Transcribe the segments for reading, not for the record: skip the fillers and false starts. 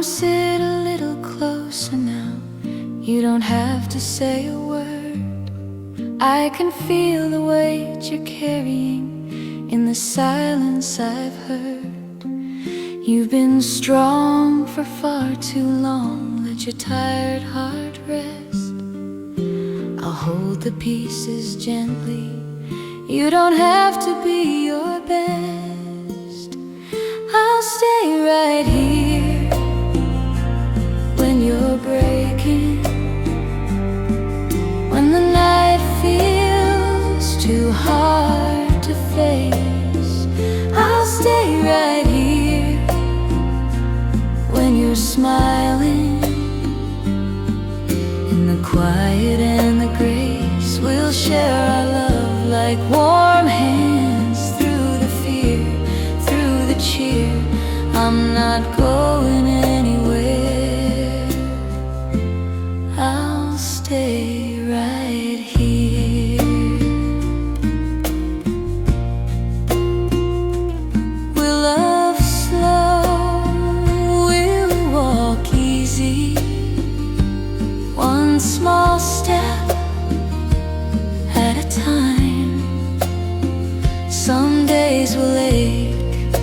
sit a little closer now. You don't have to say a word. I can feel the weight you're carrying in the silence I've heard. You've been strong for far too long. Let your tired heart rest. I'll hold the pieces gently. You don't have to be your best. I'll stay right here when you're breaking, when the night feels too hard to face. I'll stay right here when you're smiling. In the quiet and the grace, we'll share our love like warm hands through the fear, through the cheer. I'm not going anywhere. I'll stay right here. We'll love slow, we'll walk easy, one small step at a time. Some days we'll ache,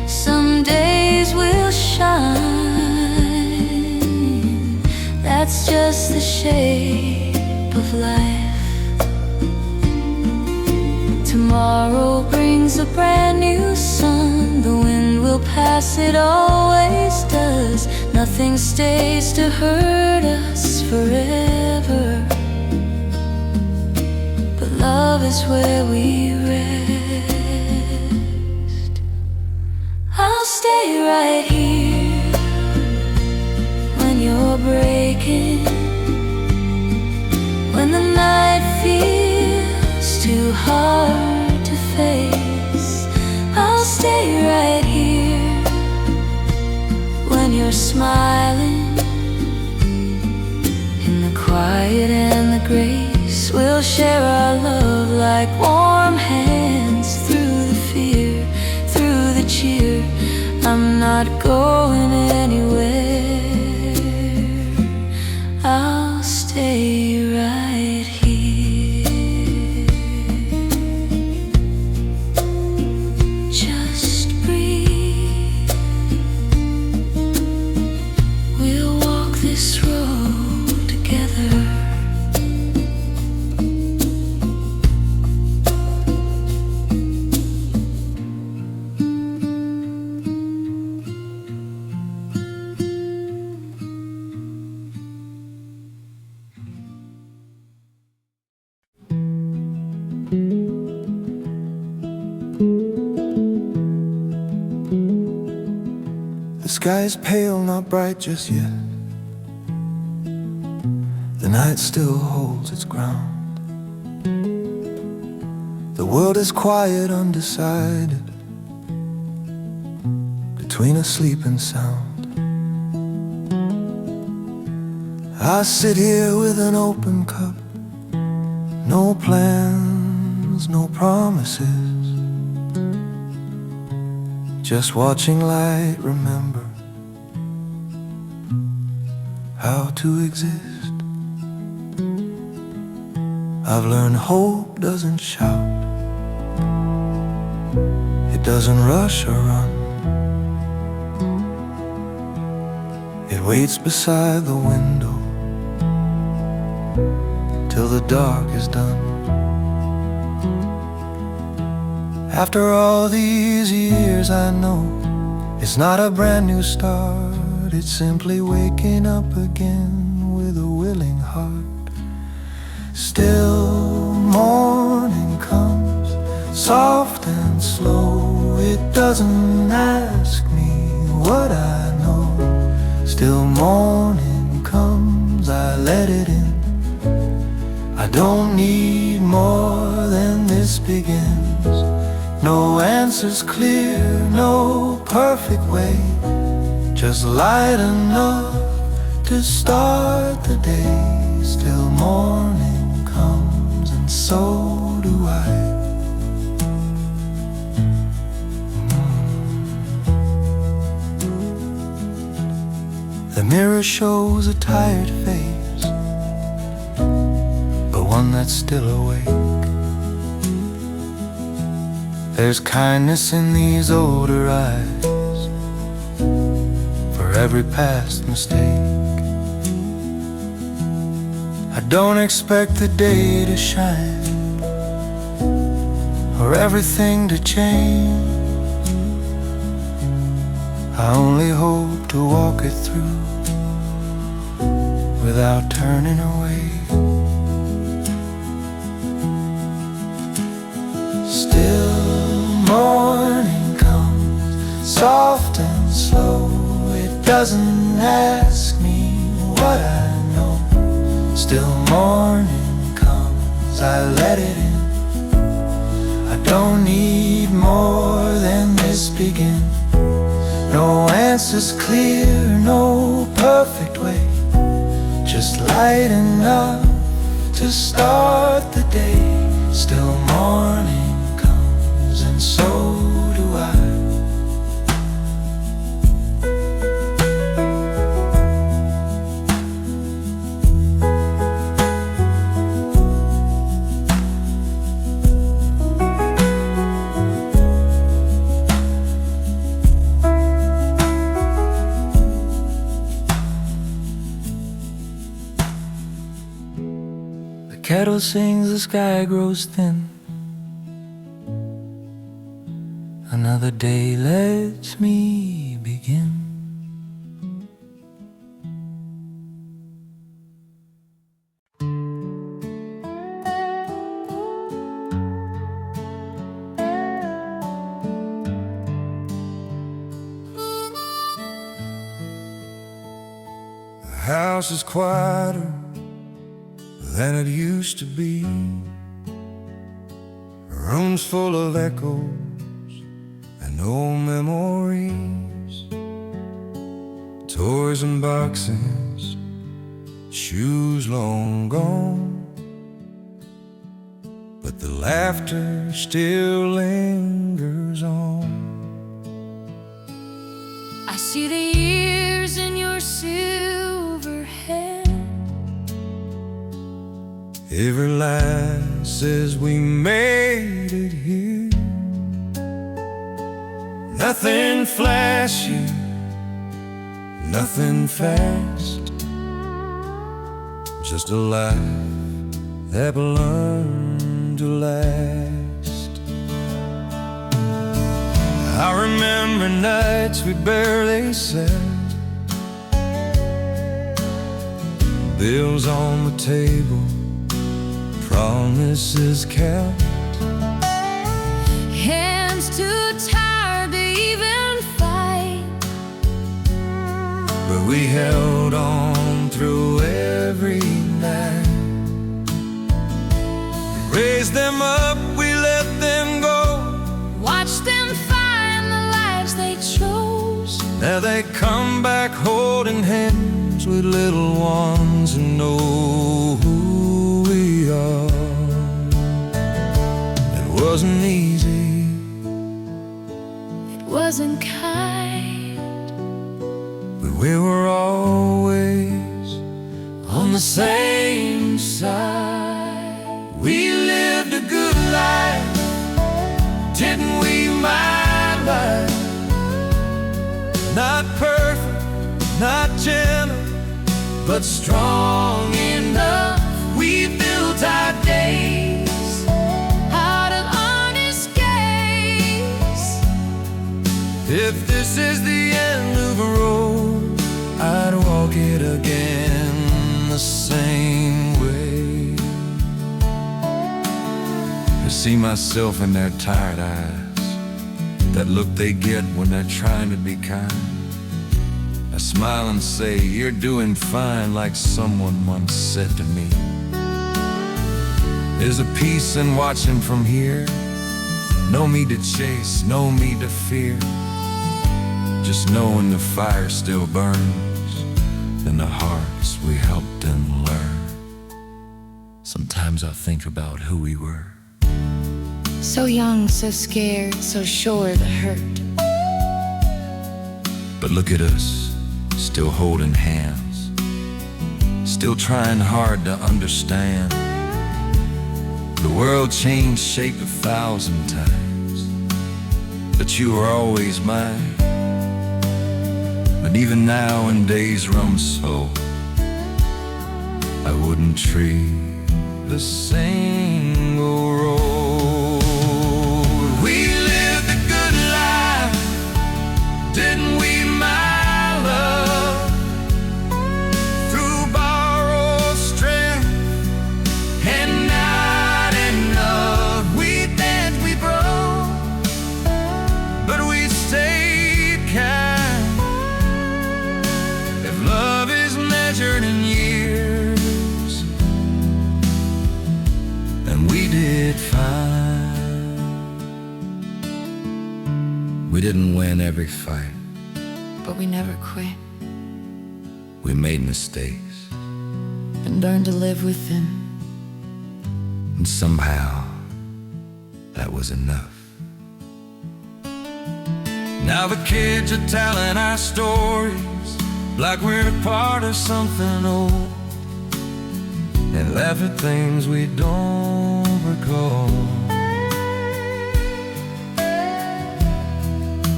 some days we'll shine. That's just the shape of life. Tomorrow brings a brand new sun. The wind will pass, it always does. Nothing stays to hurt us forever. But love is where we rest. I'll stay right here when you're breaking, when the night feels too hard to face. I'll stay right here when you're smiling. In the quiet and the grace, we'll share our love like warm hands through the fear, through the cheer. I'm not going anywhere. I'll stay right here. Just breathe. We'll walk this road together. The sky is pale, not bright just yet. The night still holds its ground. The world is quiet, undecided, between asleep and sound. I sit here with an open cup, no plans, no promises, just watching light remember how to exist. I've learned hope doesn't shout, it doesn't rush or run. It waits beside the window till the dark is done. After all these years I know it's not a brand new start. It's simply waking up again with a willing heart. Still morning comes, soft and slow. It doesn't ask me what I know. Still morning comes, I let it in. I don't need more than this begins. No answers clear, no perfect way, just light enough to start the day. Still morning comes, and so do I. The mirror shows a tired face, but one that's still awake. There's kindness in these older eyes for every past mistake. I don't expect the day to shine or everything to change. I only hope to walk it through without turning away. Still morning comes, soft and slow. It doesn't ask me what I know. Still morning comes, I let it in. I don't need more than this begin. No answers clear, no perfect way, just light enough to start the day. Still morning comes, and so do I. The kettle sings, the sky grows thin. Another day lets me begin. The house is quieter than it used to be. Rooms full of echoes and old memories, toys and boxes, shoes long gone, but the laughter still lingers on. I see the years in your silver hair. Every line says we made it here. Nothing flashy, nothing fast, just a life that learned to last. I remember nights we barely slept, bills on the table, promises kept, Hands too tired to even fight, but we held on through every night. We raised them up, we let them go, watch them find the lives they chose. now they come back holding hands with little ones who know who we are. It wasn't easy, It wasn't kind, but we were always on the same side. We lived a good life, didn't we, my life? Not perfect, not gentle, but strong enough. We built our days out of honest gaze. If this is the end of a road, I'd walk it again the same way. I see myself in their tired eyes, that look they get when they're trying to be kind. I smile and say, you're doing fine, like someone once said to me. There's a peace in watching from here, no need to chase, no need to fear, just knowing the fire still burns in the hearts we helped and learned. Sometimes I think about who we were. So young, so scared, so sure to hurt. But look at us, still holding hands, still trying hard to understand. The world changed shape 1,000 times, but you were always mine. But even now when days run slow, I wouldn't trade a single road. We lived a good life, didn't we, my love? Through borrowed strength and not enough. We danced, we broke, but we stayed kind. If love is measured in years, then we did fine. We didn't win every fight, but we never quit we made mistakes, and learned to live with them. and somehow that was enough. Now the kids are telling our stories like we're part of something old, and laugh at things we don't recall.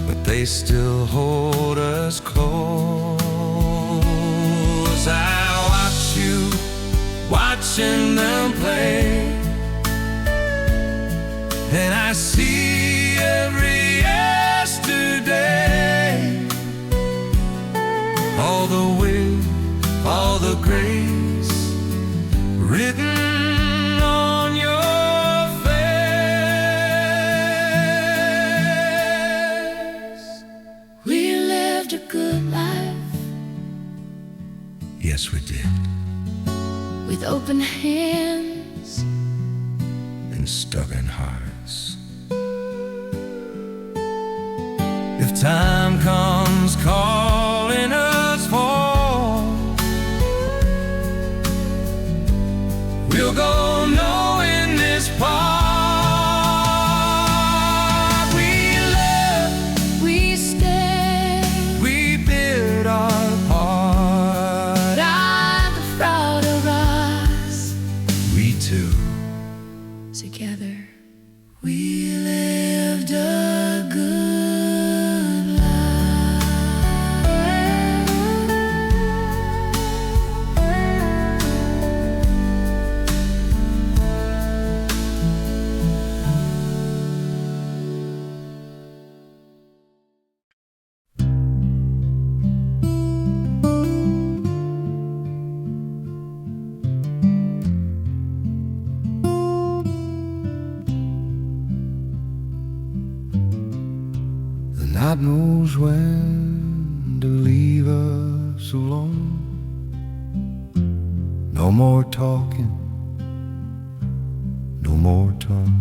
But they still hold us close. I watch you watching them play, and I see every yesterday, all the way, all the grace written on your face. We lived a good life Yes, we did. with open hands And stubborn hearts. If time comes calling us for, we'll go knowing this part. We left, we stayed. we did our part. I'm proud of us We too. together. We lived a good life. The night knows when to leave us alone. No more talking, no more tongue.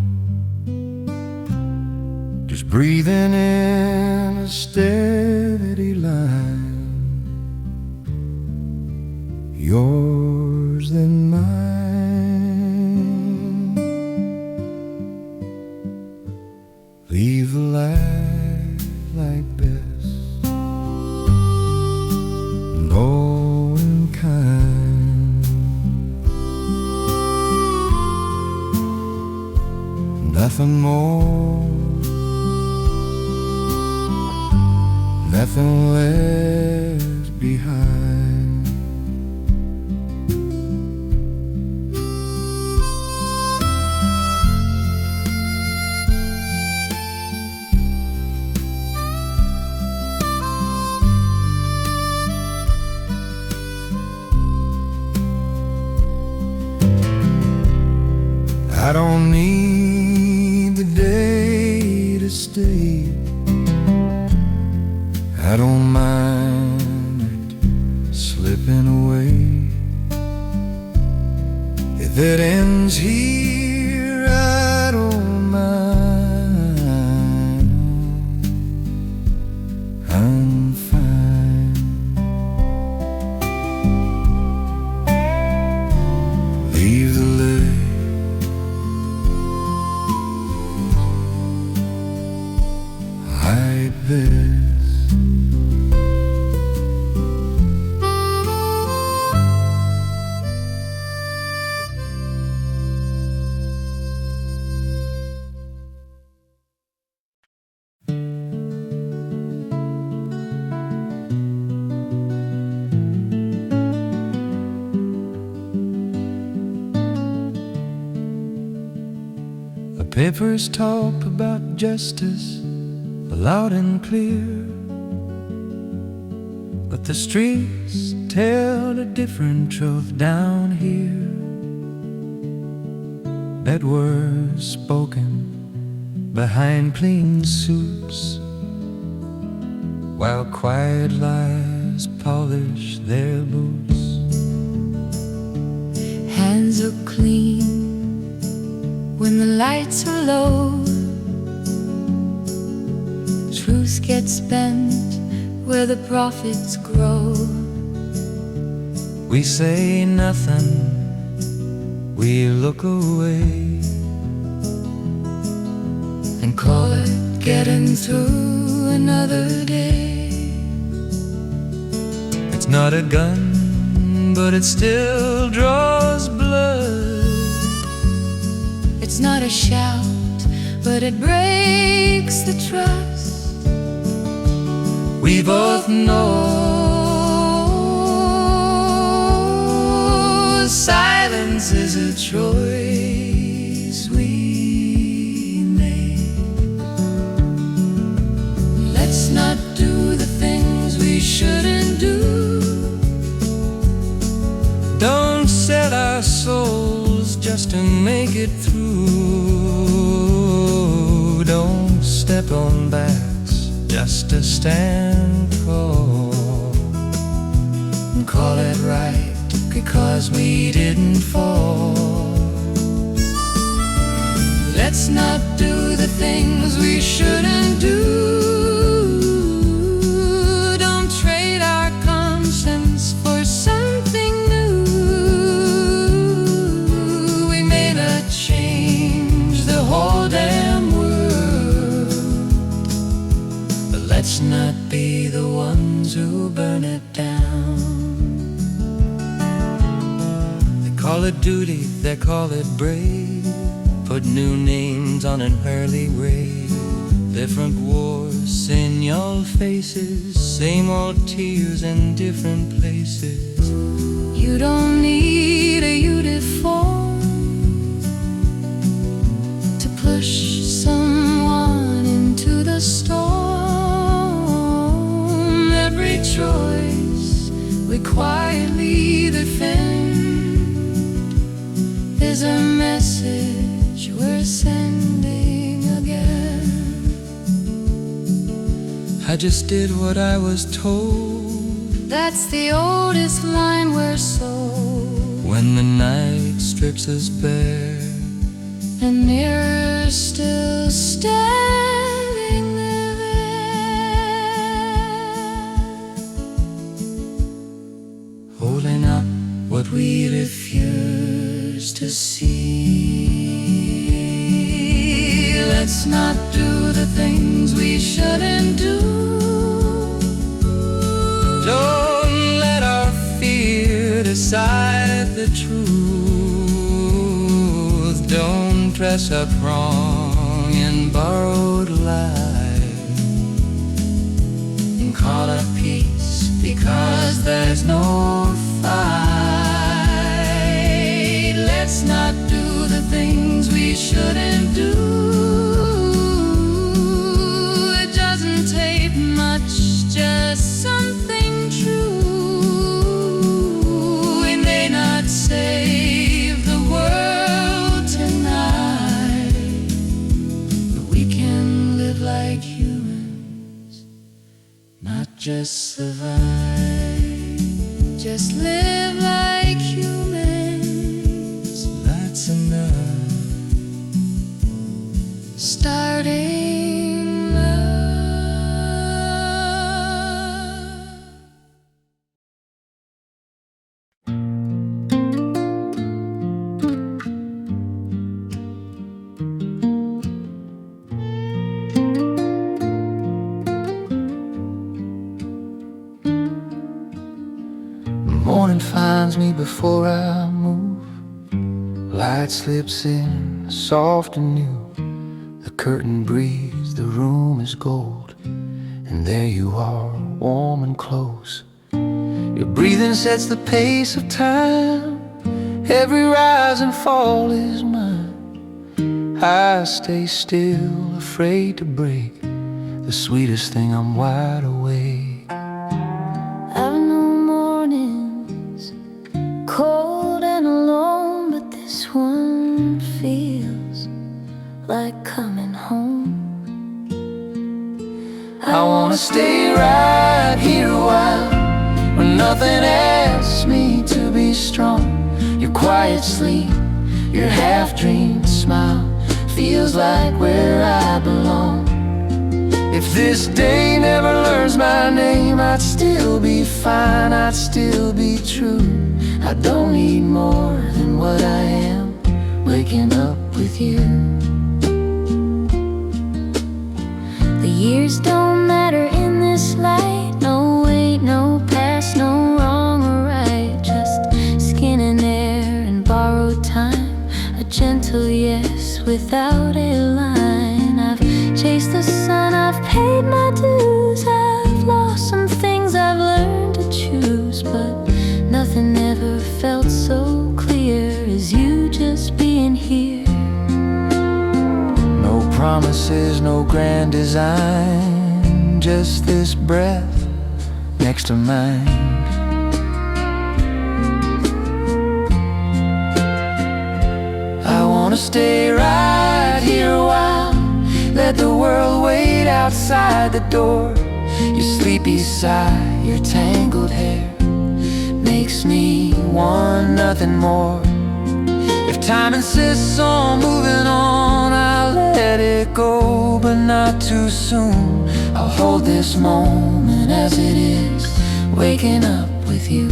Just breathing in a steady line, yours and mine. Leave the light like this, go in kind. Nothing more, nothing left behind. I don't need the day to stay. I don't mind it slipping away. If it ends here, I don't mind. I'm fine. Leave the lily like this. papers talk about justice loud and clear, but the streets tell a different truth down here. Bad words spoken behind clean suits, while quiet lies polish their boots. Hands are clean when the lights are low. Truth gets bent where the profits grow. We say nothing, we look away, and call it getting through another day. It's not a gun, but it still draws blood. It's not a shout, but it breaks the trust. We both know silence is a choice we make. Let's not do the things we shouldn't do. Don't sell our souls just to make it through. Don't step on backs just to stand tall. Call it right because we didn't fall. Let's not do the things we shouldn't do. Don't trade our conscience for something new. We may not change the whole damn world, but let's not be the ones who burn it down. Call it duty, they call it brave. Put new names on an early grave. Different wars in your faces, same old tears in different places. You don't need a uniform to push someone into the storm. Every choice we quietly defend is a message we're sending again. I just did what I was told. That's the oldest line we're sold. When the night strips us bare, and mirrors still standing there, holding up what we refuse to see. Let's not do the things we shouldn't do. Don't let our fear decide the truth. Don't dress up wrong in borrowed lies, and call it peace because there's no fight. Let's not do the things we shouldn't do. It doesn't take much, just something true. We may not save the world tonight, but we can live like humans, not just survive. Just live like humans, that's enough. starting love. Morning finds me before I move. Light slips in, soft and new. The curtain breathes, the room is gold, and there you are, warm and close. Your breathing sets the pace of time. Every rise and fall is mine. I stay still, afraid to break. The sweetest thing, I'm wide awake. I've known mornings cold and alone, but this one feels like coming home. I wanna stay right here a while, when nothing asks me to be strong. Your quiet sleep, your half-dreamed smile feels like where I belong. If this day never learns my name, I'd still be fine, I'd still be true. I don't need more than what I am, waking up with you. The years don't matter in this light. No weight, no past, no wrong or right. Just skin and air and borrowed time. A gentle yes without a line. I've chased the sun, I've paid my dues. I've lost some things, I've learned to choose. But nothing ever felt so clear as you just being here. No promises, no grand design, just this breath next to mine. I wanna stay right here a while, let the world wait outside the door. Your sleepy sigh, your tangled hair makes me want nothing more. If time insists on moving on, I'll let it go, but not too soon. I'll hold this moment as it is, waking up with you.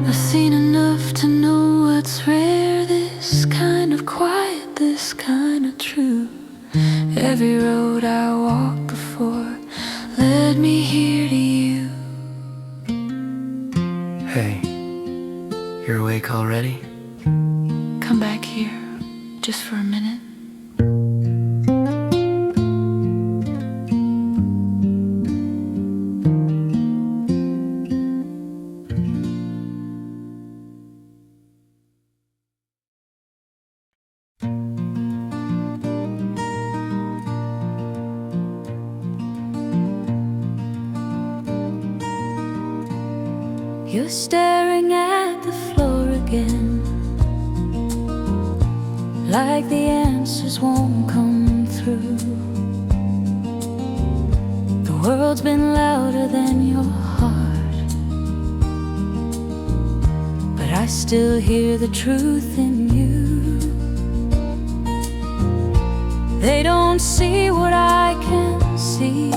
I've seen enough to know what's rare. This kind of quiet, this kind of true. Every road I walked before led me here to you. Hey, you're awake already? Come back here, just for a minute. You're staring at the floor again, like the answers won't come through. The world's been louder than your heart, but I still hear the truth in you. They don't see what I can see.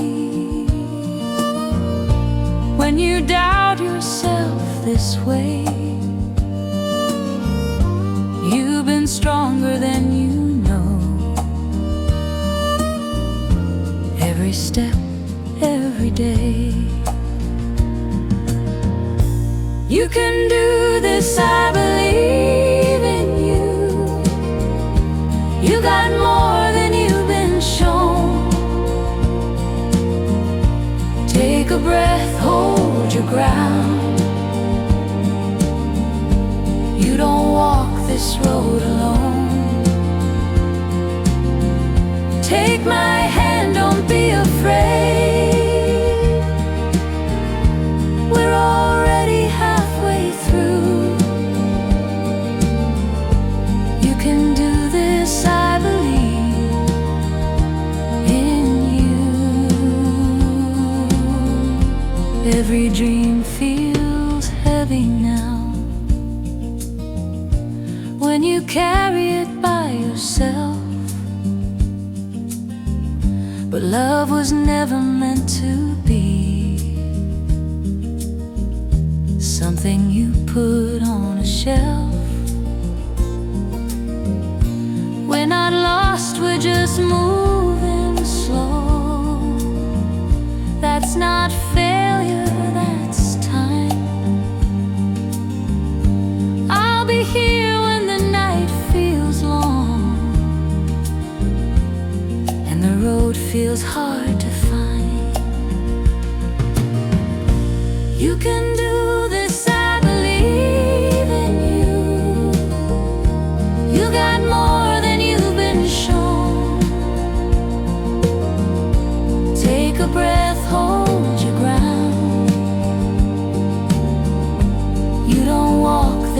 When you doubt yourself this way, you've been stronger than you know. Every step, every day. You can do this, I believe in you. You got more than you've been shown. Take a breath, hold your ground. You don't walk this road alone. Take my hand, don't be afraid. We're already halfway through. You can do this, I believe in you. Every dream feels heavy now when you carry it by yourself. But love was never meant to be something you put on a shelf. We're not lost, we're just moving slow. That's not failure, that's time. I'll be here when the night feels long.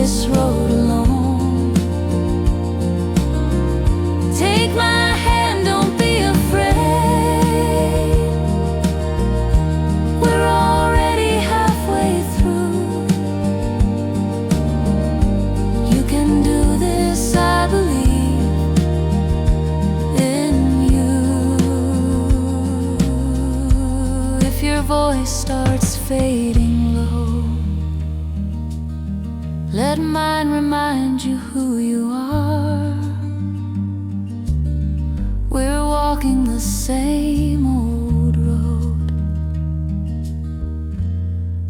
this road alone. Take my hand, don't be afraid. We're already halfway through. You can do this, I believe in you. If your voice starts fading low, let mine remind you who you are. We're walking the same old road,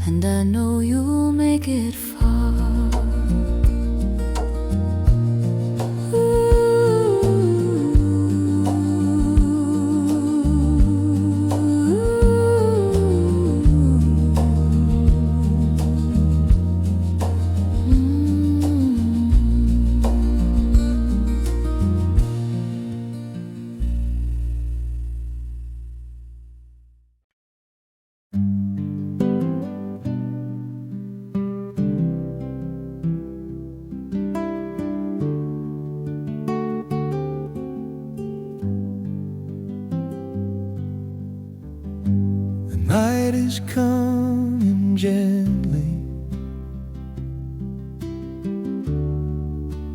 and I know you'll make it far. Night is coming gently,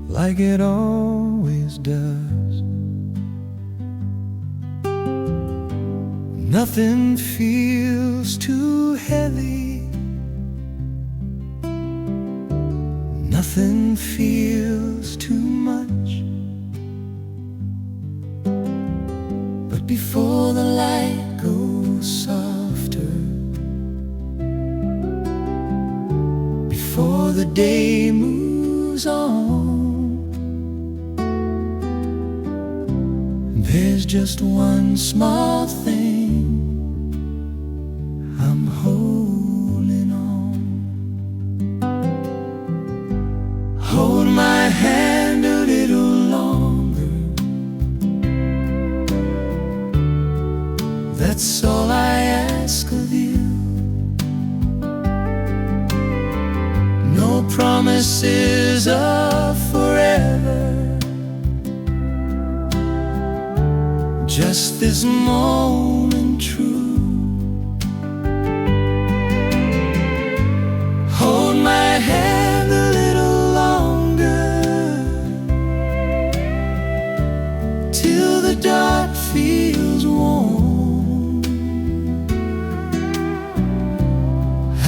like it always does. Nothing feels too heavy, nothing feels too much. But before the light goes softer, before the day moves on, there's just one small thing I'm holding on. Hold my hand a little longer, that's all I ask of you. No promises of forever, just this moment true. Hold my hand a little longer, till the dark feels warm.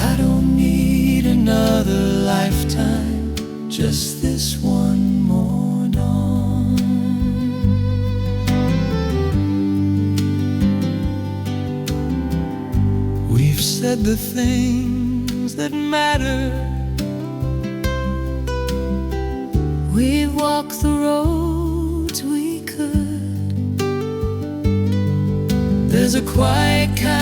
I don't need another lifetime, just this one more dawn. We've said the things that matter, We've walked the roads we could. there's a quiet kind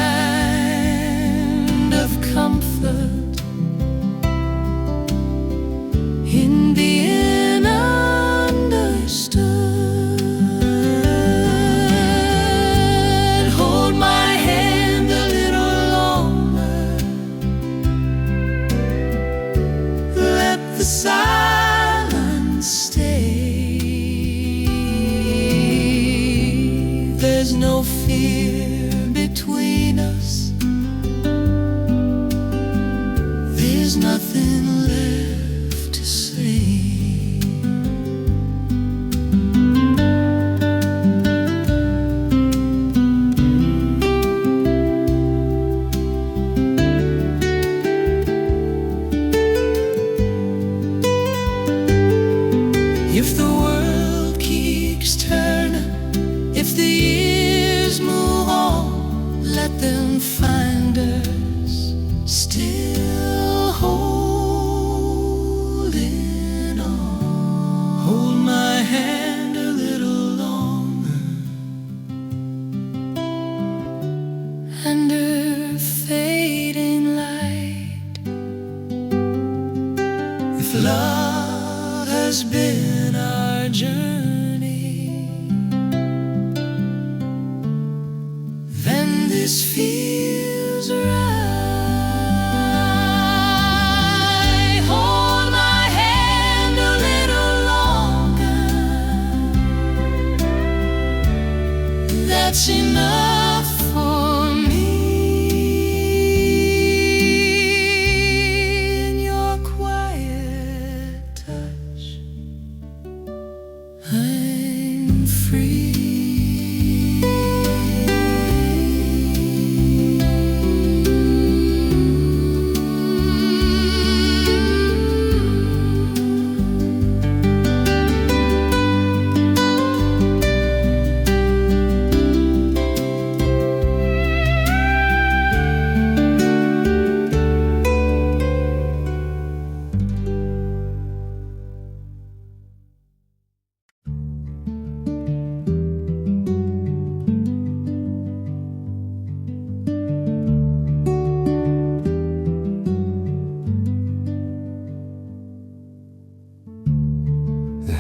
of comfort In being understood. Hold my hand a little longer, let the silence stay. There's no fear between us, there's nothing left to say. If the world keeps turning, if the years move on, let them find us still holding on. Hold my hand a little longer, Under fading light. if love has been our journey, then this feels right. Hold my hand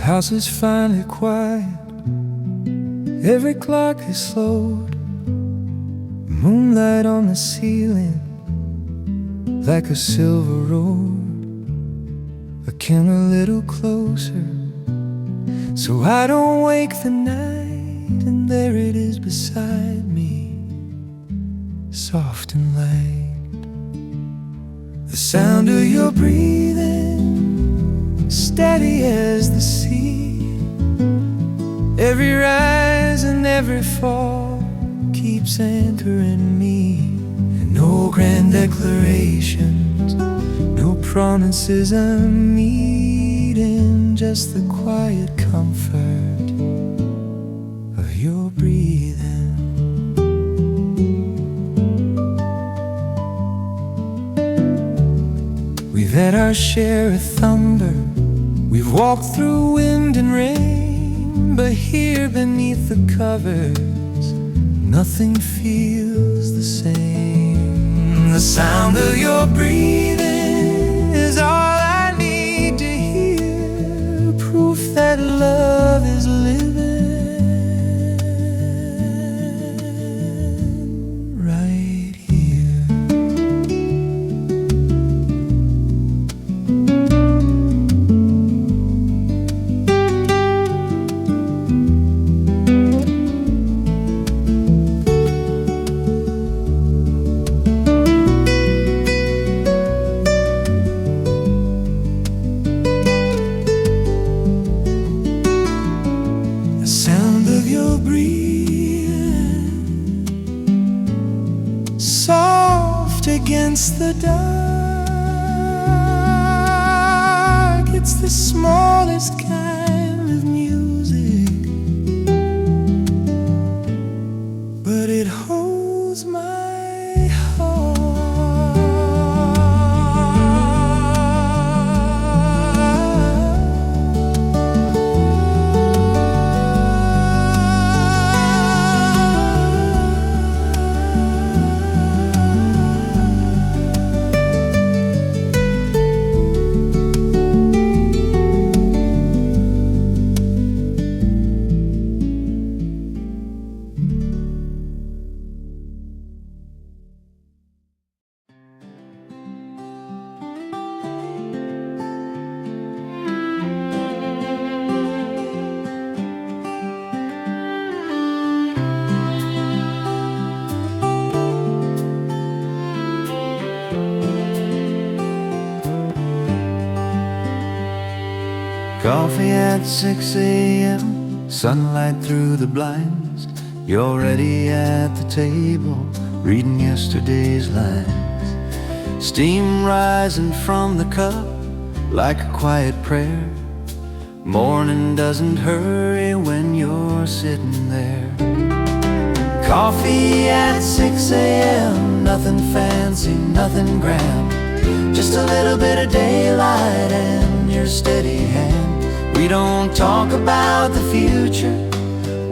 house is finally quiet. Every clock is slowed. Moonlight on the ceiling, like a silver road. I came a little closer, so I don't wake the night. And there it is beside me, soft and light. The sound of your breathing, steady as the sea. Every rise and every fall keeps anchoring me. And no grand declarations, no promises I'm needing, just the quiet comfort of your breathing. We've had our share of thunder, we've walked through wind and rain, but here beneath the covers, nothing feels the same. The sound of your breathing is all I need to hear, proof that love is living right here. The sound of your breathing, soft against the dark. It's the smallest kind of music, but it holds my heart. Coffee at 6 a.m., sunlight through the blinds. You're already at the table, reading yesterday's lines. Steam rising from the cup like a quiet prayer. Morning doesn't hurry when you're sitting there. Coffee at 6 a.m., nothing fancy, nothing grand, just a little bit of daylight and your steady hand. We don't talk about the future,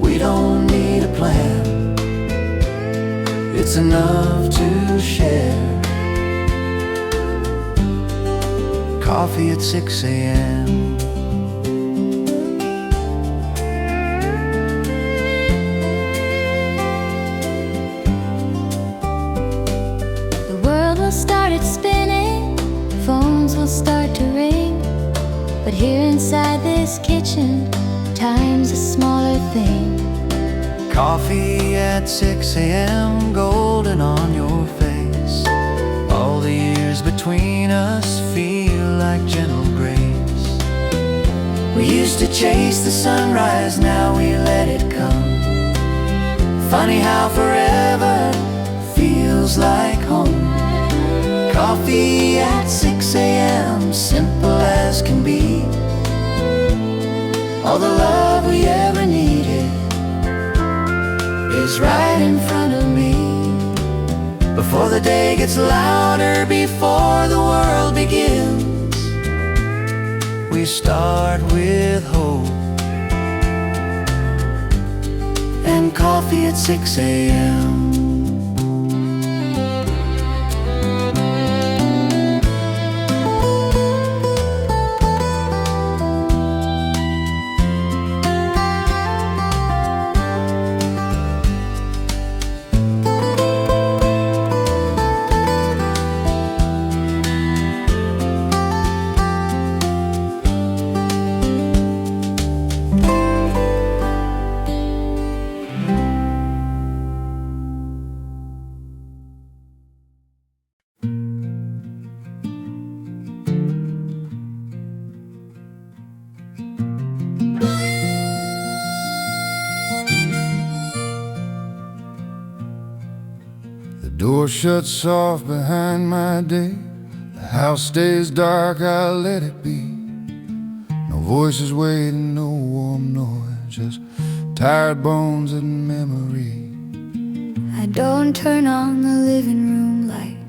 we don't need a plan. It's enough to share. Coffee at 6 a.m. The world will start its spinning, phones will start to ring, but here inside this kitchen, time's a smaller thing. Coffee at 6 a.m., golden on your face. All the years between us feel like gentle grace. We used to chase the sunrise, now we let it come. Funny how forever feels like home. Coffee at 6 a.m., simple as can be. All the love we ever needed is right in front of me. Before the day gets louder, before the world begins, we start with hope and coffee at 6 a.m. door shuts off behind my day. The house stays dark, I'll let it be. No voices waiting, no warm noise, just tired bones and memory. I don't turn on the living room light.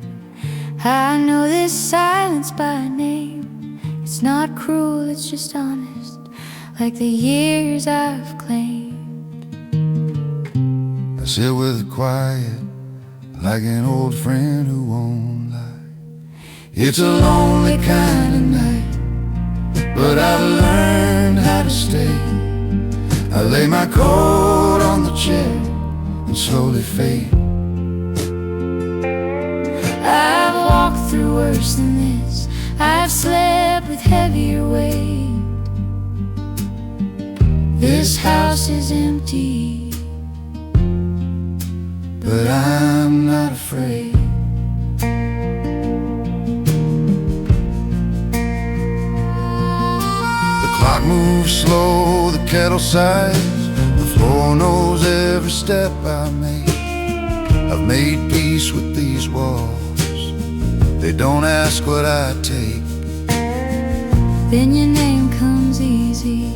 I know this silence by name. It's not cruel, it's just honest, like the years I've claimed. I sit with it quiet, like an old friend who won't lie. It's a lonely kind of night, but I've learned how to stay. I lay my coat on the chair and slowly fade. I've walked through worse than this. I've slept with heavier weight. This house is empty, but I'm not afraid. The clock moves slow, the kettle sighs, the floor knows every step I make. I've made peace with these walls, they don't ask what I take. Then your name comes easy,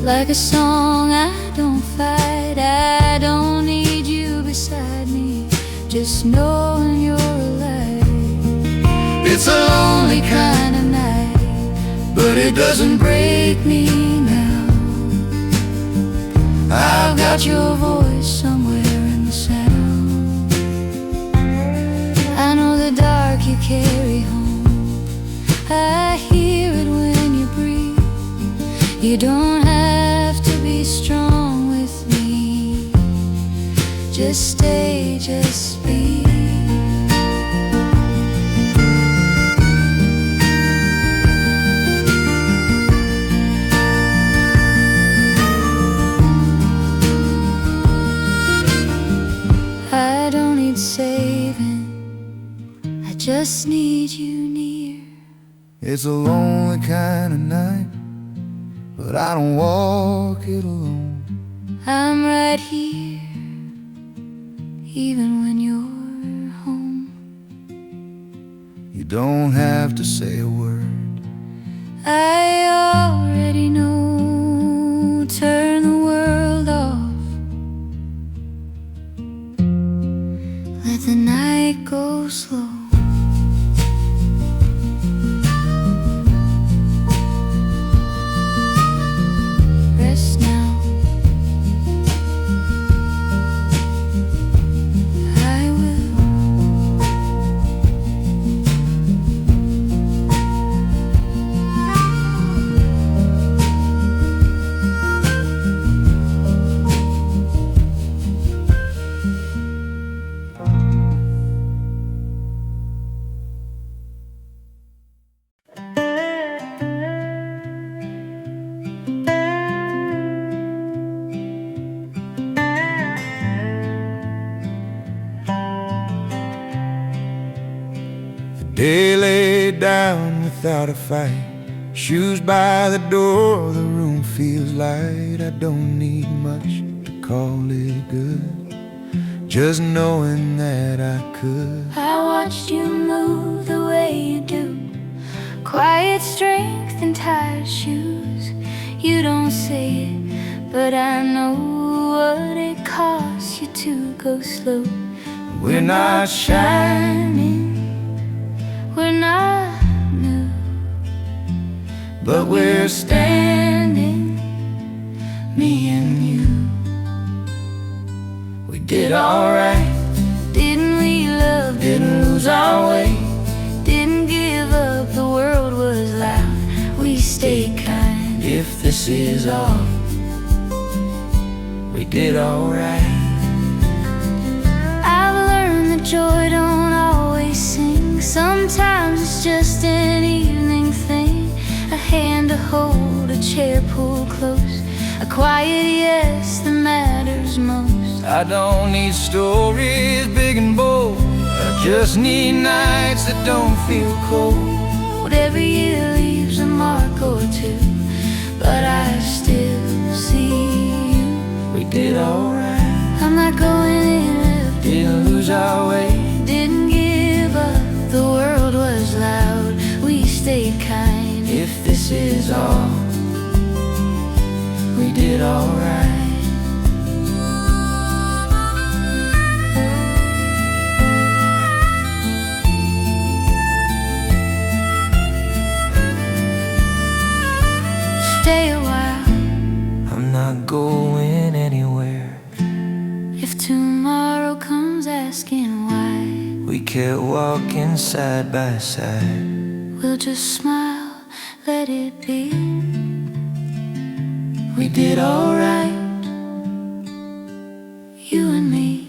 like a song I don't fight. I don't need you beside me, just knowing you're alive. It's a lonely kind of night, but it doesn't break me now. I've got your voice somewhere in the sound. I know the dark you carry home, I hear it when you breathe. You don't have to be strong with me, just stay, just be. I don't need saving, I just need you near. It's a lonely kind of night, but I don't walk it alone. I'm right here, even when you're home. You don't have to say a word. I already know, turn the world off. Let the night go slow. Rest now, I will. Day laid down without a fight, shoes by the door, the room feels light. I don't need much to call it good, just knowing that I could. I watched you move the way you do, quiet strength and tired shoes. You don't say it, but I know what it costs you to go slow. We're not shining, we're not new, but we're standing, me and you. We did alright, didn't we love? didn't lose our way. Didn't give up, the world was loud. We stayed kind. If this is all, we did alright. I've learned that joy don't always sing. Sometimes it's just an evening thing. A hand to hold, a chair pulled close, a quiet yes that matters most. I don't need stories big and bold, I just need nights that don't feel cold. Every year leaves a mark or two, but I still see you. We did alright, I'm not going in if didn't lose our way. be kind. If this is all, we did alright. Stay a while. I'm not going anywhere. If tomorrow comes asking why, We kept walking side by side. we'll just smile, let it be. We did alright. You and me.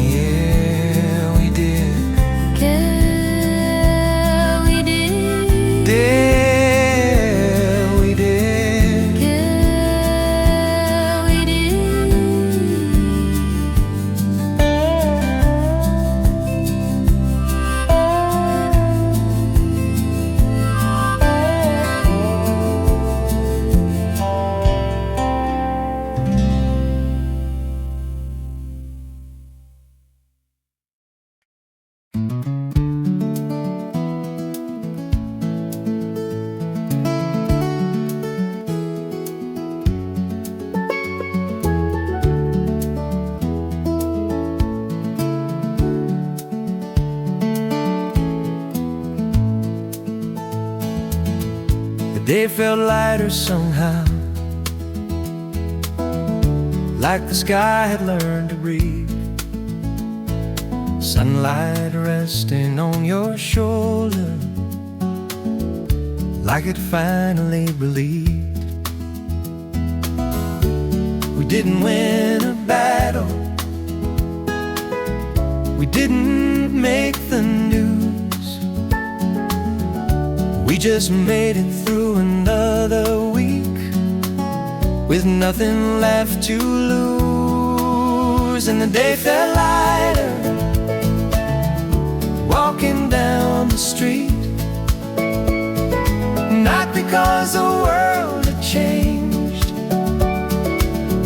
Yeah, we did. Yeah, we did. Yeah, we did. Yeah, we did. The day felt lighter somehow, like the sky had learned to breathe. Sunlight resting on your shoulder, like it finally believed. We didn't win a battle, we didn't make the news. We just made it through another week with nothing left to lose. And the day felt lighter, walking down the street. Not because the world had changed,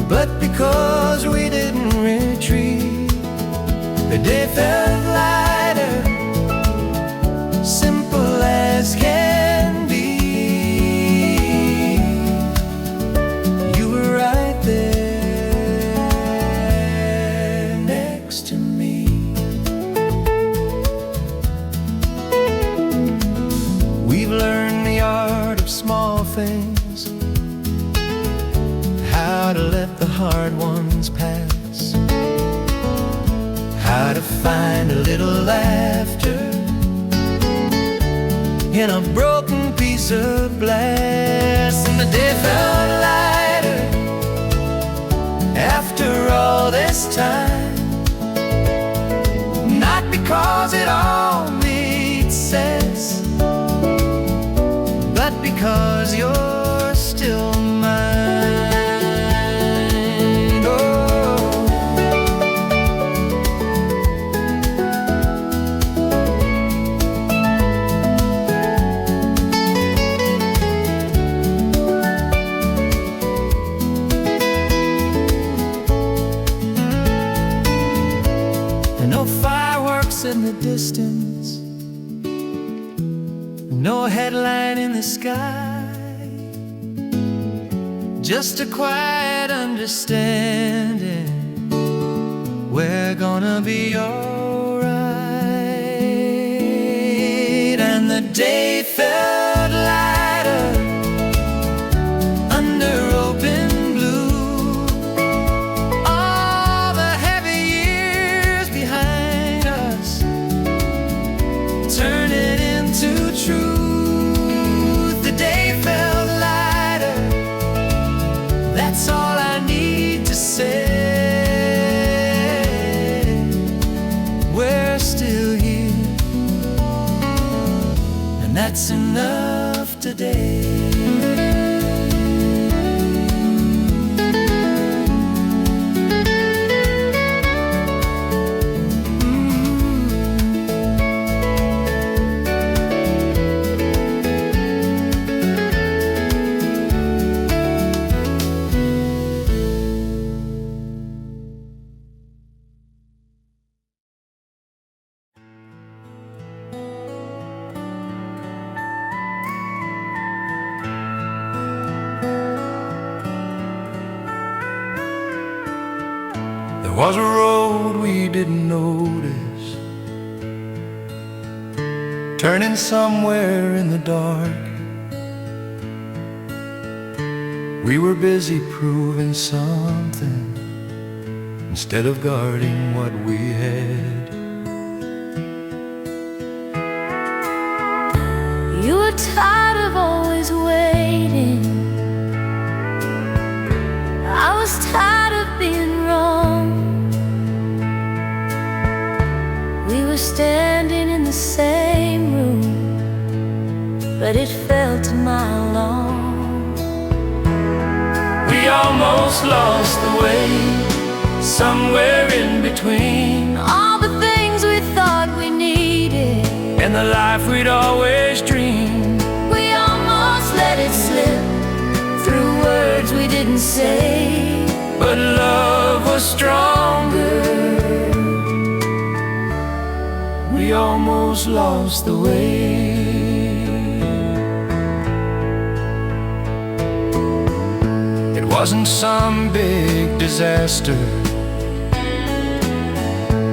but because we didn't retreat. The day felt lighter, simple as can be. You were right there next to me. We've learned the art of small things, how to let the hard ones pass, how to find a little laughter in a broken piece of glass. And the day felt lighter after all this time, not because it all made sense, but because you're still mine. Oh. No fireworks in the distance, no headline in the sky, just a quiet understanding, we're gonna be alright. And the day felt lighter under open blue. All the heavy years behind us, turning into truth. The day felt lighter, that's all I need to say. We're still here, and that's enough today. There was a road we didn't notice, turning somewhere in the dark. We were busy proving something instead of guarding what we had. You were tired of always waiting. I was tired of being wrong. We were standing in the same room, but it felt a mile long. We almost lost the way, somewhere in between All the things we thought we needed, and the life we'd always dreamed. we almost let it slip through words we didn't say. But love was stronger. We almost lost the way. It wasn't some big disaster,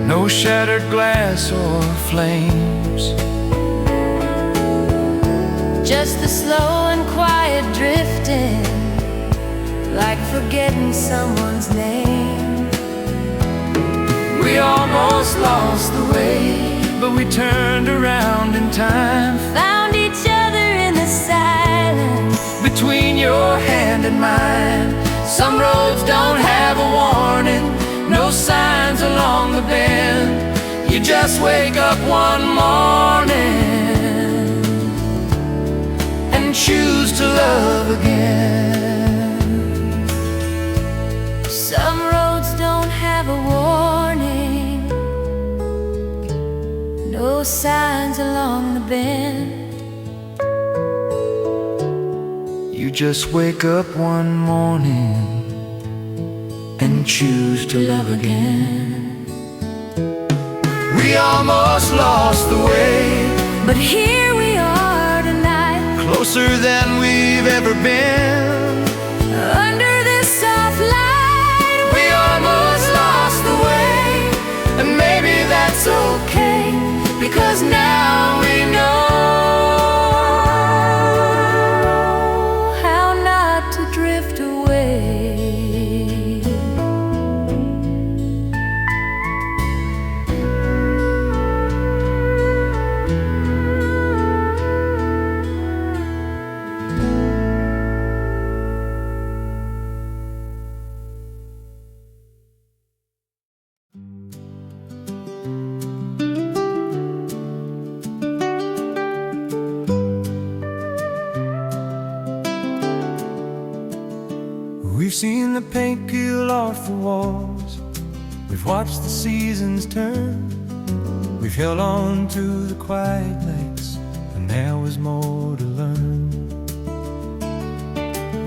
no shattered glass or flames. Just the slow and quiet drifting, like forgetting someone's name. We almost lost the way, But we turned around in time, Found each other in the silence. between your hand and mine. Some roads don't have a warning, no signs along the bend. You just wake up one morning and choose to love again. Some roads don't have a warning, no signs along the bend. you just wake up one morning and choose to love again. We almost lost the way, But here we are tonight, Closer than we've ever been. under this soft light. we almost lost the way, and maybe that's okay, because now we know How not to drift away. We've seen the paint peel off the walls, we've watched the seasons turn, we've held on to the quiet nights, and there was more to learn.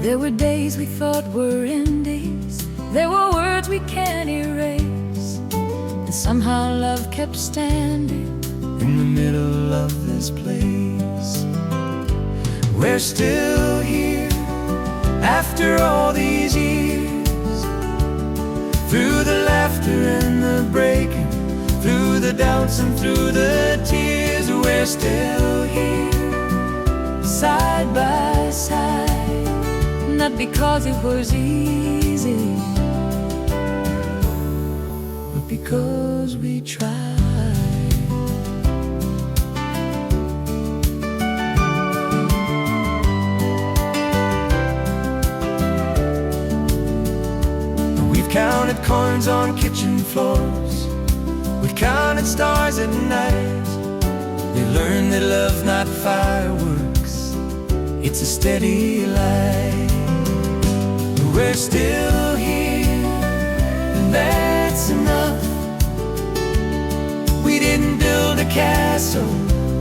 There were days we thought were endings, there were words we can't erase, and somehow love kept standing In the middle of this place, we're still here after all these years. Through the laughter and the breaking, through the doubts and through the tears, we're still here, side by side. Not because it was easy, but because we tried. Counted coins on kitchen floors, we've counted stars at night. We learned that love's not fireworks, it's a steady light. We're still here, and that's enough. We didn't build a castle,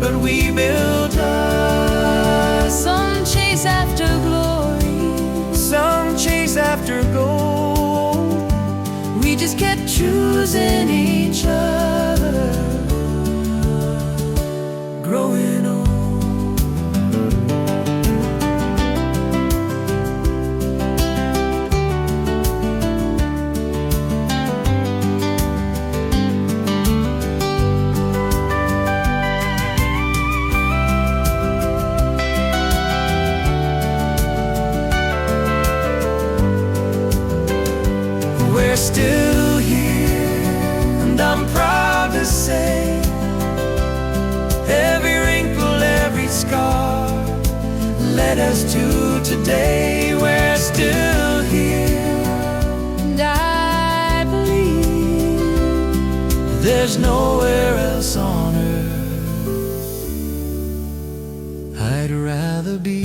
but we built us. some chase after glory, Some chase after gold. we just kept choosing each other, Growing old. still here, and I'm proud to say every wrinkle, every scar led us to today. We're still here, and I believe there's nowhere else on earth I'd rather be.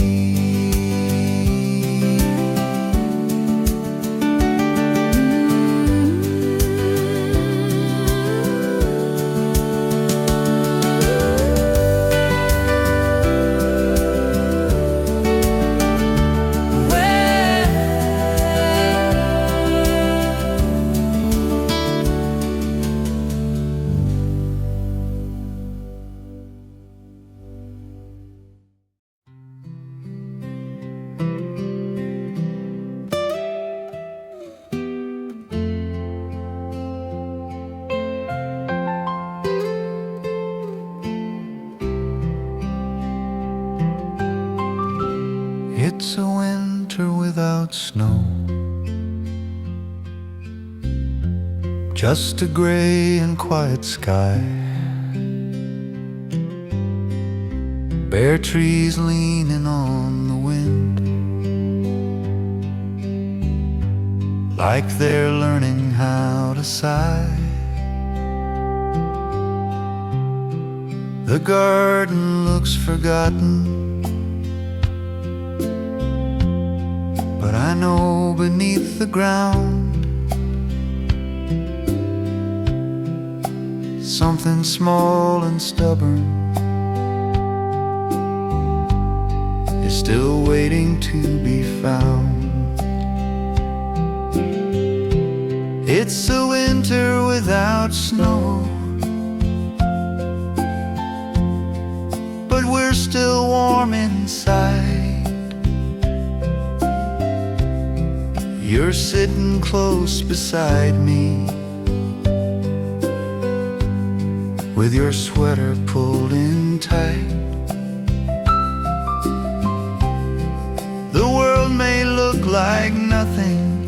It's a winter without snow, just a gray and quiet sky, bare trees leaning on the wind, like they're learning how to sigh. The garden looks forgotten, but I know beneath the ground something small and stubborn is still waiting to be found. It's a winter without snow, but we're still warm inside. You're sitting close beside me, with your sweater pulled in tight. The world may look like nothing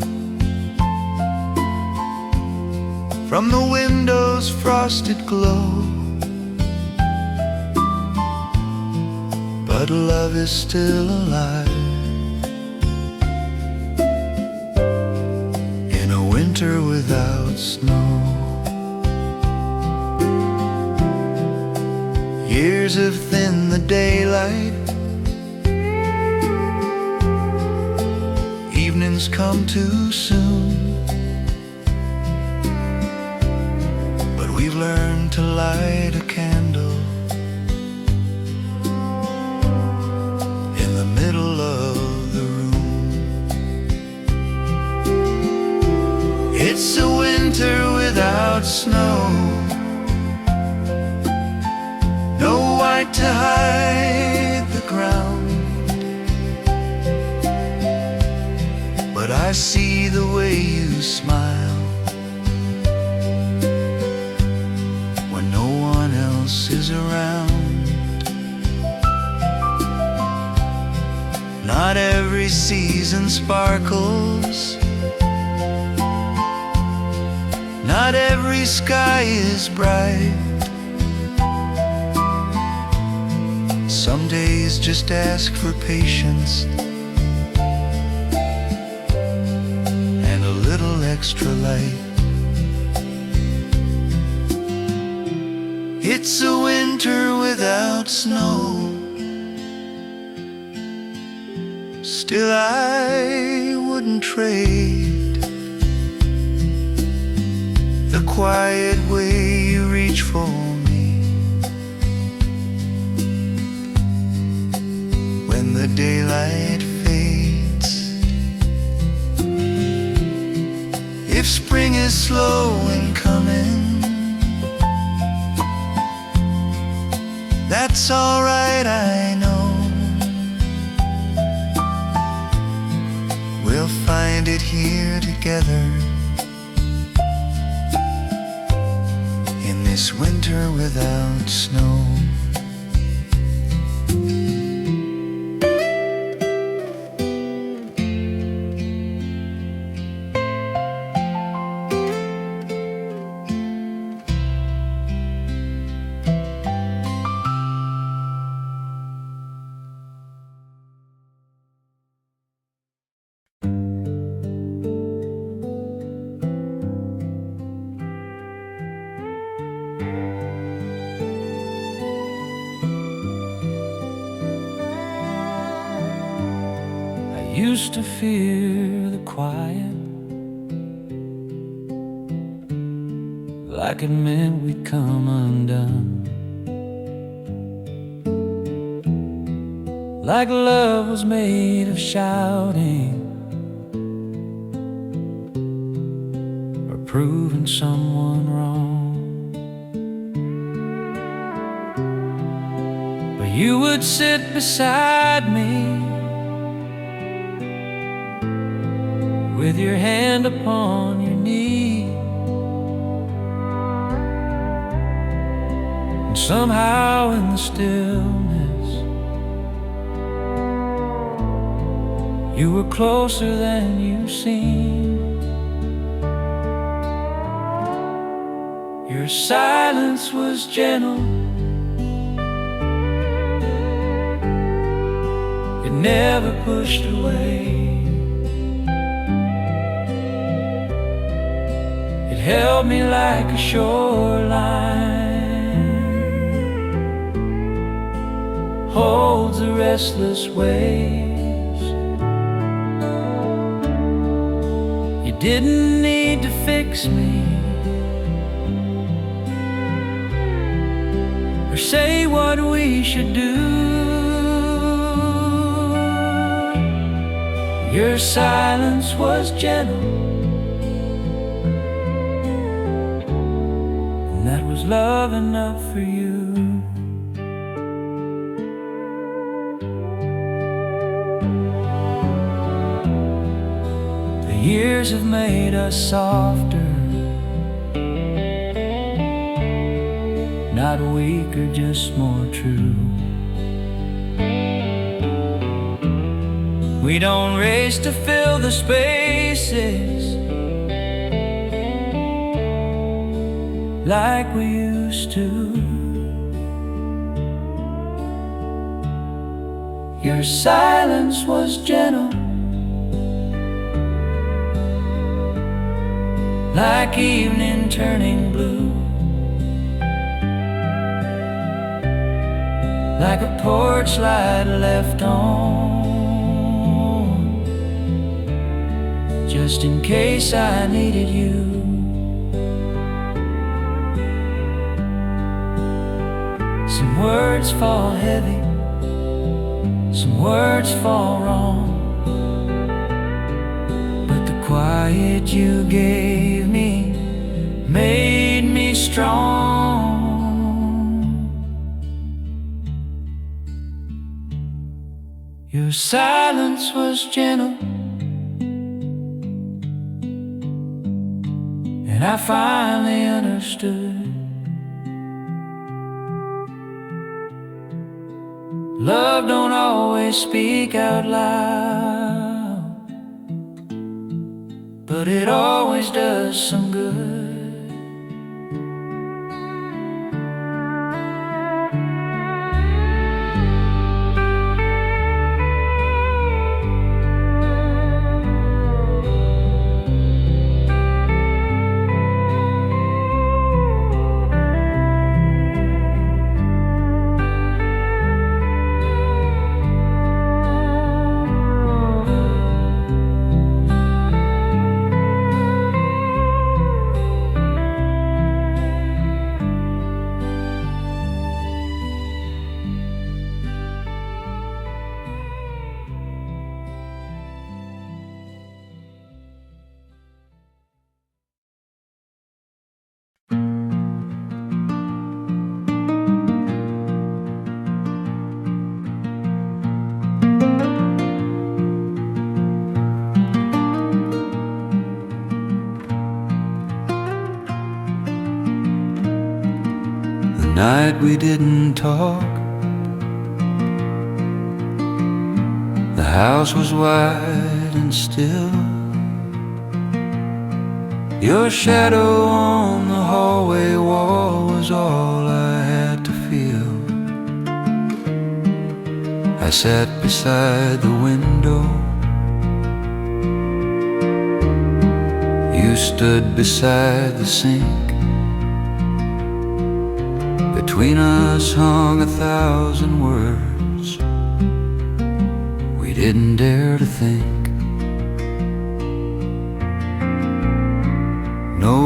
from the window's frosted glow, but love is still alive in a winter without snow. Years have thinned the daylight, evenings come too soon, but we've learned to light a candle in the middle of the room. It's a winter without snow, no white to hide the ground, but I see the way you smile when no one else is around. Not every season sparkles, not every sky is bright. Some days just ask for patience and a little extra light. It's a winter without snow, still I wouldn't trade the quiet way you reach for me when the daylight fades. If spring is slow in coming, that's alright, I know. We'll find it here together in this winter without snow. used to fear the quiet, like it meant we'd come undone, like love was made of shouting or proving someone wrong. But you would sit beside me with your hand upon your knee, and somehow in the stillness you were closer than you seemed. Your silence was gentle, it never pushed away. It held me like a shoreline holds the restless waves. You didn't need to fix me or say what we should do. Your silence was gentle, and that was love enough for you. The years have made us softer, not weaker, just more true. We don't race to fill the spaces like we used to. Your silence was gentle, like evening turning blue, like a porch light left on, just in case I needed you. Some words fall heavy, some words fall wrong, but the quiet you gave me made me strong. Your silence was gentle, and I finally understood. Love don't always speak out loud, but it always does some good. Night we didn't talk, the house was wide and still. Your shadow on the hallway wall was all I had to feel. I sat beside the window, you stood beside the sink. Between us hung 1,000 words we didn't dare to think.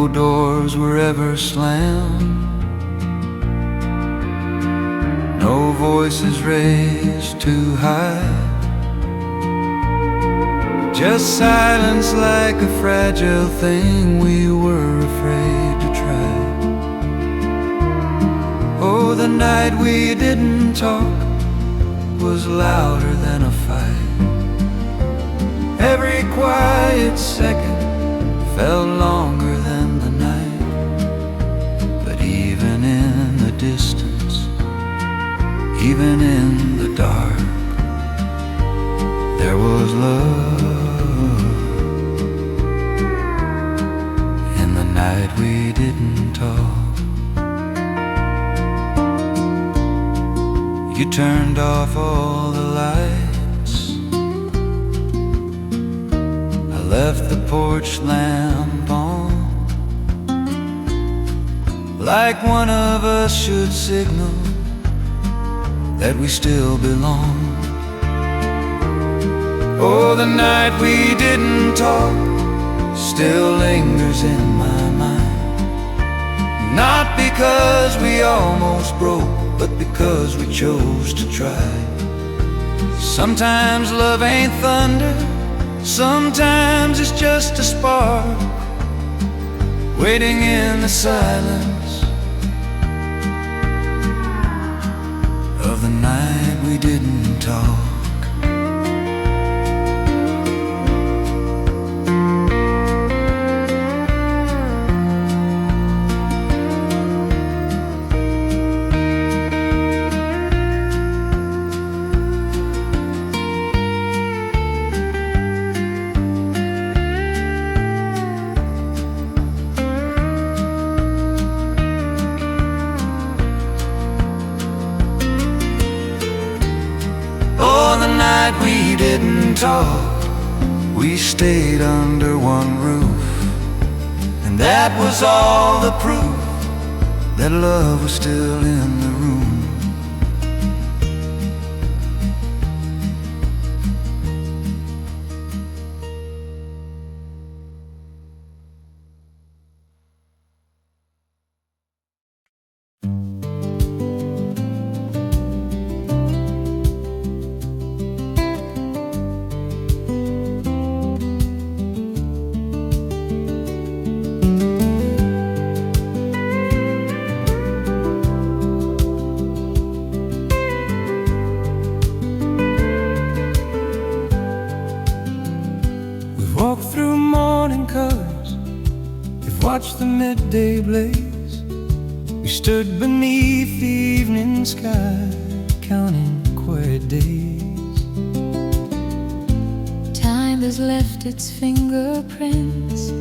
no doors were ever slammed, no voices raised too high, just silence like a fragile thing we were afraid to try. Oh, the night we didn't talk was louder than a fight. Every quiet second felt longer than the night. But even in the distance, even in the dark, there was love. In the night we didn't talk. You turned off all the lights, I left the porch lamp on, like one of us should signal that we still belong. Oh, the night we didn't talk still lingers in my mind, not because we almost broke, but because we chose to try. Sometimes love ain't thunder, sometimes it's just a spark waiting in the silence of the night we didn't talk. We didn't talk, we stayed under one roof, and that was all the proof that love was still in the room. Watched the midday blaze, we stood beneath the evening sky, counting quiet days. Time has left its fingerprints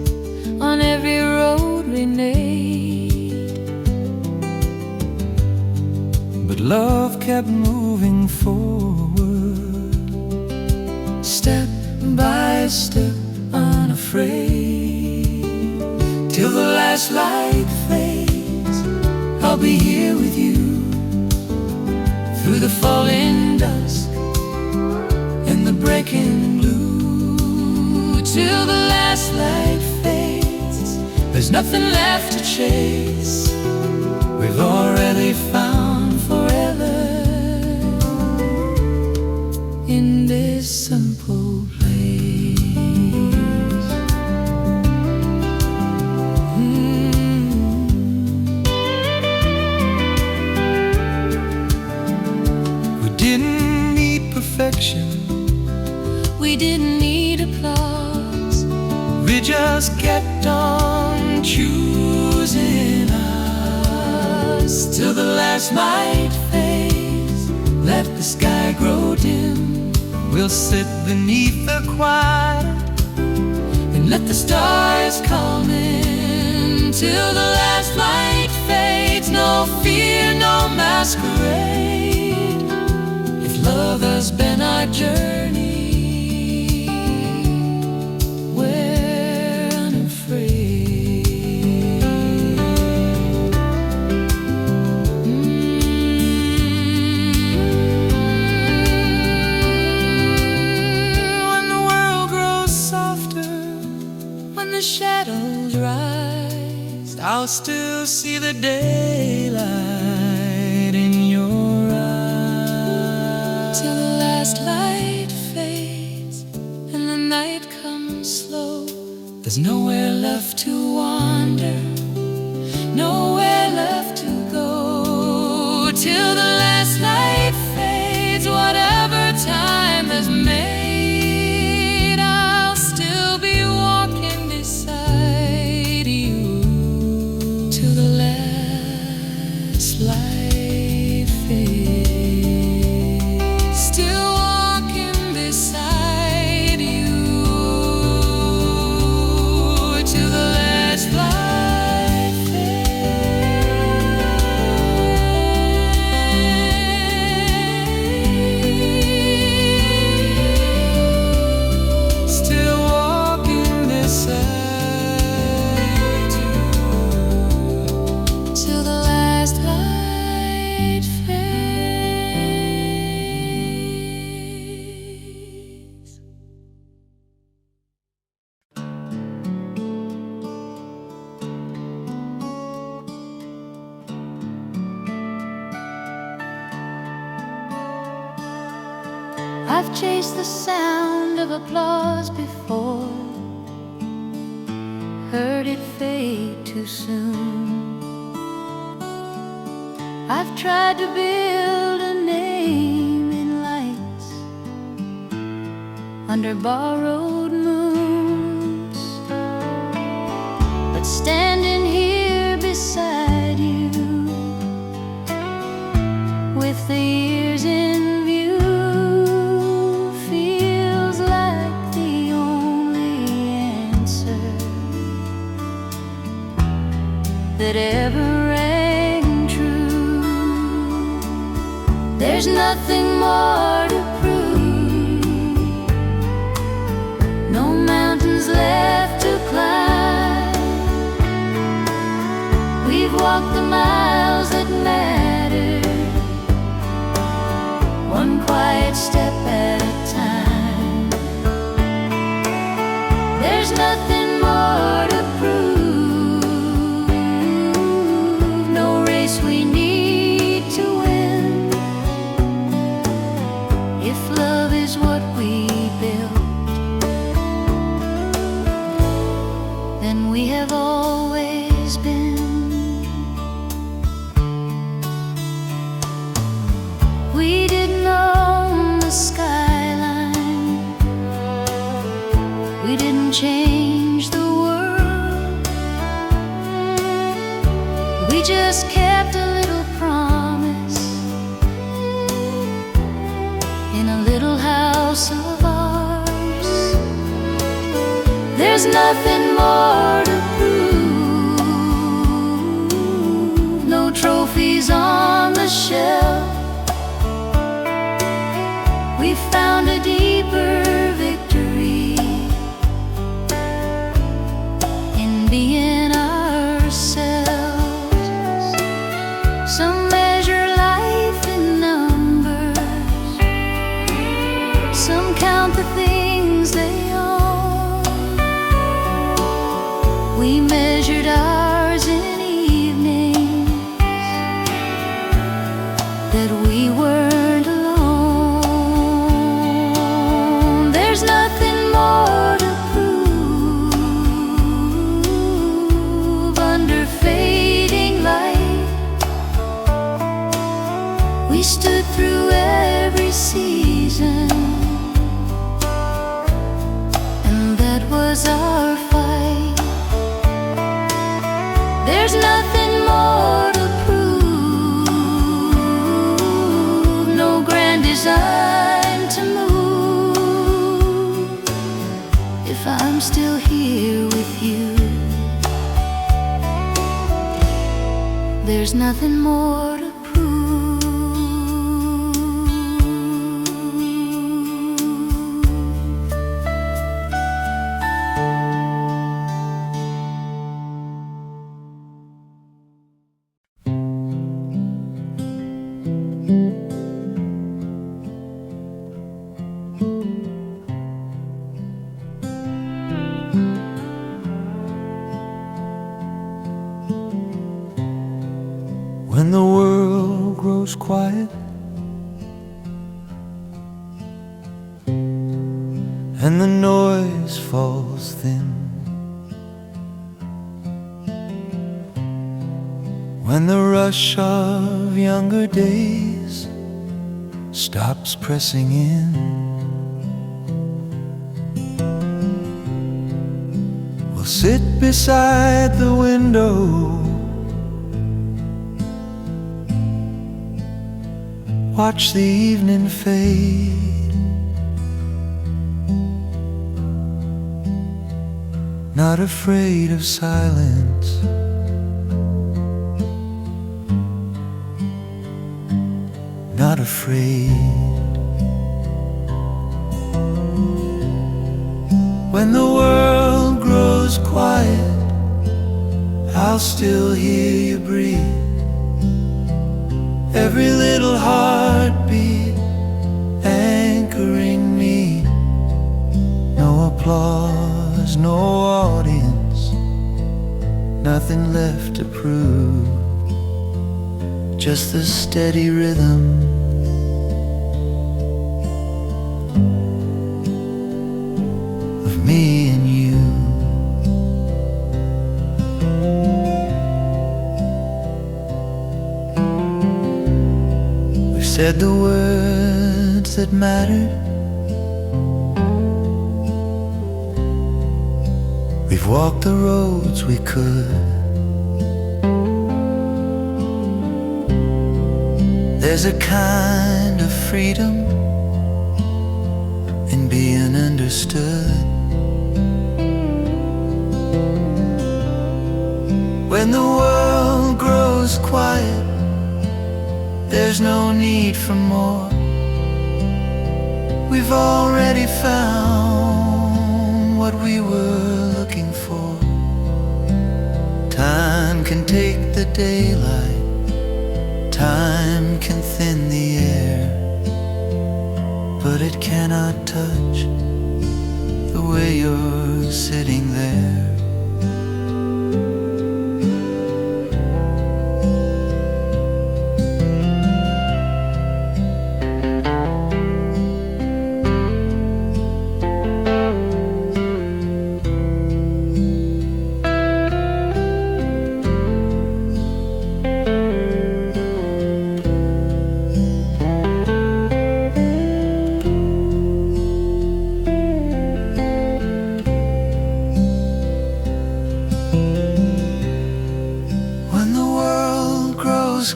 on every road we made, but love kept moving forward, step by step, unafraid. Till the last light fades, I'll be here with you, through the falling dusk and the breaking blue. Till the last light fades, there's nothing left to chase, we've already found forever in this simple place. We didn't need applause, we just kept on choosing us. till the last light fades, let the sky grow dim, we'll sit beneath the quiet and let the stars come in. Till the last light fades, no fear, no masquerade. If love has been our journey, we're unafraid. When the world grows softer, when the shadows rise, I'll still see the daylight in your eyes. Till the last light fades and the night comes slow. There's nowhere left to wander, Nowhere left to go. Till the last light fades, whatever time has made, I'll still be walking beside you. Till the last light fades, still walking beside you. Till the last light fades, still walking beside you. Till the last light fades. I've chased the sound of applause before, heard it fade too soon. I've tried to build a name in lights under borrowed moons, but standing here beside you with the years in view feels like the only answer that ever rang true. There's nothing more to prove, no mountains left to climb. We've walked the miles that matter, one quiet step at a time. There's nothing more to prove, no race we need to win. If love is what we build, then we have always been. We didn't own the skyline, we didn't change the world, we just kept a little promise in a little house of ours. There's nothing more to prove, no trophies on the shelf. We found a deeper victory in being ourselves. Some measure life in numbers, some count the things they own. We measured ours in evenings that we weren't alone. There's nothing more to prove under fading light. We stood through every season, and that was our fight. There's nothing more to prove, no grand design to move. If I'm still here with you, there's nothing more to prove. When the world grows quiet and the noise falls thin, when the rush of younger days stops pressing in, we'll sit beside the window, watch the evening fade, not afraid of silence, not afraid. When the world grows quiet, I'll still hear you breathe, every little heartbeat anchoring me. No applause, no audience, nothing left to prove, just the steady rhythm of me and you. We've said the words that mattered, we've walked the roads we could. There's a kind of freedom in being understood. When the world grows quiet, there's no need for more. We've already found what we were looking for. Time can take the daylight, time can thin the air, but it cannot touch the way you're sitting there.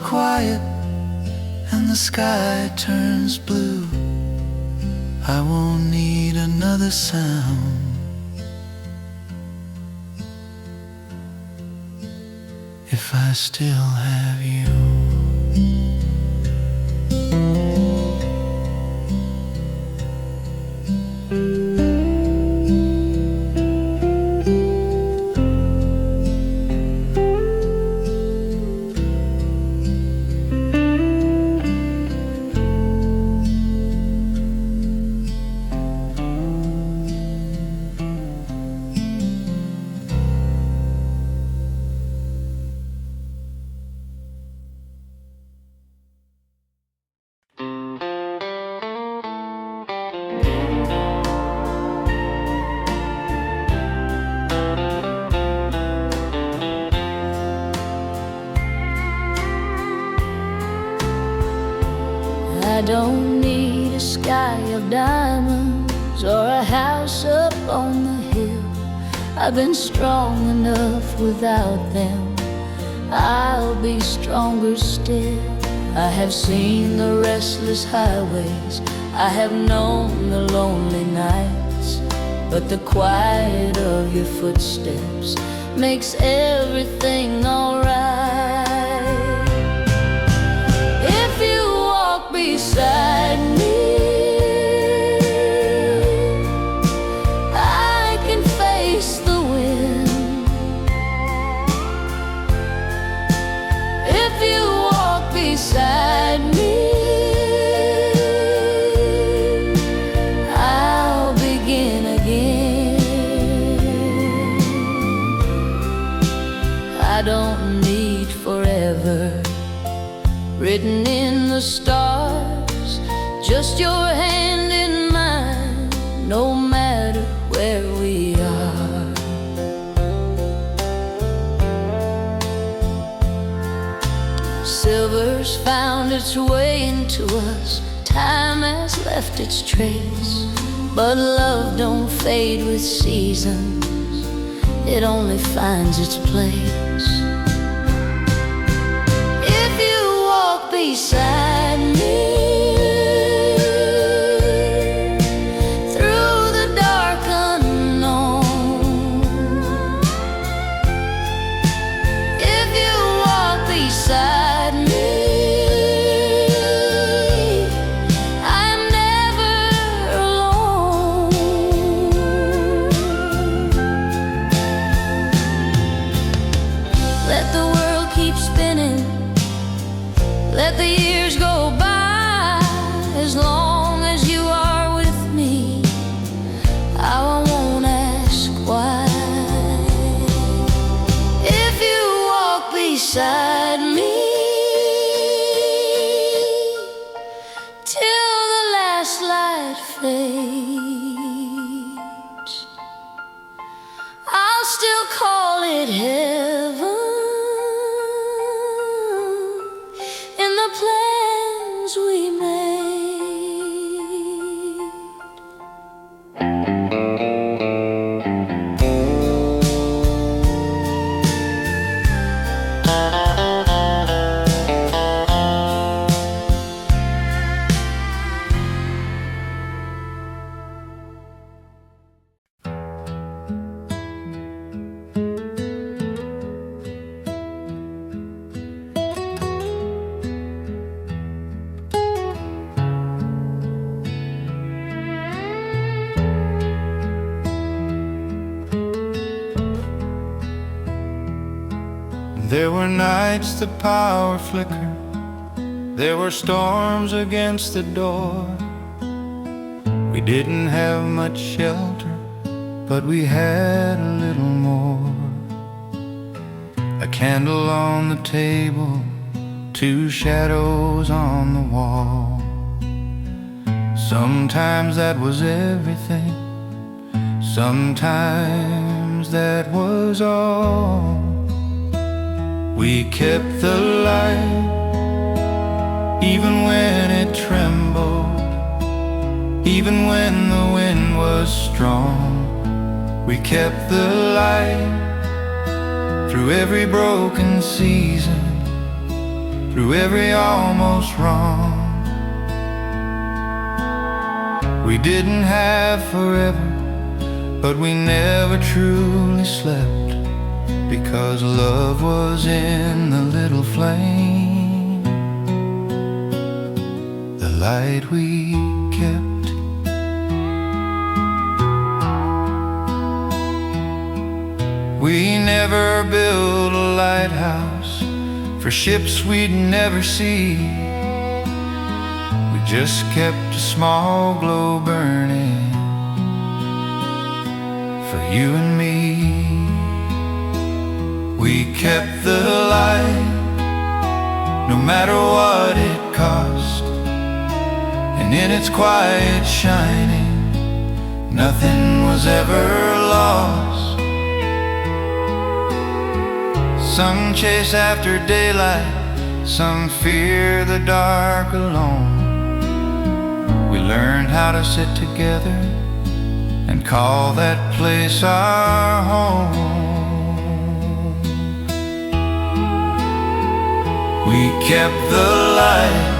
Quiet and the sky turns blue, I won't need another sound. If I still have you. I don't need a sky of diamonds or a house up on the hill. I've been strong enough without them, I'll be stronger still. I have seen the restless highways, I have known the lonely nights, but the quiet of your footsteps makes everything alright. If you walk beside me, I can face the wind. If you walk beside me, I'll begin again. I don't need forever written in the stars, just your hand in mine, no matter where we are. Silver's found its way into us, time has left its trace, but love don't fade with seasons, it only finds its place. If you walk beside me through the dark unknown, if you walk beside me, I'm never alone. Let the world keep spinning, let the years go by, as long as you are with me, I won't ask why. If you walk beside me till the last light fades, I'll still call it heaven in the plans we made. There were nights the power flickered, there were storms against the door. We didn't have much shelter, but we had a little more. A candle on the table, two shadows on the wall. Sometimes that was everything, sometimes that was all. We kept the light, even when it trembled, even when the wind was strong. We kept the light through every broken season, through every almost wrong. We didn't have forever, but we never truly slept, because love was in the little flame, the light we kept. We never built a lighthouse for ships we'd never see. We just kept a small glow burning for you and me. We kept the light, no matter what it cost, and in its quiet shining, nothing was ever lost. Some chase after daylight, some fear the dark alone. We learned how to sit together and call that place our home. We kept the light,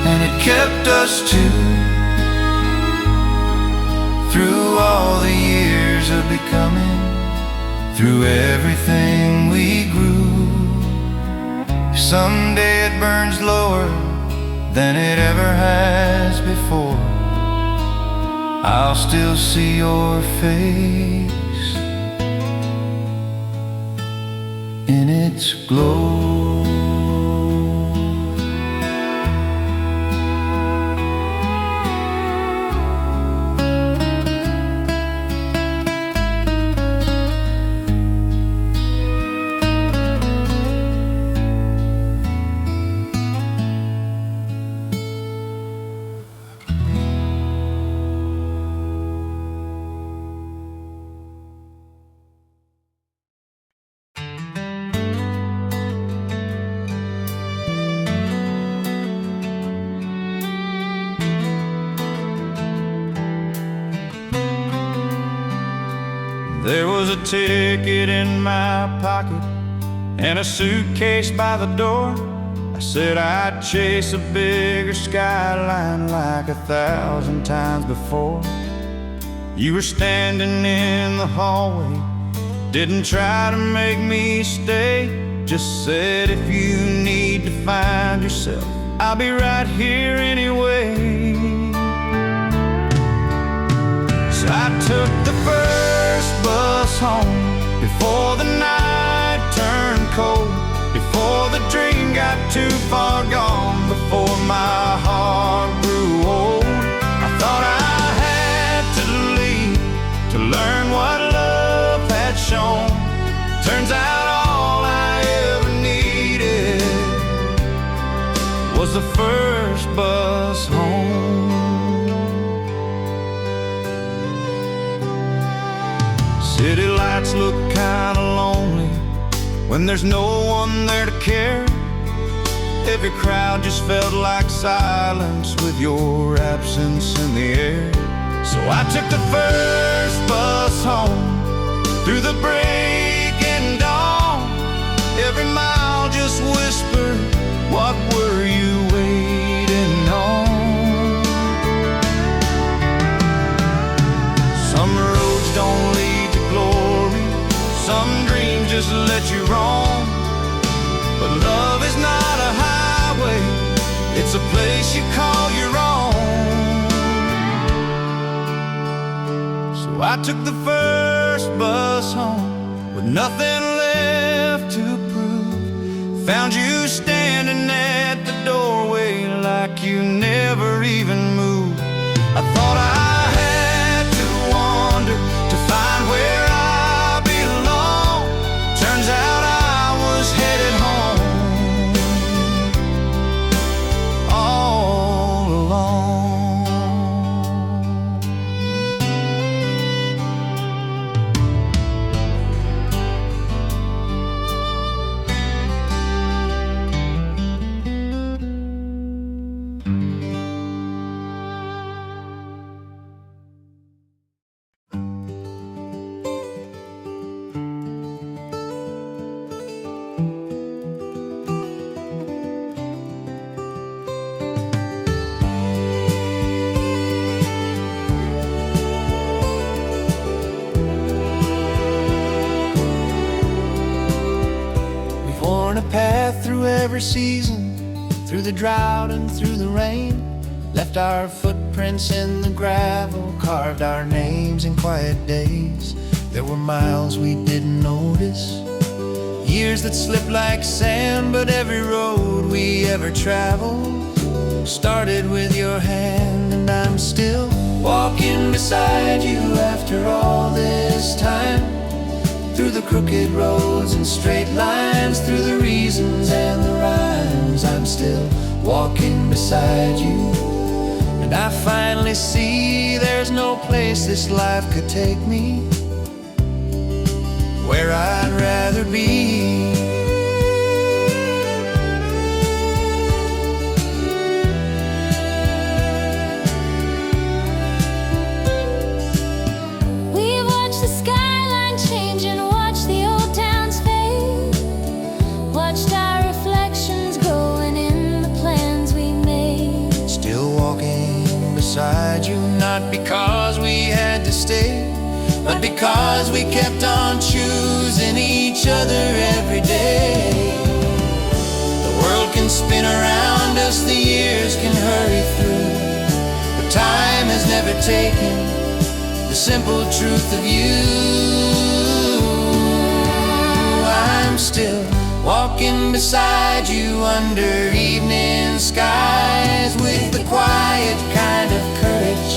and it kept us too, through all the years of becoming, through everything we grew. Someday it burns lower than it ever has before, I'll still see your face in its glow. was a ticket in my pocket and a suitcase by the door. I said I'd chase a bigger skyline like 1,000 times before. You were standing in the hallway, didn't try to make me stay, just said if you need to find yourself, I'll be right here anyway. So I took the first bus home before the night turned cold, before the dream got too far gone, before my heart grew old. I thought I had to leave to learn what love had shown. Turns out all I ever needed was the first bus home. City lights look kinda lonely when there's no one there to care. Every crowd just felt like silence with your absence in the air. So I took the first bus home through the breaking dawn. Every mile just whispered, what were you waiting on? Some roads don't lead to glory, some dreams just let you roam. But love is not a highway, it's a place you call your own. So I took the first bus home with nothing left to prove. Found you standing at the doorway like you never even moved. I thought I had to wander to find where I belong. Turns out I was headed home all alone. Worn a path through every season, through the drought and through the rain. Left our footprints in the gravel, carved our names in quiet days. There were miles we didn't notice, years that slipped like sand. But every road we ever traveled started with your hand. And I'm still walking beside you after all this time, through the crooked roads and straight lines, through the reasons and the rhymes. I'm still walking beside you, and I finally see there's no place this life could take me where I'd rather be. Not because we had to stay, but because we kept on choosing each other every day. The world can spin around us, the years can hurry through, but time has never taken the simple truth of you. I'm still walking beside you under evening skies, with the quiet kind of courage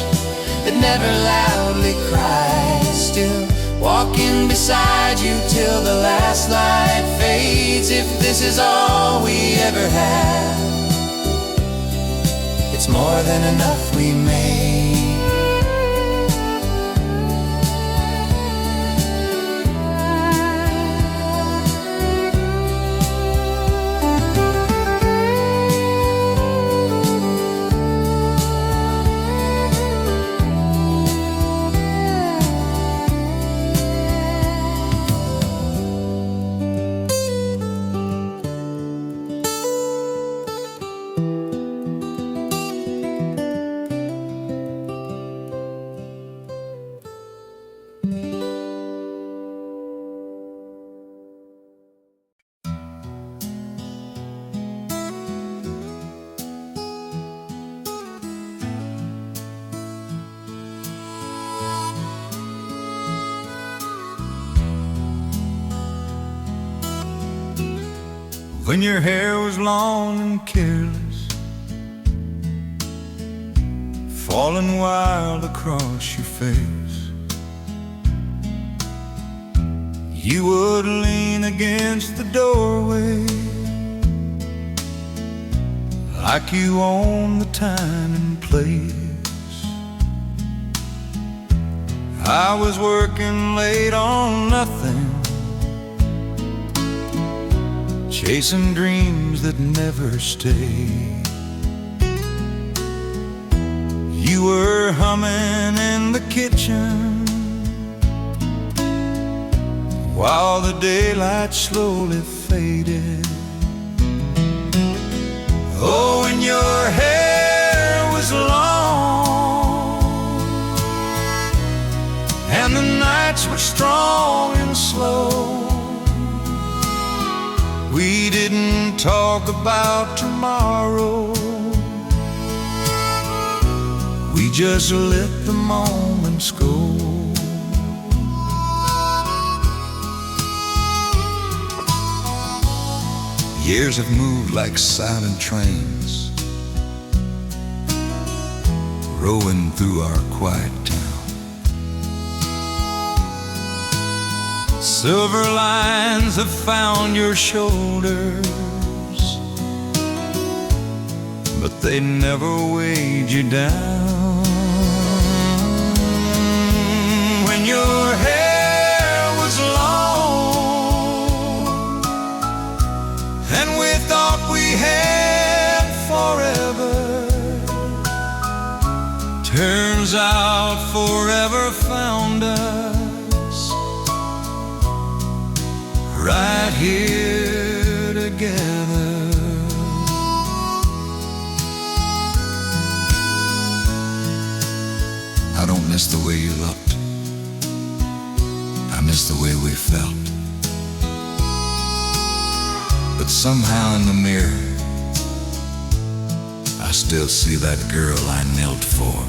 that never loudly cries. Still walking beside you till the last light fades. If this is all we ever have, it's more than enough we made. when your hair was long and careless, falling wild across your face. You would lean against the doorway like you own the time and place. I was working late on nothing, chasing dreams that never stay. You were humming in the kitchen while the daylight slowly faded. Oh, and your hair was long and the nights were strong and slow. We didn't talk about tomorrow, we just let the moments go. Years have moved like silent trains, rolling through our quiet town. Silver lines have found your shoulders, but they never weighed you down. When your hair was long and we thought we had forever, turns out forever found us right here together. I don't miss the way you looked, I miss the way we felt. But somehow in the mirror I still see that girl I knelt for.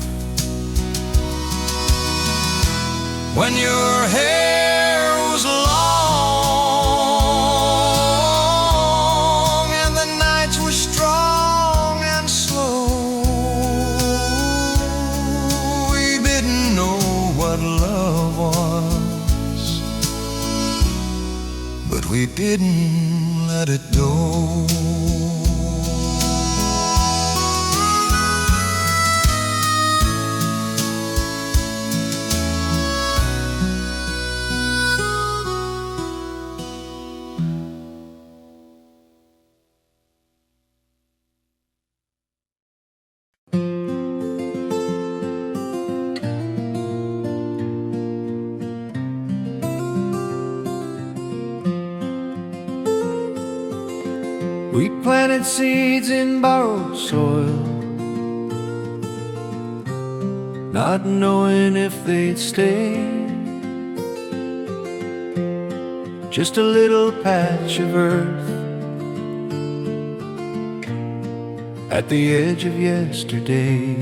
When your hair was long and the nights were strong and slow, we didn't know what love was, but we didn't let it go. We planted seeds in borrowed soil, not knowing if they'd stay. Just a little patch of earth at the edge of yesterday.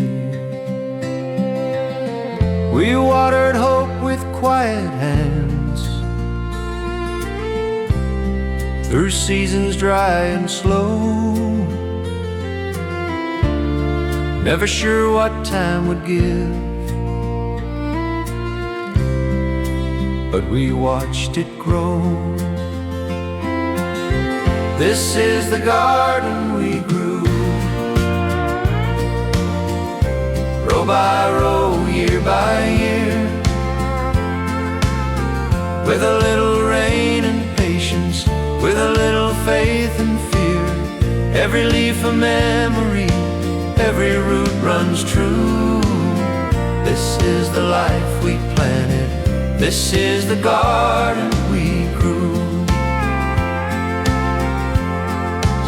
We watered hope with quiet hands through seasons dry and slow, never sure what time would give, but we watched it grow. This is the garden we grew, row by row, year by year, with a little rain and patience, with a little faith and fear. Every leaf a memory, every root runs true. This is the life we planted, this is the garden we grew.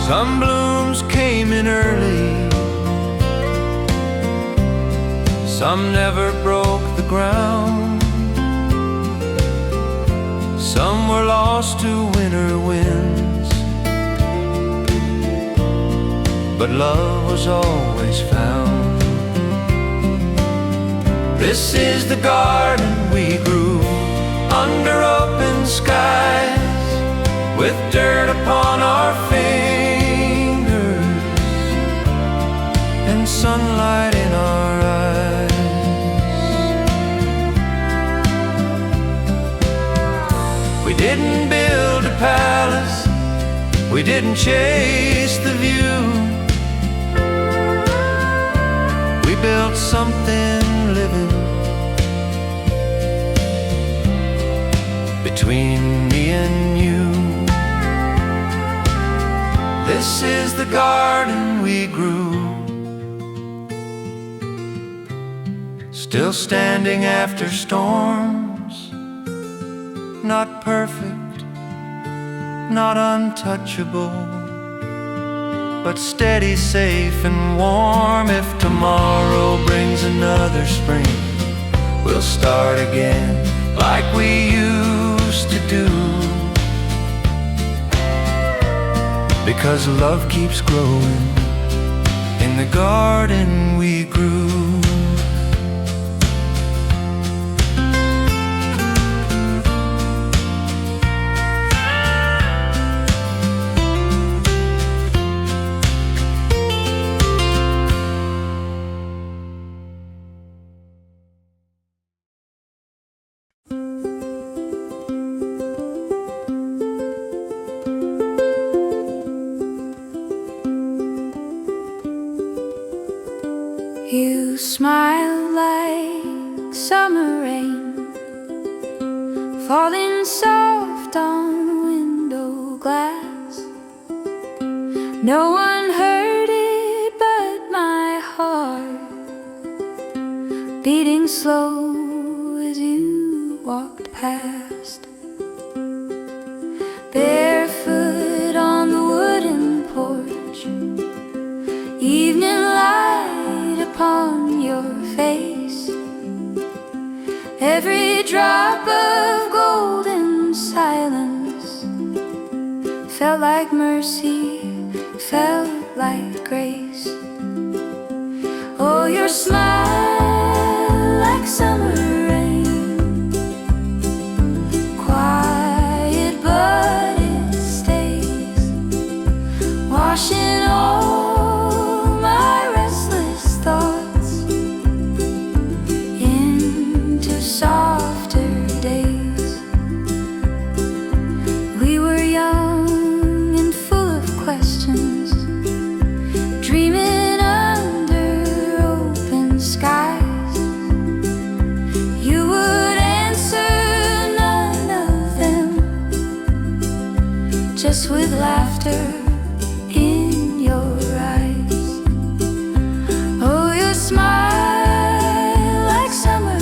Some blooms came in early, some never broke the ground. Some were lost to winter winds, but love was always found. This is the garden we grew, under open skies, with dirt upon our feet. sunlight in our eyes. We didn't build a palace, we didn't chase the view. We built something living between me and you. This is the garden we grew, still standing after storms. Not perfect, not untouchable, but steady, safe and warm. If tomorrow brings another spring, we'll start again like we used to do. Because love keeps growing in the garden we grew. You smile like summer rain falling soft on window glass. No one heard it but my heart beating slow as you walked past. Barefoot on the wooden porch, evening light upon your face, every drop of golden silence felt like mercy, felt like grace. Oh, your smile like summer rain, quiet but it stays, washing all softer days. We were young and full of questions, dreaming under open skies. You would answer none of them, just with laughter in your eyes. Oh, your smile like summer,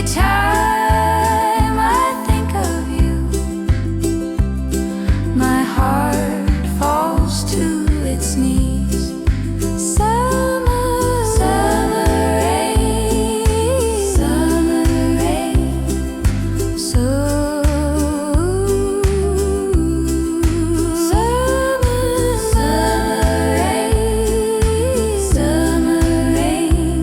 time I think of you, my heart falls to its knees. Summer, summer rain, summer rain, so summer, summer rain, summer rain.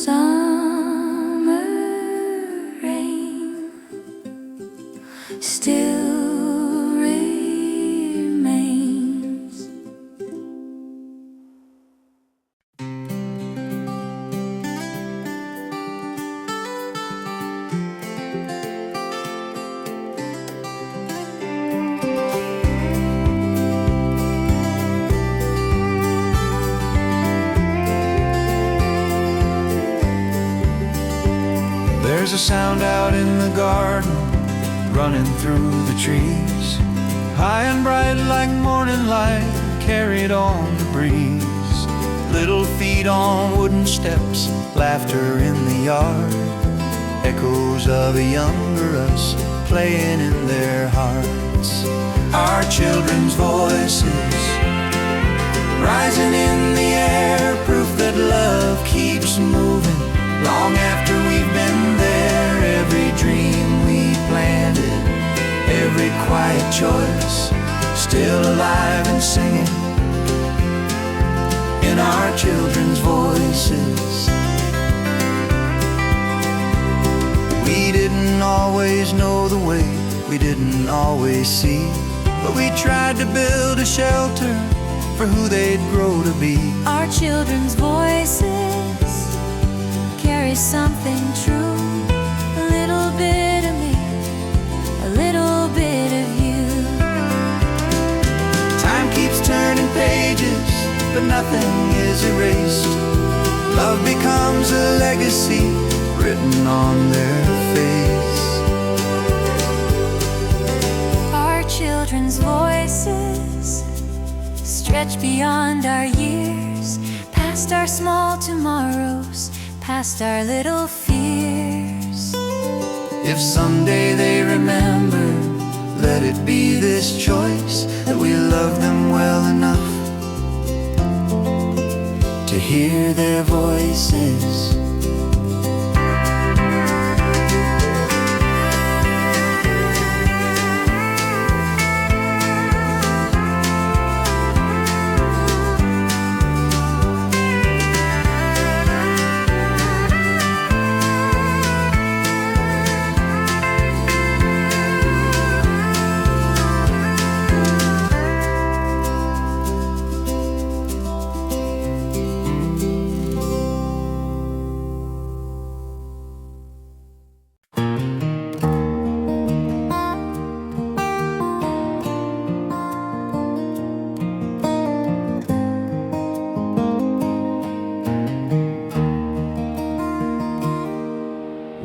Summer rain still remains. There's a sound out in the garden, running through the trees, high and bright like morning light, carried on the breeze. Little feet on wooden steps, laughter in the yard, echoes of a younger us playing in their hearts. Our children's voices rising in the air, proof that love keeps moving long after we've been there. Every dream we planted, every quiet choice, still alive and singing in our children's voices. always know the way, we didn't always see, but we tried to build a shelter for who they'd grow to be. Our children's voices carry something true. A little bit of me, a little bit of you. Time keeps turning pages, but nothing is erased. Love becomes a legacy written on their face. Our children's voices stretch beyond our years, past our small tomorrows, past our little fears. If someday they remember, let it be this choice, that we love them well enough to hear their voices.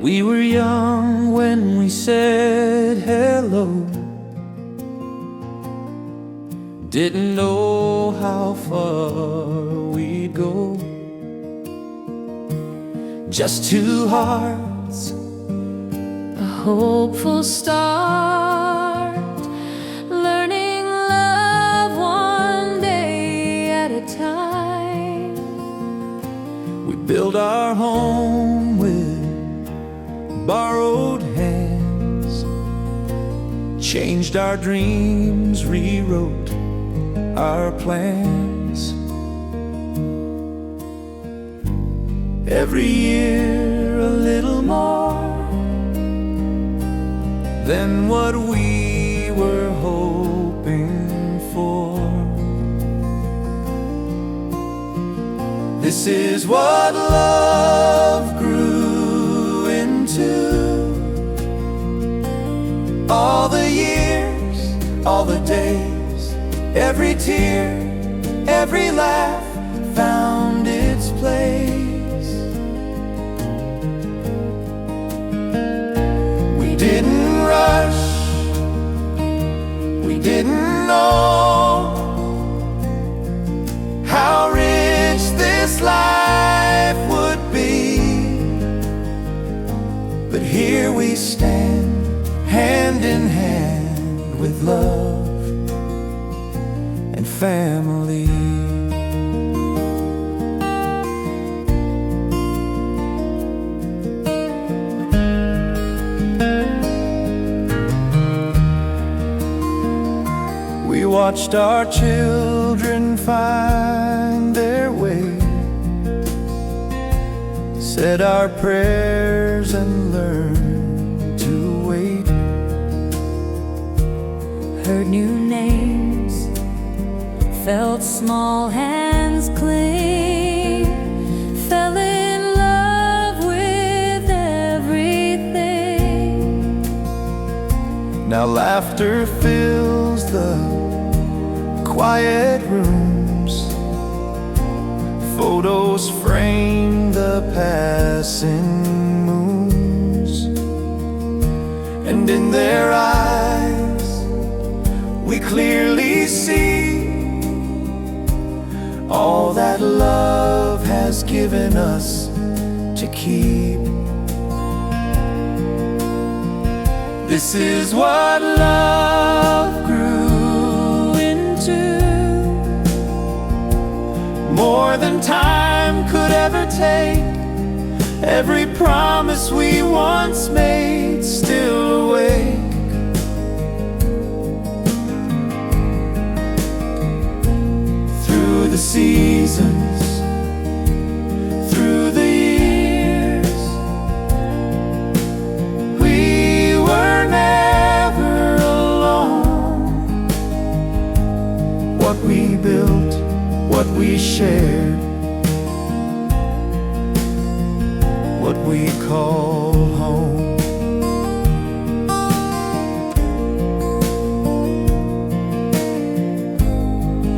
We were young when we said hello, didn't know how far we'd go. Just two hearts, A hopeful start, learning love one day at a time. we built our home with borrowed hands, changed our dreams, rewrote our plans. Every year a little more than what we were hoping for. This is what love grew into. All the years, all the days, every tear, every laugh found its place. We didn't rush, we didn't know how rich this life would be. But here we stand, hand in hand with love and family. We watched our children find their way, said our prayers and learned to wait. Heard new names, felt small hands cling, fell in love with everything. Now laughter fills the quiet rooms, photos frame the passing moons, and in their eyes we clearly see all that love has given us to keep. This is what love grew into, more than time could ever take. Every promise we once made still awake. Through the seasons, through the years, we what we built, what we shared, what we call home.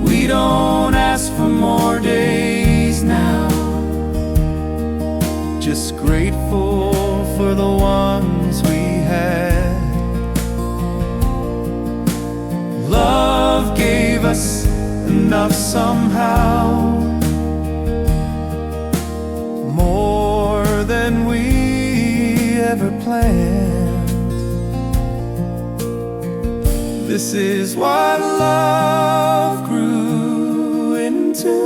We don't ask for more days now, just grateful for the ones we had. Love gave us enough somehow, more than we ever planned. This is what love grew into,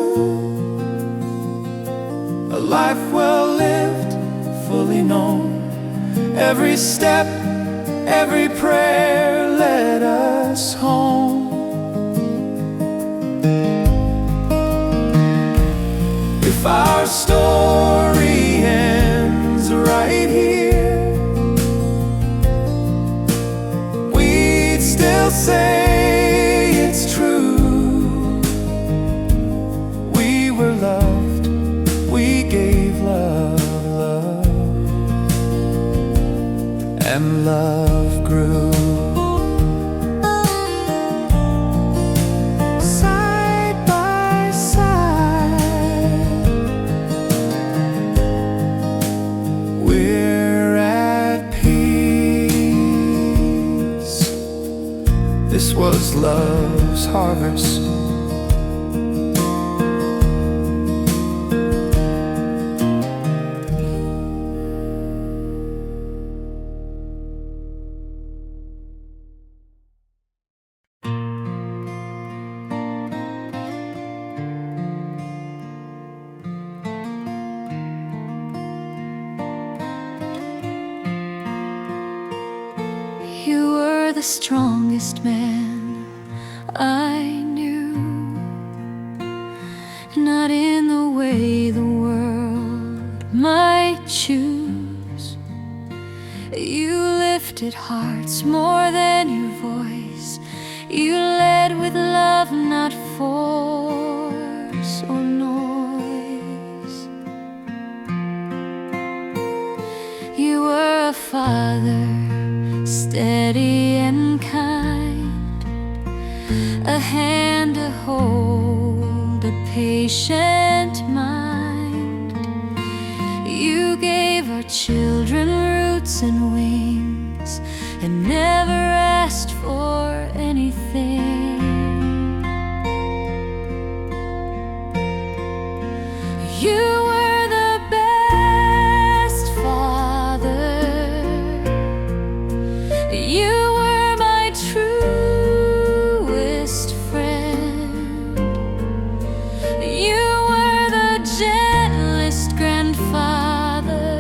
a life well lived, fully known. Every step, every prayer led us home. If our story ends right here, we'd still say it's true. We were loved, we gave love, and love grew. Side by side, we're at peace. This was love's harvest. You were the strongest man I knew, not in the way the world might choose. You lifted hearts more than your voice. You led with love, not force or noise. You were a father, steady and kind, a hand to hold, a patient mind. You gave our children roots and wings, and never asked for anything. You were the best father. You were my truest friend. You were the gentlest grandfather,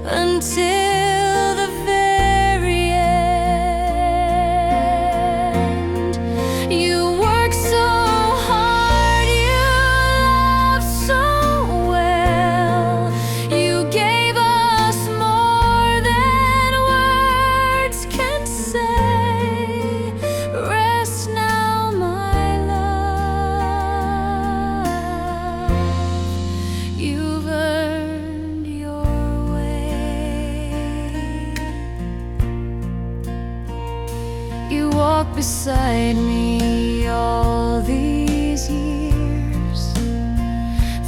until the very end. You worked so hard, you loved so well. You gave us more than words can say. Rest now, my love. You've earned your way. You walked beside me all these years,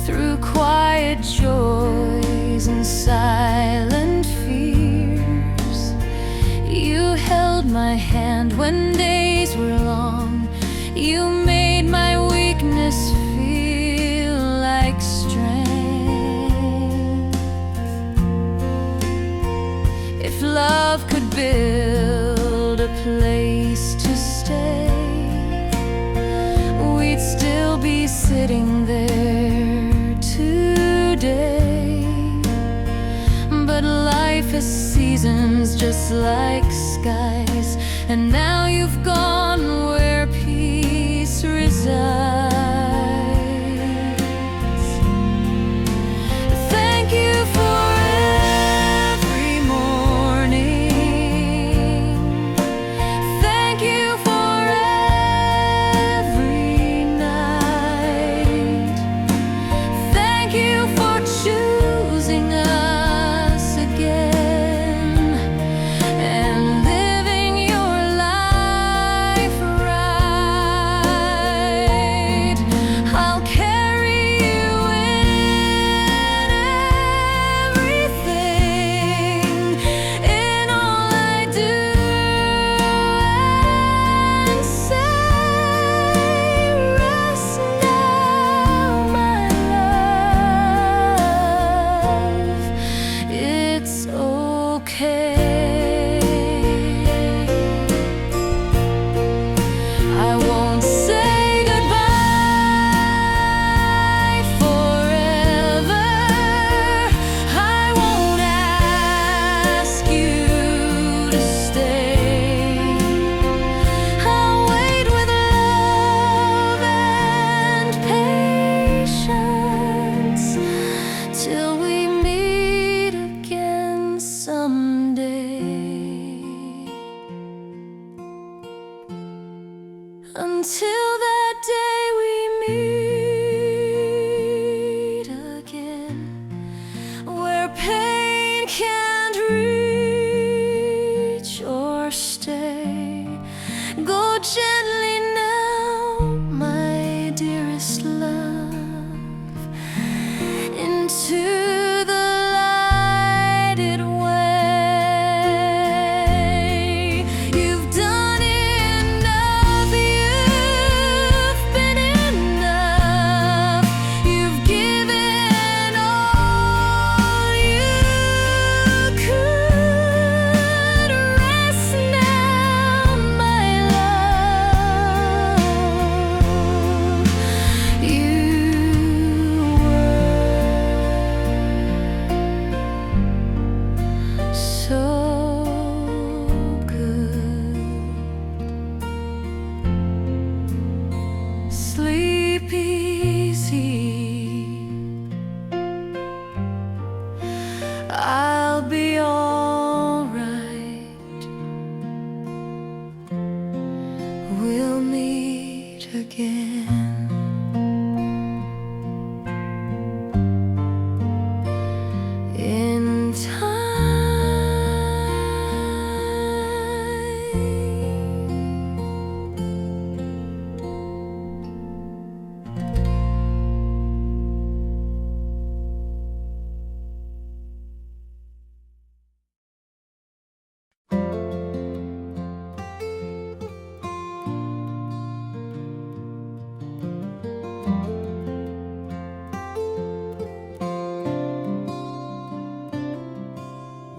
through quiet joys and silent fears. You held my hand when days were long. You made my weakness feel like strength. If love could build a place to stay, we'd still be sitting there today. But life has seasons just like skies, and now you've gone where peace resides. Thank you for every morning. Thank you for until that day we meet again, where pain can't reach or stay. Go gently now, my dearest love, into the lighted way. You've done enough, you've been enough, you've given all you could. Rest now, my love. You were so good. Sleep easy. I'll be all right. We'll meet again in time.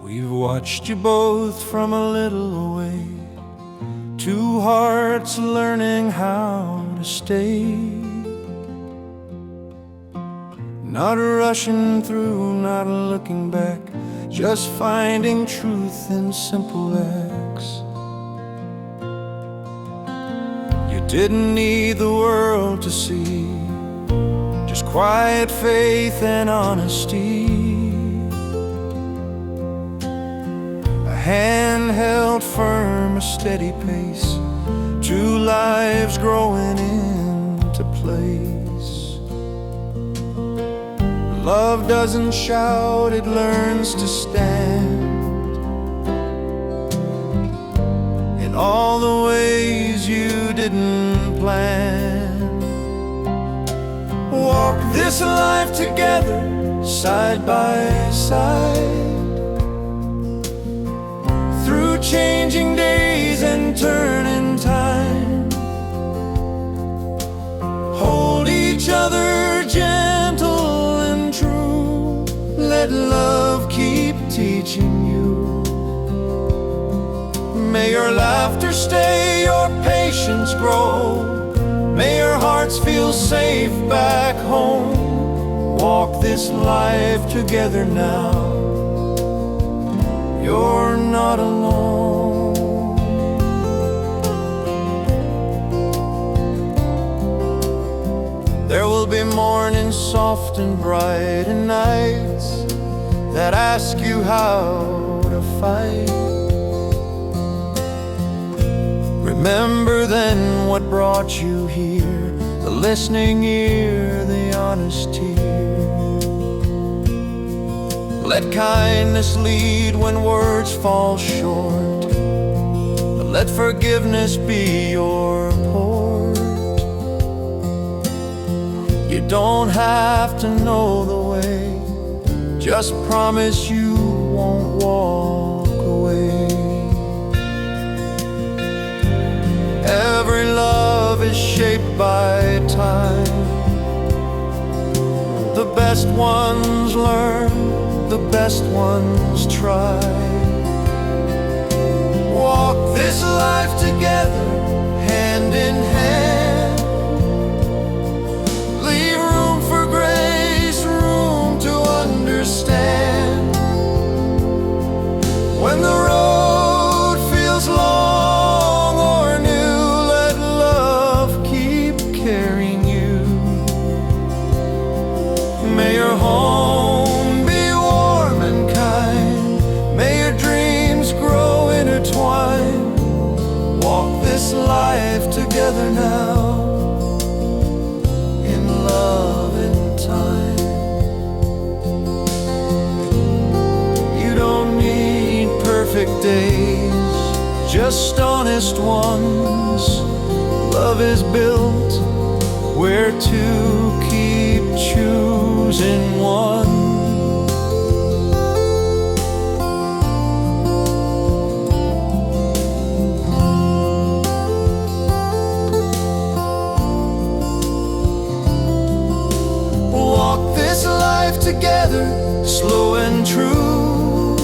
We've watched you both from a little away, two hearts learning how to stay, not rushing through, not looking back, just finding truth in simple acts. You didn't need the world to see, just quiet faith and honesty. A hand held firm, a steady pace, two lives growing into place. Love doesn't shout, it learns to stand in all the ways you didn't plan. Walk this life together, side by side, through changing days and turning time. Hold each other gentle and true, let love keep teaching you. May your laughter stay, your patience grow, may your hearts feel safe back home. Walk this life together now, you're not alone. There will be mornings soft and bright, and nights that ask you how to fight. Remember then what brought you here, the listening ear, the honest tear. Let kindness lead when words fall short, but let forgiveness be your port. You don't have to know the way, just promise you won't walk away. Every love is shaped by time, the best ones learn, the best ones try. Walk this life together, hand in hand. Leave room for grace, room to understand. When the road feels long or new, let love keep carrying you. May your home be warm and kind, may your dreams grow intertwined. Walk this life together now, in love and time. You don't need perfect days, just honest ones. Love is built where two keep choosing one. Walk this life together, slow and true.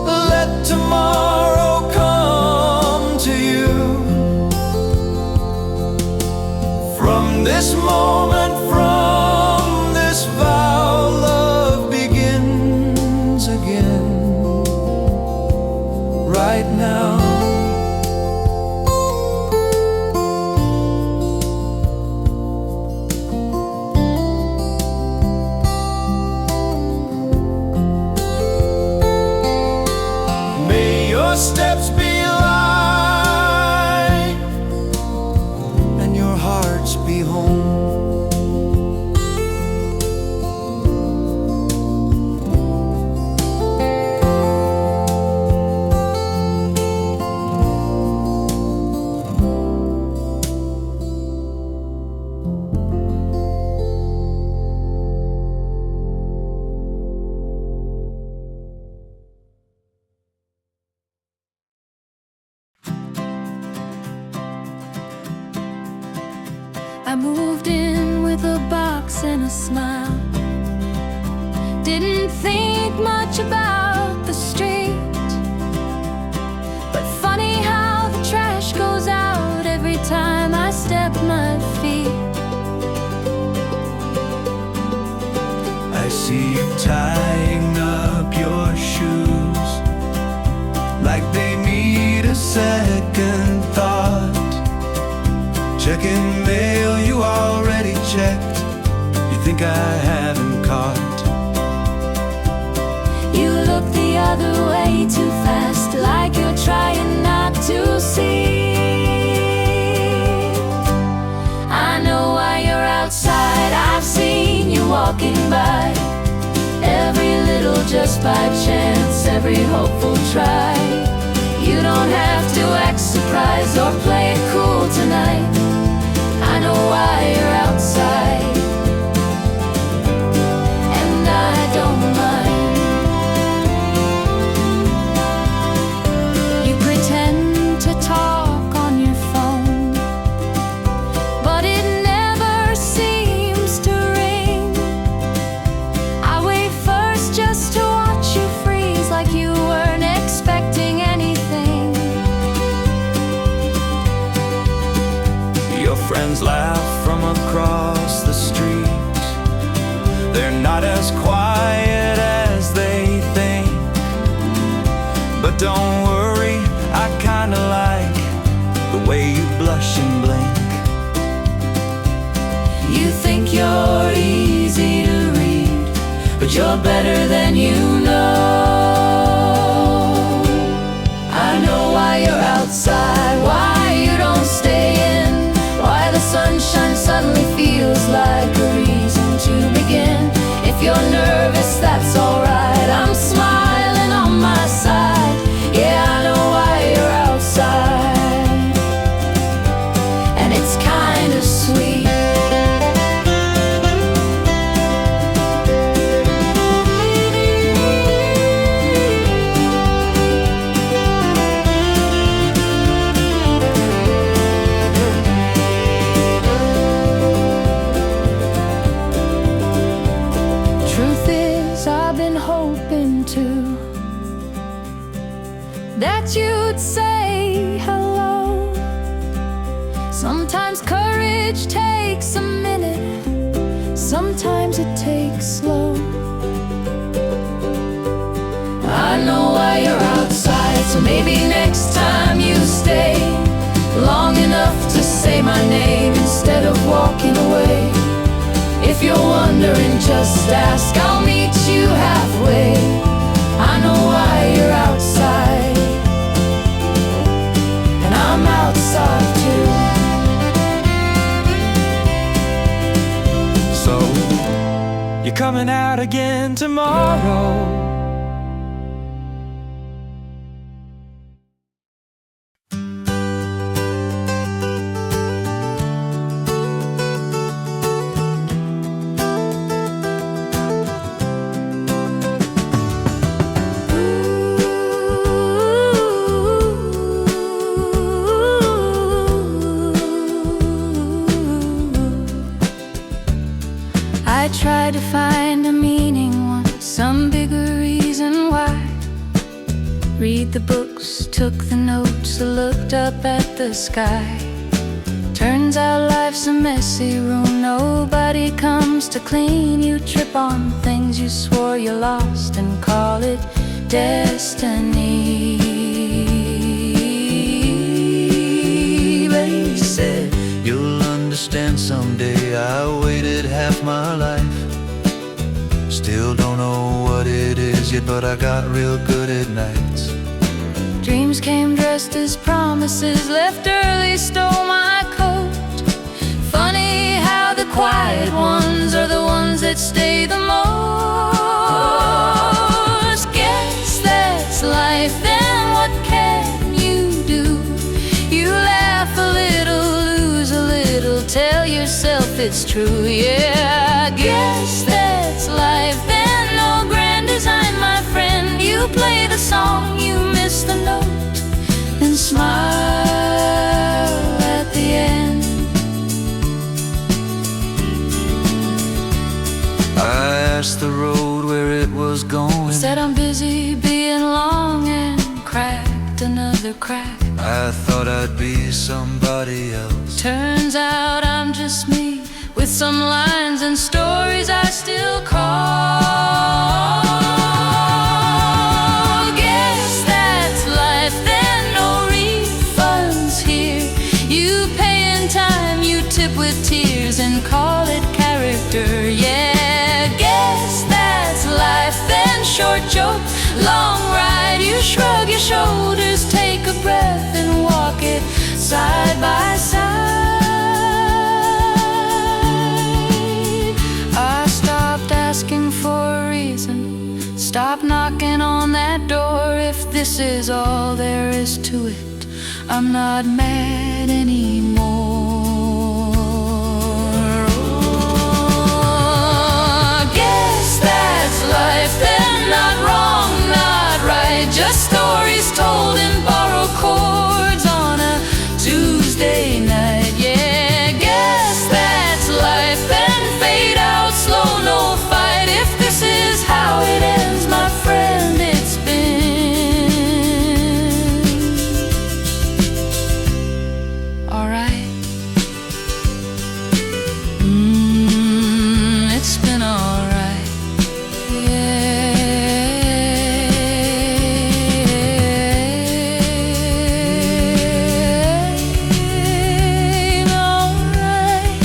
Let tomorrow come to you. From this moment, from this vow, love begins again, right now. May your steps be light and your hearts be home. I moved in with a box and a smile. Didn't think much about the street, but funny how the trash goes out every time I step my feet. I see you tying up your shoes like they need a second thought. Checking mail you already checked. You think I haven't caught? You look the other way too fast, like you're trying not to see. I know why you're outside, I've seen you walking by. Every little just by chance, every hopeful try. You don't have to act surprised or play it cool tonight. I know why you're outside, and I don't mind. You pretend to talk on your phone, but it never seems to ring. I wait first just to watch you freeze, like you weren't expecting anything. Your friends laugh from across the street. They're not as quiet as they think. But don't worry, I kinda like the way you blush and blink. You think you're easy to read, but you're better than you know. I know why you're outside, why you don't stay in, why the sunshine suddenly feels like a reason to begin. If you're nervous, that's alright, I'm smiling on my side. Yeah, I know why you're outside, and it's kinda sweet. Truth is, I've been hoping to that you'd say hello. Sometimes courage takes a minute, sometimes it takes slow. I know why you're outside, so maybe next time you stay long enough to say my name instead of walking away. If you're wondering, just ask, I'll meet you halfway. I know why you're outside, and I'm outside too. So, you're coming out again tomorrow. I tried to find a meaning once, some bigger reason why. Read the books, took the notes, looked up at the sky. Turns out life's a messy room, nobody comes to clean. You trip on things you swore you lost and call it destiny. But he said, you'll understand someday. I waited half my life, still don't know what it is yet, but I got real good at nights. Dreams came dressed as promises, left early, stole my coat. Funny how the quiet ones are the ones that stay the most. Guess that's life, then what can you do? You laugh a little, lose a little, tell yourself it's true. Yeah, I guess that's life, then no grand design, my friend. You play the song, you miss the note, and smile at the end. I asked the road where it was going. Said I'm busy being long, and cracked another crack. I thought I'd be somebody else. Turns out I'm just me, with some lines and stories I still call. Guess that's life, then no refunds here. You pay in time, you tip with tears, and call it character. Yeah, guess that's life, then short joke, long ride. You shrug your shoulders, take a breath, and walk it side by side. I stopped asking for a reason, stop knocking on that door. If this is all there is to it, I'm not mad anymore. Oh, guess that's life, then not wrong, not right, just stories told in borrowed chords on a Tuesday night. Yeah, guess that's life, then fade out slow, no fight. If this is how it ends, my friend, it's been alright. It's been alright. Yeah, alright.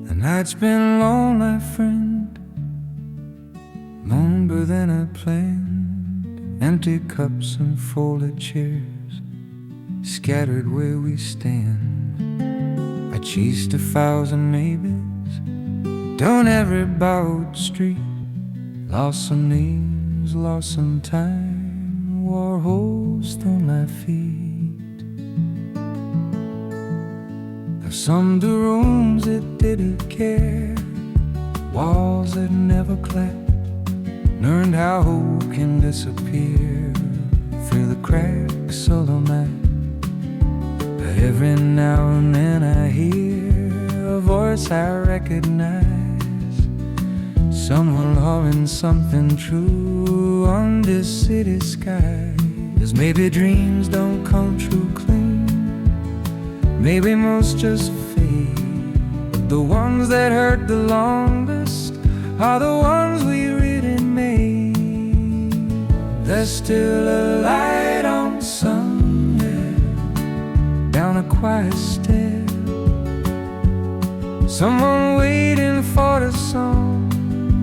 The night's been long, my friend, longer than I planned. Empty cups and folded chairs scattered where we stand. I chased 1,000 neighbors down every borrowed street, lost some names, lost some time, wore holes through my feet. I summed the rooms that didn't care, walls that never clapped, learned how hope can disappear through the cracks of the map. But every now and then I hear a voice I recognize, someone loving something true on this city sky. 'Cause maybe dreams don't come true clean, maybe most just fade. But the ones that hurt the longest are the ones we really made. There's still a light on somewhere down a quiet stair, someone waiting for the song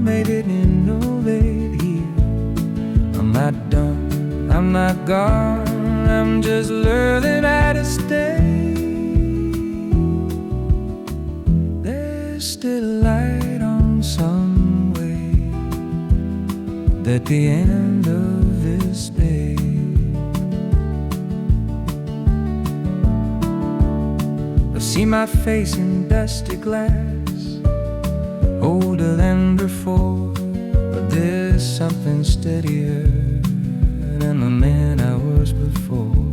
they didn't know they'd hear. I'm not done, I'm not gone, I'm just learning how to stay. There's still a light on some way at the end of this day. I see my face in dusty glass, older than before, but there's something steadier than the man I was before.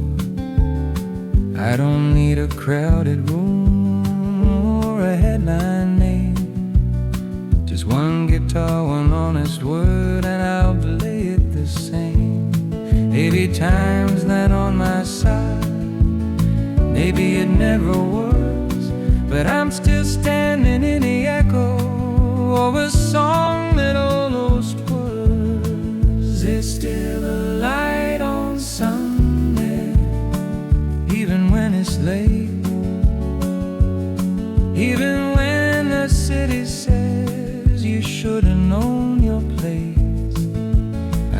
I don't need a crowded room or a headline name, just one guitar, one honest word, and I'll play it the same. Maybe time's not on my side, maybe it never was, but I'm still standing in the echo of a song that almost was. There's still a light on somewhere, even when it's late, even when the city says you should have known your place.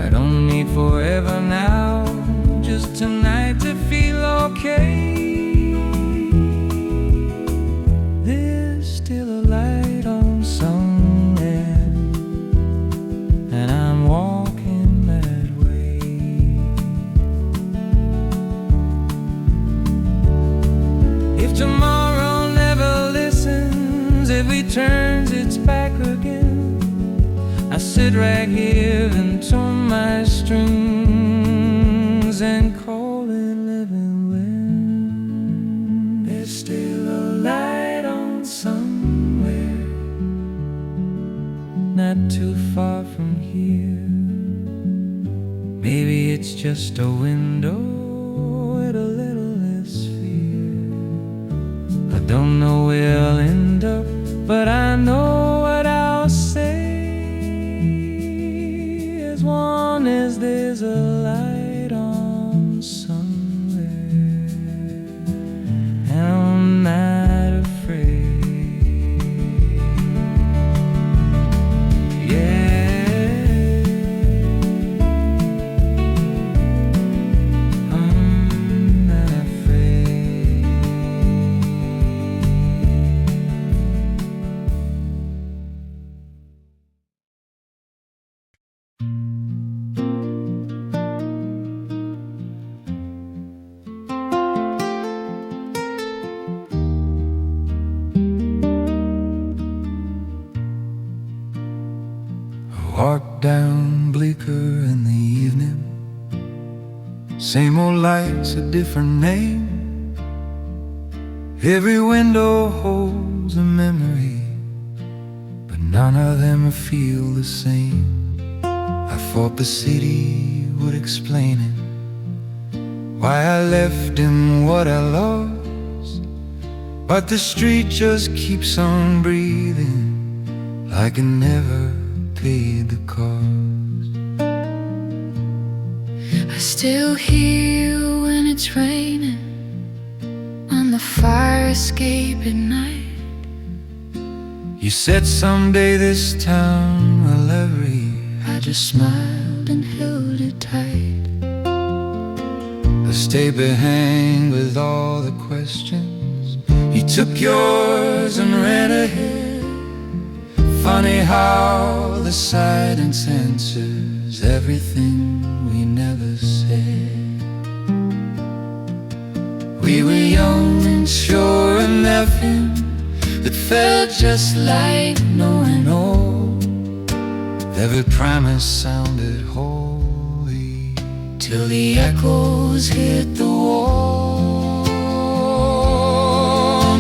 I don't need forever now, just tonight to feel okay. There's still a light on somewhere, and I'm walking that way. If tomorrow never listens, if he turns its back again, I sit right here and tune my strings and call it living wind. There's still a light on somewhere, not too far from here. Maybe it's just a window with a little less fear. I don't know where I'll end up, but I know what I'll say. As long as there's a light on somewhere, and I'm not afraid. Yeah, I'm not afraid. Walk down Bleeker in the evening, same old lights, a different name. Every window holds a memory, but none of them feel the same. I thought the city would explain it, why I left and what I lost, but the street just keeps on breathing like it never paid the cost. I still hear you when it's raining on the fire escape at night. You said someday this town will every. I just smiled and held it tight. I stayed behind with all the questions. You took yours and ran ahead. Funny how the silence answers everything we never said. We were young and sure of nothing, that felt just like knowing all. Every promise sounded holy till the echoes hit the wall.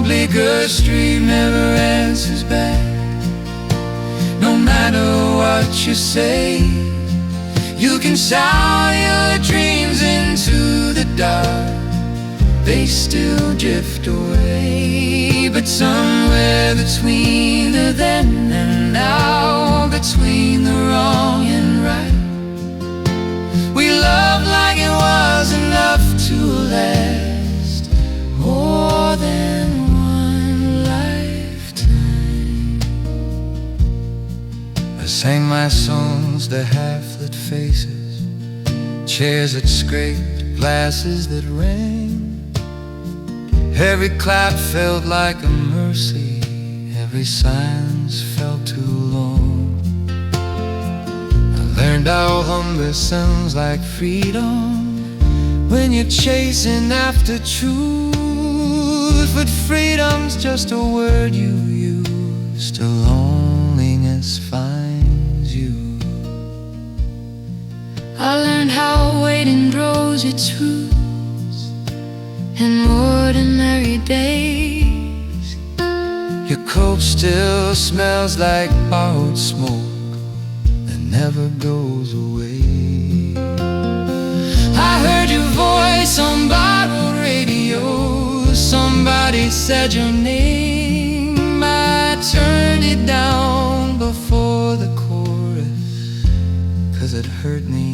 Bleeker Street never answers back, no matter what you say. You can shout your dreams into the dark, they still drift away. But somewhere between the then and now, between the wrong and right, we love like it was enough to last more than one lifetime. I sang my songs to half-lit faces, chairs that scraped, glasses that rang. Every clap felt like a mercy, every silence felt too long. I learned how hunger sounds like freedom when you're chasing after truth. But freedom's just a word you use till loneliness finds you. I learned how waiting grows its roots in ordinary days. Your coat still smells like borrowed smoke that never goes away. I heard your voice on borrowed radio. Somebody said your name. I turned it down before the chorus, 'cause it hurt me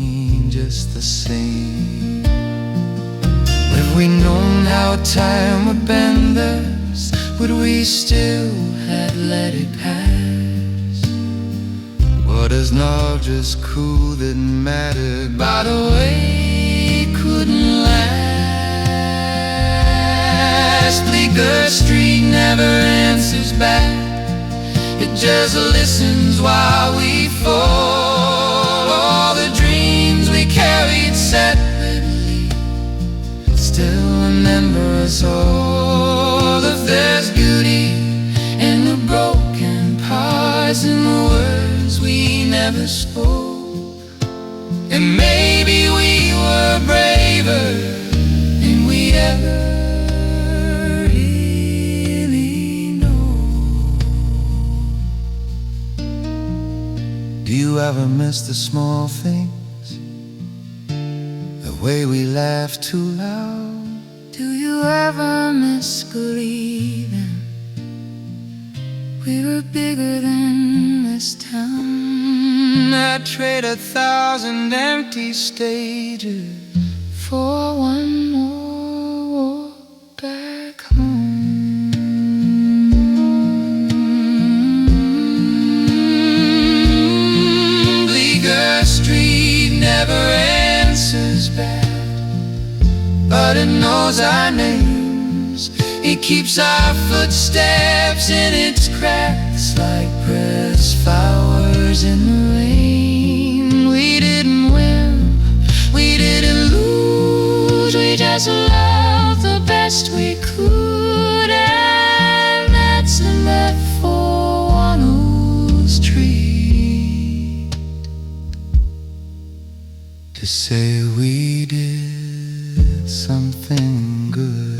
just the same. If we'd known how time would bend us, would we still have let it pass? What is love just cool that mattered? By the way, it couldn't last. Bleeker Street never answers back. It just listens while we fall. All the dreams we carried separately still remember us all. If there's beauty in the broken parts, in the words we never spoke, and maybe we were braver than we ever really know. Do you ever miss the small things? The way we laugh too loud? Do you ever miss believing we were bigger than this town? I'd trade 1,000 empty stages For one more walk back home. Bleeker Street never answers back, but it knows our names. It keeps our footsteps in its cracks like pressed flowers in the rain. We didn't win, we didn't lose, we just loved the best we could. And that's enough for one who's treat To say we did something good.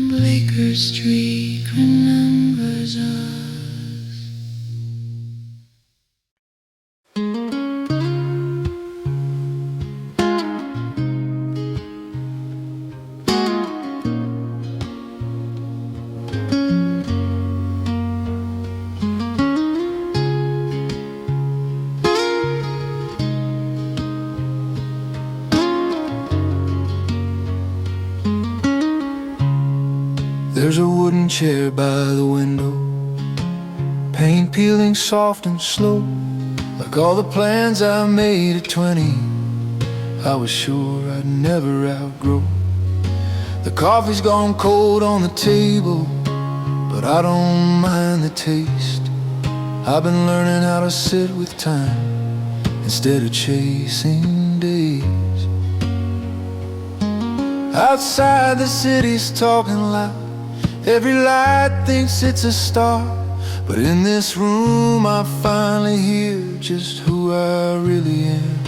Bleeker Street remembers us. There's a wooden chair by the window, paint peeling soft and slow. Like all the plans I made at 20, I was sure I'd never outgrow. The coffee's gone cold on the table, but I don't mind the taste. I've been learning how to sit with time instead of chasing days. Outside the city's talking loud, every light thinks it's a star. But in this room I finally hear just who I really am.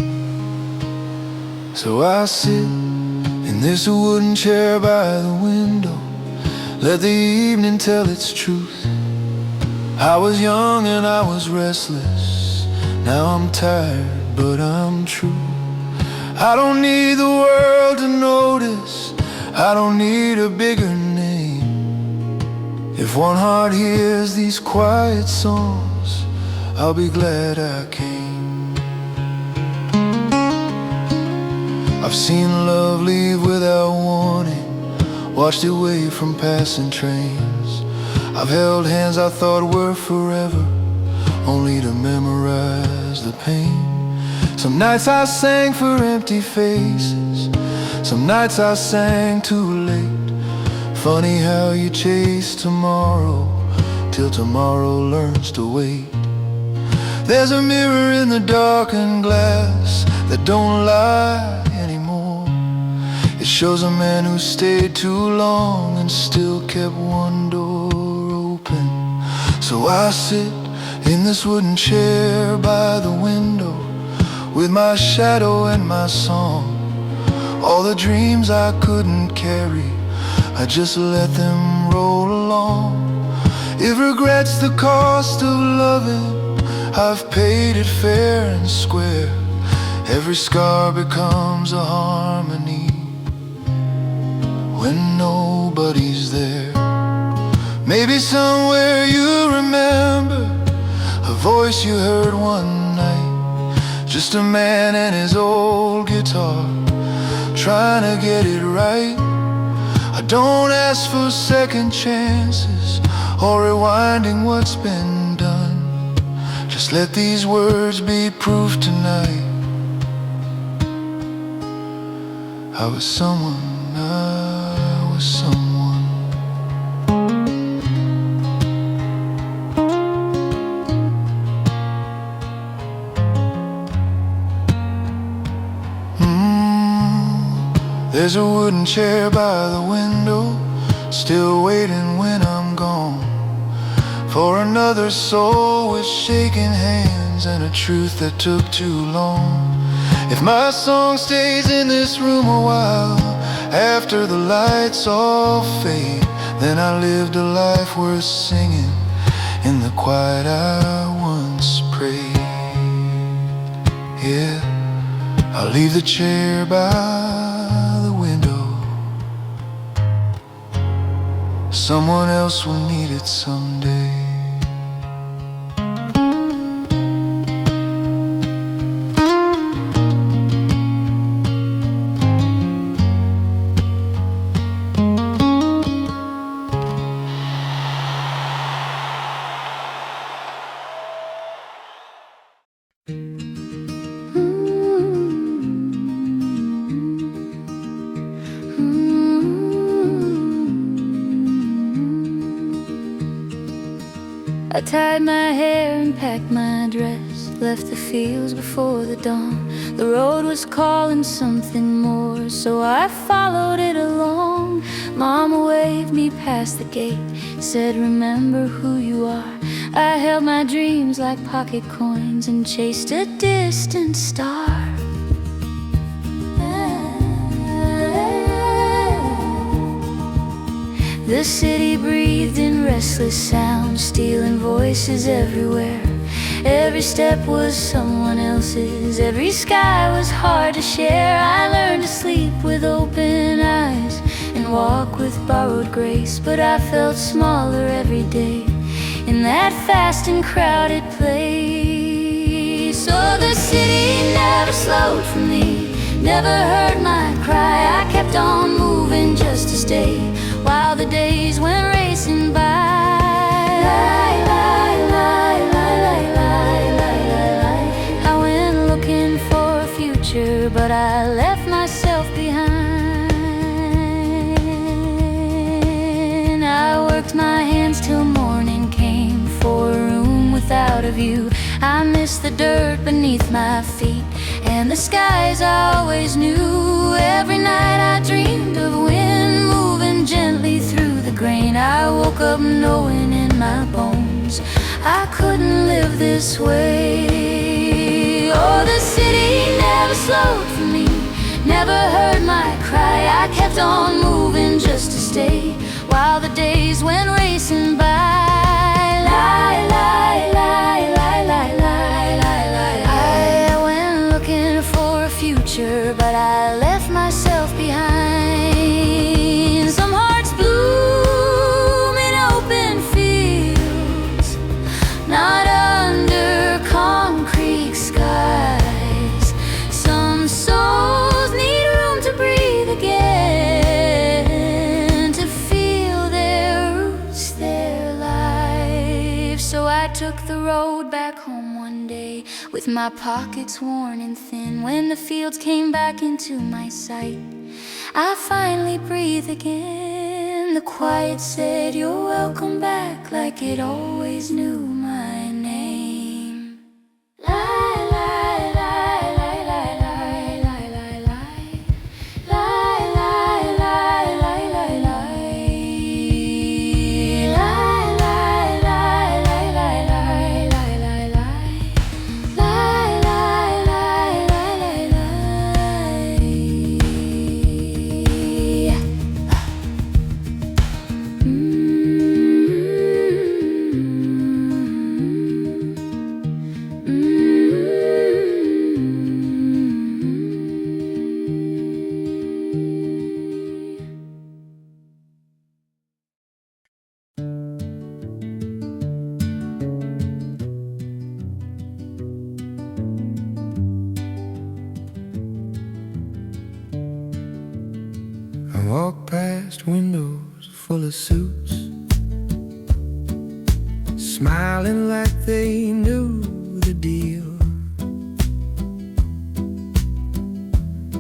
So I sit in this wooden chair by the window, let the evening tell its truth. I was young and I was restless. Now I'm tired, but I'm true. I don't need the world to notice. I don't need a bigger name. If one heart hears these quiet songs, I'll be glad I came. I've seen love leave without warning, watched it wave from passing trains. I've held hands I thought were forever, only to memorize the pain. Some nights I sang for empty faces, some nights I sang too late. Funny how you chase tomorrow till tomorrow learns to wait. There's a mirror in the darkened glass that don't lie anymore. It shows a man who stayed too long and still kept one door open. So I sit in this wooden chair by the window with my shadow and my song. All the dreams I couldn't carry, I just let them roll along. If regret's the cost of loving, I've paid it fair and square. Every scar becomes a harmony when nobody's there. Maybe somewhere you remember a voice you heard one night, just a man and his old guitar trying to get it right. I don't ask for second chances or rewinding what's been done. Just let these words be proof tonight. I was someone, I was someone. There's a wooden chair by the window, still waiting when I'm gone, for another soul with shaking hands and a truth that took too long. If my song stays in this room a while after the lights all fade, then I lived a life worth singing in the quiet I once prayed. Yeah, I'll leave the chair by the window. Someone else will need it someday. I tied my hair and packed my dress, left the fields before the dawn. The road was calling something more, so I followed it along. Mama waved me past the gate, said remember who you are. I held my dreams like pocket coins and chased a distant star. The city breathed in restless sound, stealing voices everywhere. Every step was someone else's, every sky was hard to share. I learned to sleep with open eyes and walk with borrowed grace, but I felt smaller every day in that fast and crowded place. So the city never slowed for me, never heard my cry. I kept on moving just to stay while the days went racing by. I went looking for a future, but I left myself behind. I worked my hands till morning came for a room without a view. I missed the dirt beneath my feet and the skies I always knew. Every night I dreamed of wind moving gently through the grain. I woke up knowing in my bones I couldn't live this way. Oh, the city never slowed for me, never heard my cry. I kept on moving just to stay while the days went racing by. forever, but I left myself behind. Some hearts bloom in open fields, not under concrete skies. Some souls need room to breathe again, to feel their roots, their lives. So I took the road back home one day, with my pockets worn and thin. When the fields came back into my sight, I finally breathed again. The quiet said, "You're welcome back," like it always knew my name. Lie, lie, lie, lie, lie, lie, lie, lie, lie. Lie, lie, lie, lie, lie, lie. Lie, lie, lie, lie, lie, lie, lie, lie, lie. Lie, lie, lie, lie, lie, lie. I walk past windows full of suits, smiling like they knew the deal.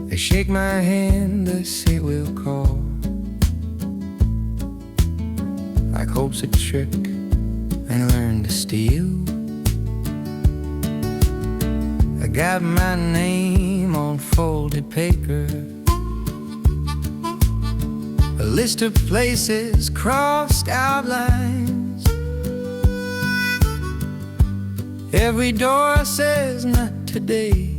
They shake my hand, they say we'll call, like hope's a trick and learn to steal. I got my name on folded paper, a list of places, crossed out lines. Every door says not today,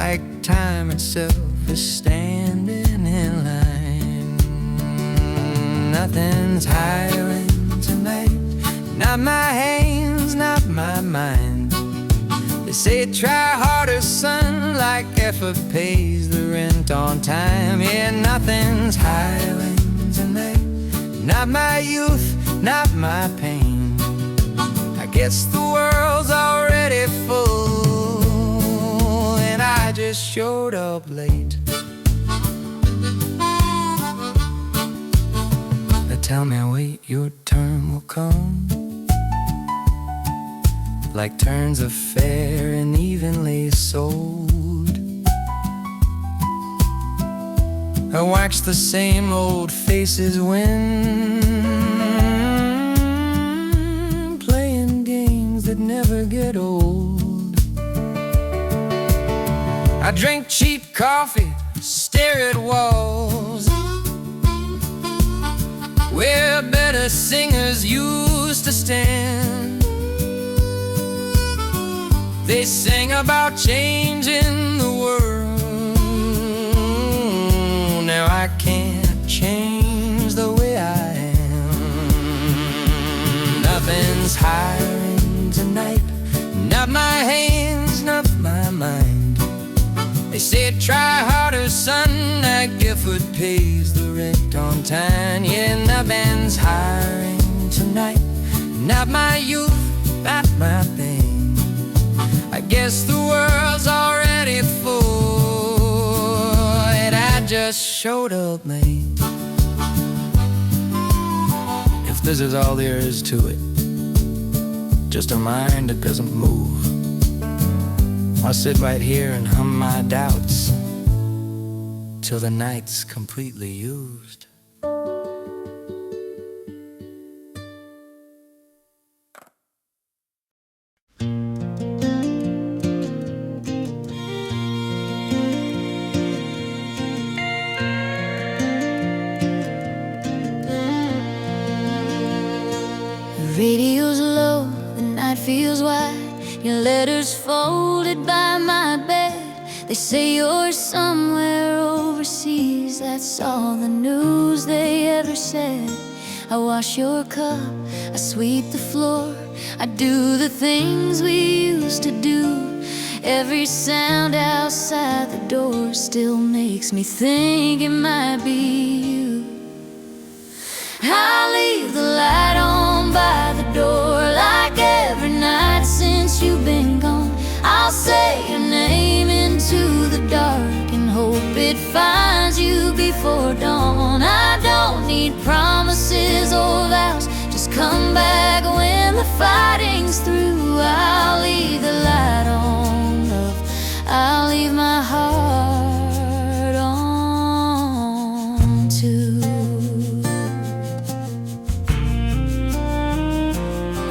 like time itself is standing in line. Nothing's hiring tonight, not my hands, not my mind. They say try harder, son, like effort pays the rent on time. Yeah, nothing's hiring tonight, not my youth, not my pain. I guess the world's already full, and I just showed up late. They tell me wait, your turn will come, like turns are fair and evenly sold. I watch the same old faces win, playing games that never get old. I drink cheap coffee, stare at walls where better singers used to stand. They sang about changing the world. Now I can't change the way I am. Nothing's hiring tonight, not my hands, not my mind. They said try harder, son, like effort pays the rent on time. Yeah, nothing's hiring tonight, not my youth, not my thing. I guess the world's already full, and I just showed up late. If this is all there is to it, just a mind that doesn't move, I'll sit right here and hum my doubts till the night's completely used. Radio's low, the night feels wide. Your letters folded by my bed. They say you're somewhere overseas. That's all the news they ever said. I wash your cup, I sweep the floor, I do the things we used to do. Every sound outside the door still makes me think it might be you. I leave the light on by the door like every night since you've been gone. I'll say your name into the dark and hope it finds you before dawn. I don't need promises or vows, just come back when the fighting's through. I'll leave the light on, love, I'll leave my heart on too.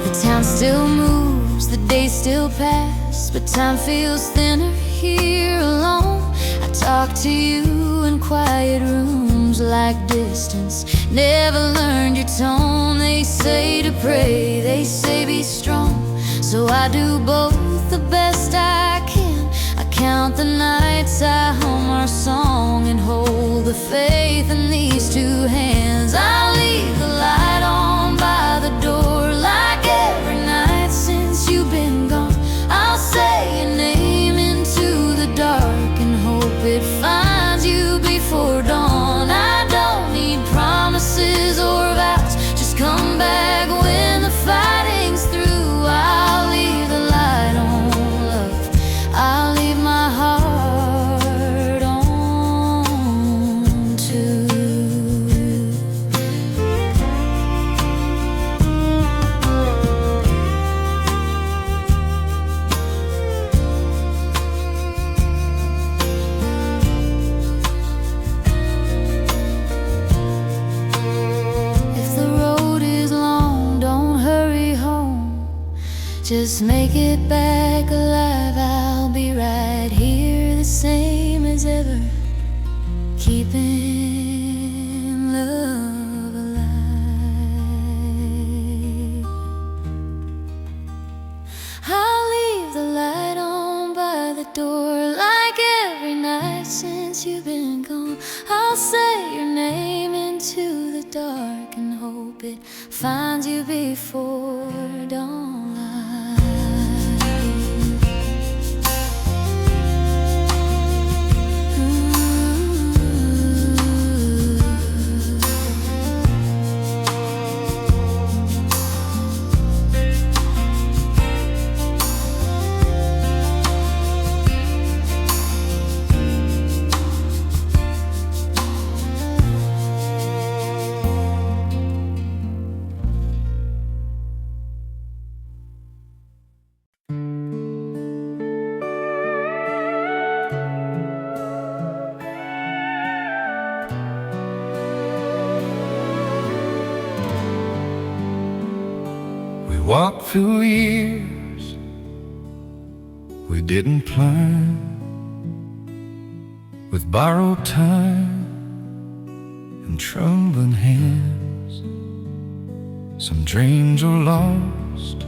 The town still moves, the days still pass, but time feels thinner here alone. I talk to you in quiet rooms like distance never learned your tone. They say to pray, they say be strong, so I do both the best I can. I count the nights, I hum our song and hold the faith in these two hands. I leave the light on by the door like every night since you've been gone. I'll say your name into the dark and hope it finds you before dawn. I don't need promises or vows, just come back when the fighting's through. I'll leave the light on, love, I'll leave my heart on too. If the road is long, don't hurry home, just make it back alive. I'll be right here, the same as ever, keeping love alive. I'll leave the light on by the door like every night since you've been gone. I'll say your name into the dark and hope it finds you before dawn. Walked through years we didn't plan, with borrowed time and trembling hands. Some dreams were lost,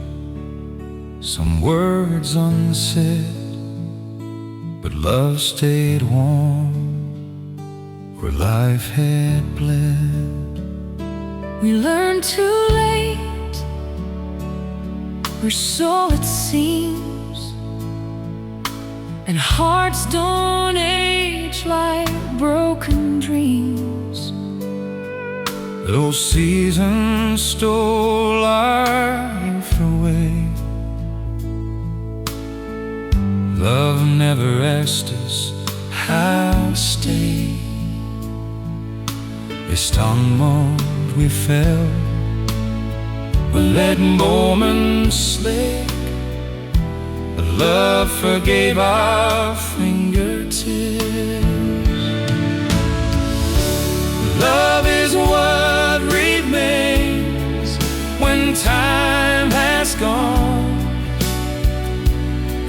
some words unsaid, but love stayed warm where life had bled. We learned too late, or so it seems, and hearts don't age like broken dreams. Those seasons stole our youth away. Love never asked us how to stay. They stumbled, we fell, but letting moments slip. But love forgave our fingertips. Love is what remains when time has gone.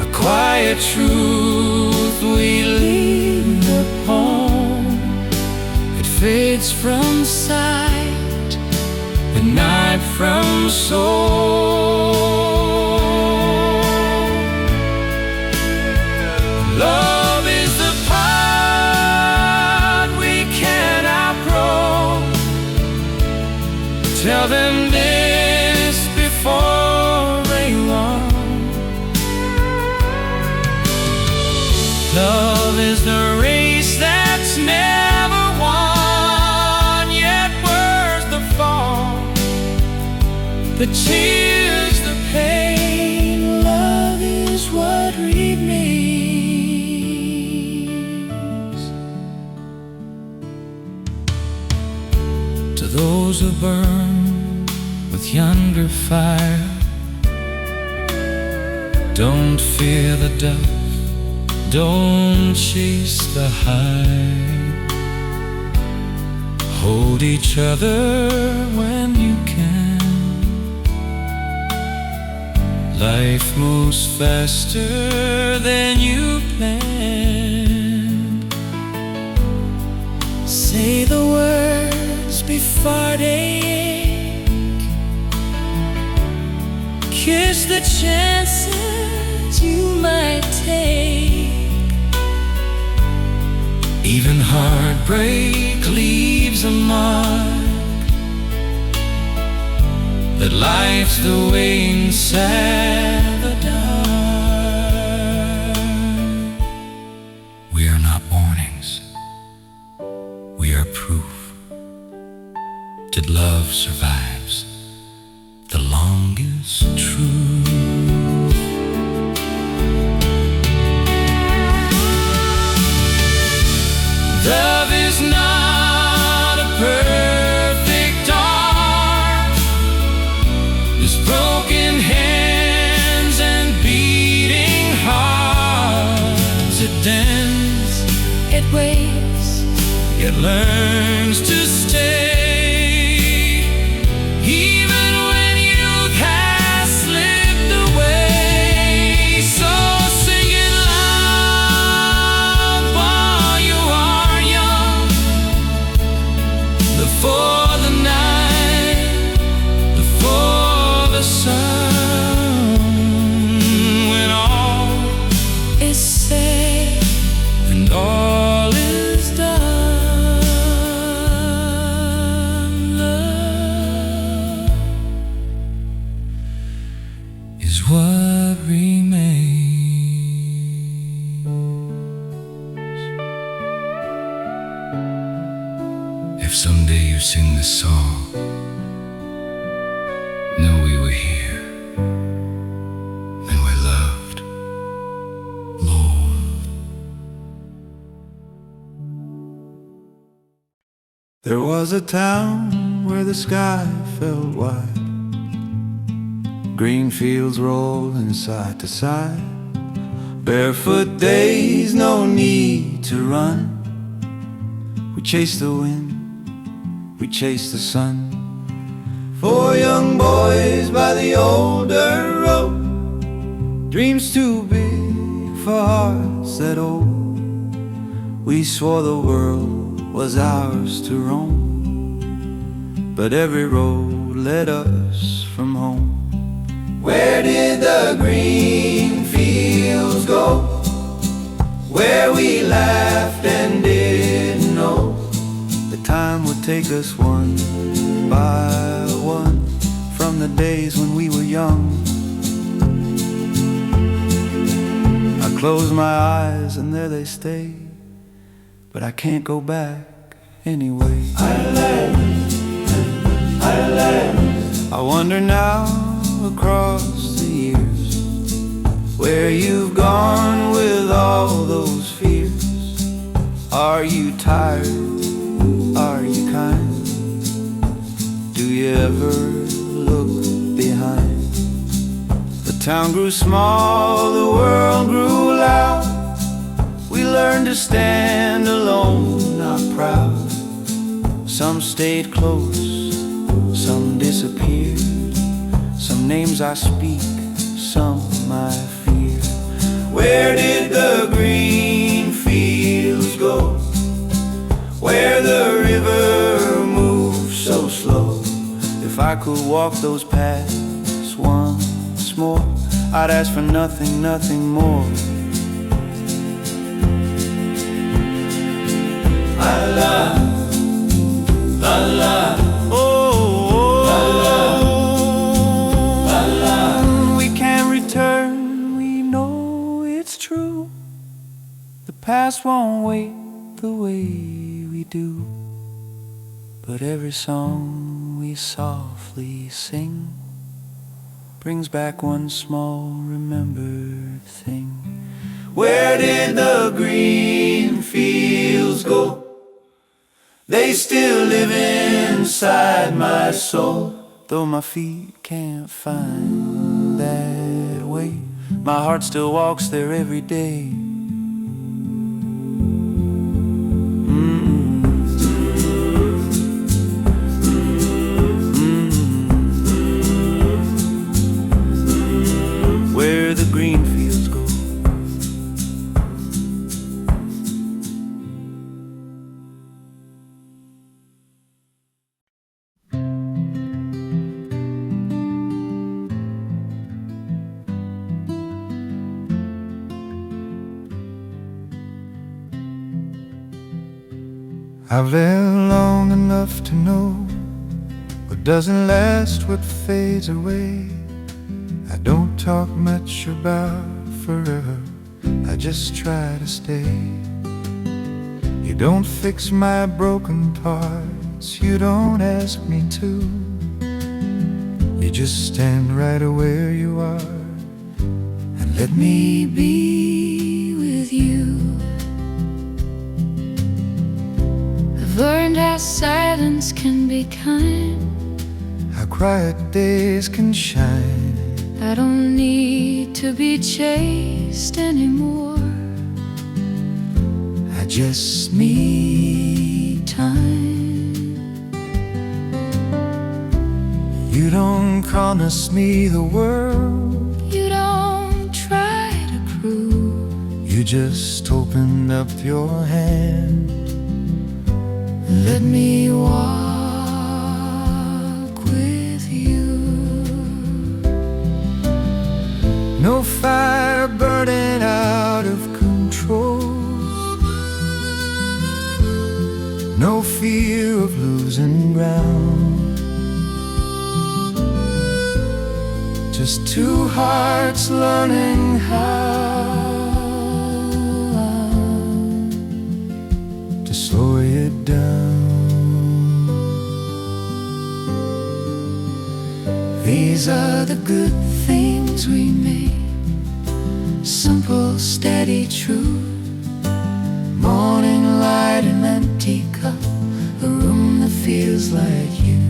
A quiet truth we leaned upon. It fades from sight, the night from soul. Love is the part we can't outgrow. Tell them this before they run. Love is the race that's never won, yet where's the fall, the tears, the pain? Love is what remains. To those who burn with yonder fire, don't fear the dust, don't chase the high. Hold each other when you can. Life moves faster than you planned. Say the words before they ache. Kiss the chances you might take. Even heartbreak leaves a mark, that life's the way inside the dark. We are not warnings, we are proof that love survives the longest truth. Love is not a perfect art. There's broken hands and beating hearts. It bends, it waits, it learns to stay. Even when youth has slipped away. So sing it loud while you are young, before the night, before the sun. When all is safe and all is done, love is what remains. If someday you sing this song, know we were here and we're loved, Lord. There was a town where the sky felt wide, green fields rolling side to side, barefoot days, no need to run. We chased the wind, we chased the sun. 4 young boys by the old dirt road, dreams too big for hearts that old. We swore the world was ours to roam, but every road led us from home. Where did the green fields go, where we laughed and didn't know the time would take us one by one, from the days when we were young? I close my eyes and there they stay, but I can't go back anyway. I wonder now across the years where you've gone with all those fears. Are you tired? Are you kind? Do you ever look behind? The town grew small, the world grew loud. We learned to stand alone, not proud. Some stayed close, some disappeared. Some names I speak, some I fear. Where did the green fields go, where the river moves so slow? If I could walk those paths once more, I'd ask for nothing, nothing more. La la, la la, oh, oh, la la, la la. We can't return, we know it's true. The past won't wait the way we do, but every song we softly sing brings back one small remembered thing. Where did the green fields go? They still live inside my soul. Though my feet can't find that way, my heart still walks there every day. Where the green fields go. I've lived long enough to know what doesn't last, what fades away. I don't talk much about forever, I just try to stay. You don't fix my broken parts, you don't ask me to. You just stand right where you are and let me be with you. I've learned how silence can be kind, how quiet days can shine. I don't need to be chased anymore, I just need time. You don't promise me the world, you don't try to prove. you just open up your hand. Let me walk with you. No fire burning out of control, no fear of losing ground. Just two hearts learning how to slow it down. These are the good things we made, simple, steady, true. Morning light, an empty cup, a room that feels like you.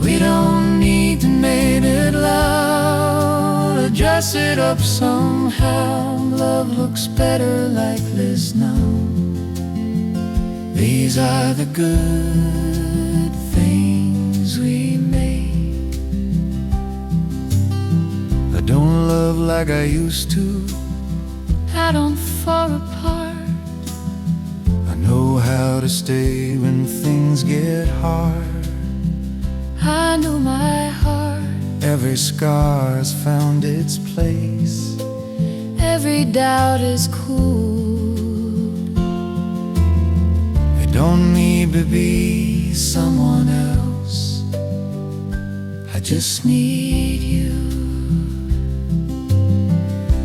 We don't need to make it loud or dress it up somehow. Love looks better like this now. These are the good things we made. I don't love like I used to, I don't fall apart, I know how to stay when things get hard. I know my heart, Every scar's found its place, every doubt is cooled. I don't need to be someone else, I just need you.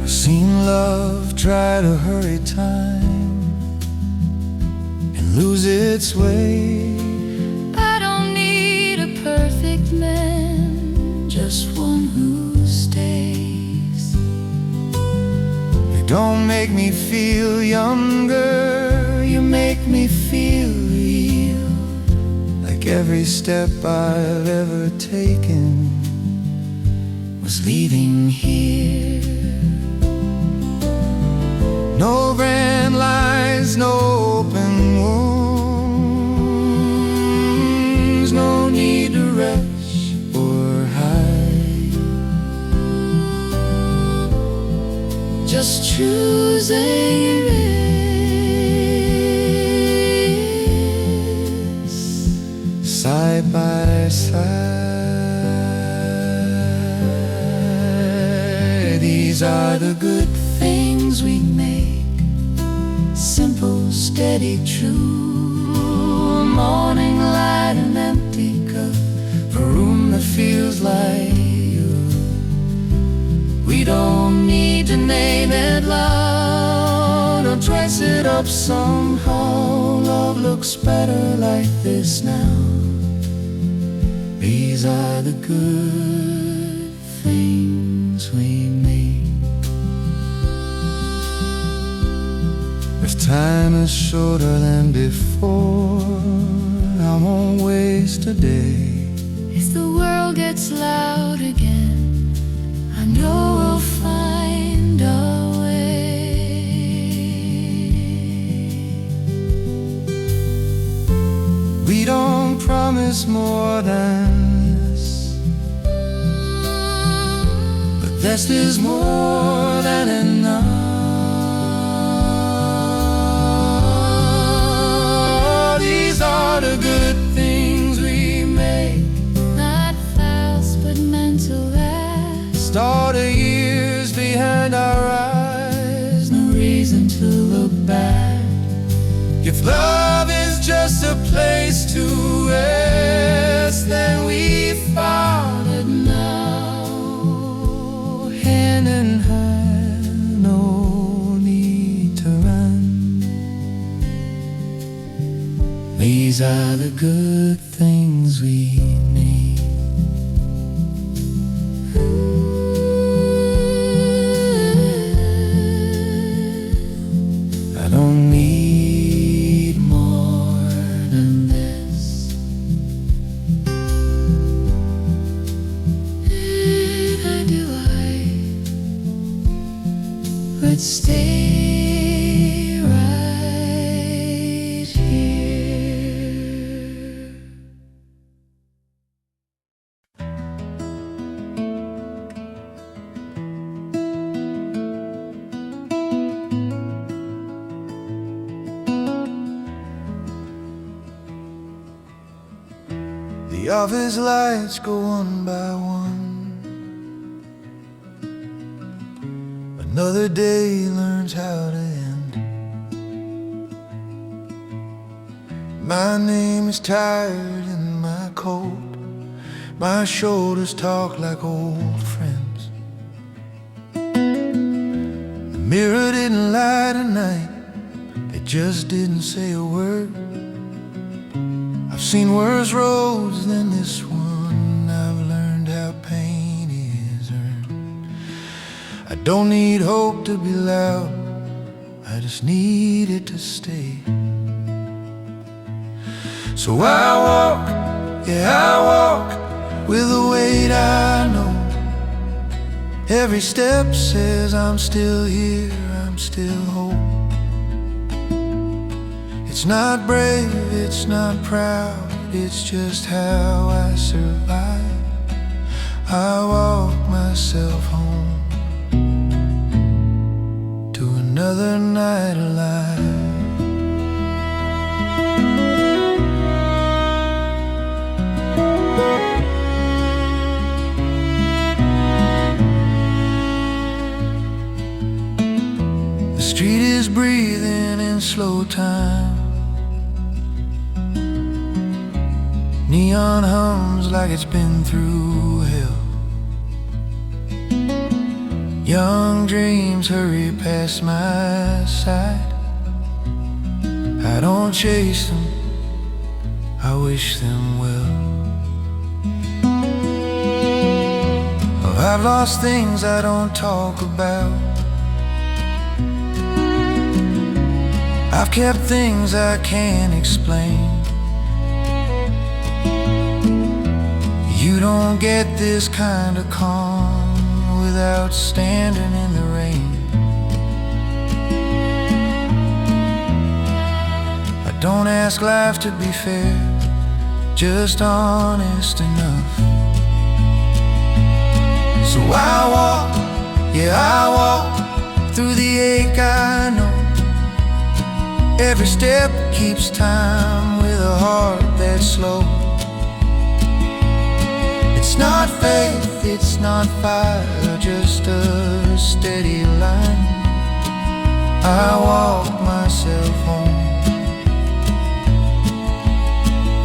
I've seen love try to hurry time and lose its way. I don't need a perfect man, just one who stays. You don't make me feel younger, you make me feel real. Like every step I've ever taken was leading here. No grand lines, no open wounds, no need to rush or hide. Just choosing this side by side. These are the good things we make, simple, steady, true. Morning light, an empty cup, a room that feels like you. We don't need to name it love But somehow love looks better like this now. These are the good things we made. If time is shorter than before, I won't waste a day. If the world gets loud again, I know we'll find a way. We don't promise more than this, but this is more than enough. These are the good things we make, Not fast but meant to last. start the years behind our eyes. No reason to look back. If love is just a place to rest, then we found it now. Hand in hand, no need to run. These are the good things we need. I don't need more than this. And do let's stay right here. The office lights go one by one. Another day learns how to end. My name is tired in my coat. My shoulders talk like old friends. The mirror didn't lie tonight. It just didn't say a word. I've seen worse roads than this one. I've learned how pain is earned. I don't need hope to be loud, I just need it to stay. So I walk, yeah I walk, with a weight I know. Every step says I'm still here, I'm still hope. It's not brave, it's not proud, it's just how I survive. I walk myself home to another night alive. The street is breathing in slow time. Neon hums like it's been through hell. Young dreams hurry past my side. I don't chase them, I wish them well. Oh, I've lost things I don't talk about. I've kept things I can't explain. You don't get this kind of calm without standing in the rain. I don't ask life to be fair, just honest enough. So I walk, yeah I walk, through the ache I know. Every step keeps time with a heart that's slow. It's not faith, it's not fire, just a steady line. I walk myself home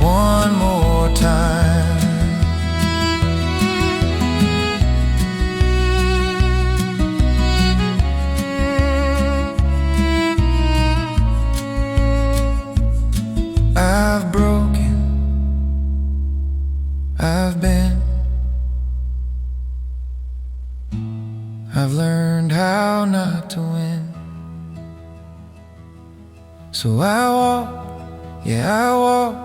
one more time. not to win. So I walk, yeah I walk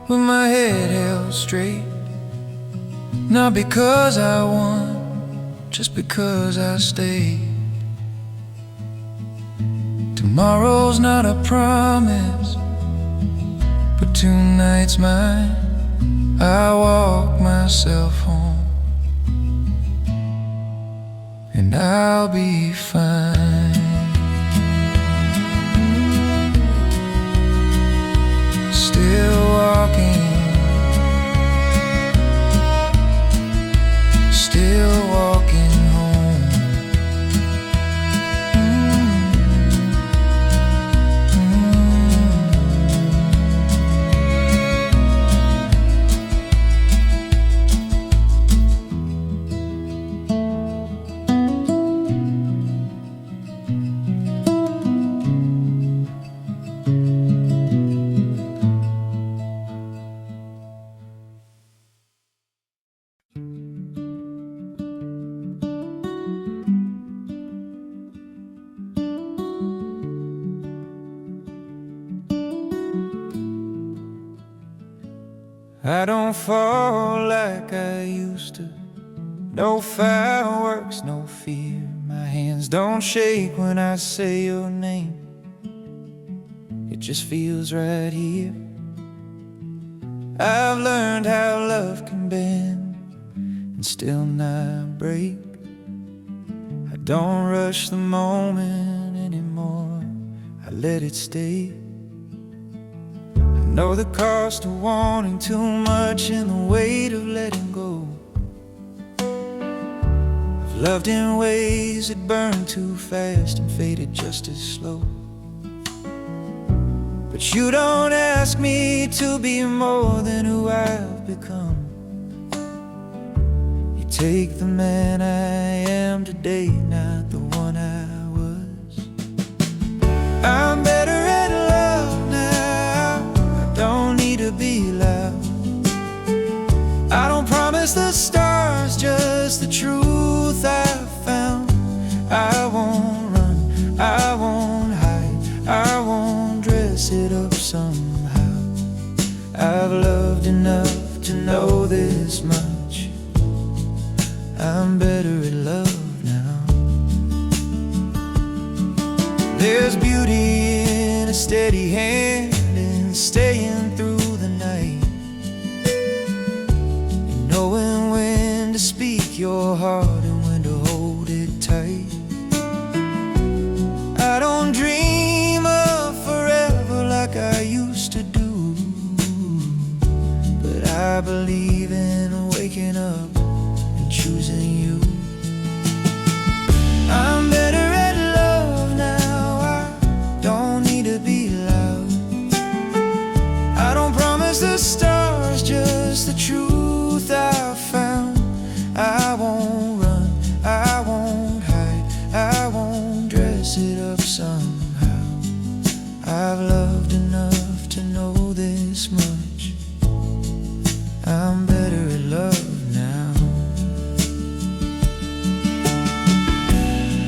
with my head held straight. Not because I won, just because I stayed. Tomorrow's not a promise, but tonight's mine. I walk myself home, and I'll be fine. Still walking, still walking home. I don't fall like I used to. No fireworks, no fear. My hands don't shake when I say your name. It just feels right here. I've learned how love can bend and still not break. I don't rush the moment anymore, I let it stay. Know the cost of wanting too much and the weight of letting go. I've loved in ways that burned too fast and faded just as slow. But you don't ask me to be more than who I've become. You take the man I am today, not the one I was. I'm better at love now, I don't need to be loud. I don't promise the stars, just the truth I've found. I won't run, I won't hide, I won't dress it up somehow. I've loved enough to know this much. I'm better at love now. There's beauty in a steady hand and staying through the night, and knowing when to speak your heart and when to hold it tight. I don't dream of forever like I used to do, but I believe in waking up and choosing you. I'm better at love now, I don't need to be loud. I don't promise the stars, just the truth I've found. I won't run, I won't hide, I won't dress it up somehow. I've loved enough to know this much. I'm better at love now.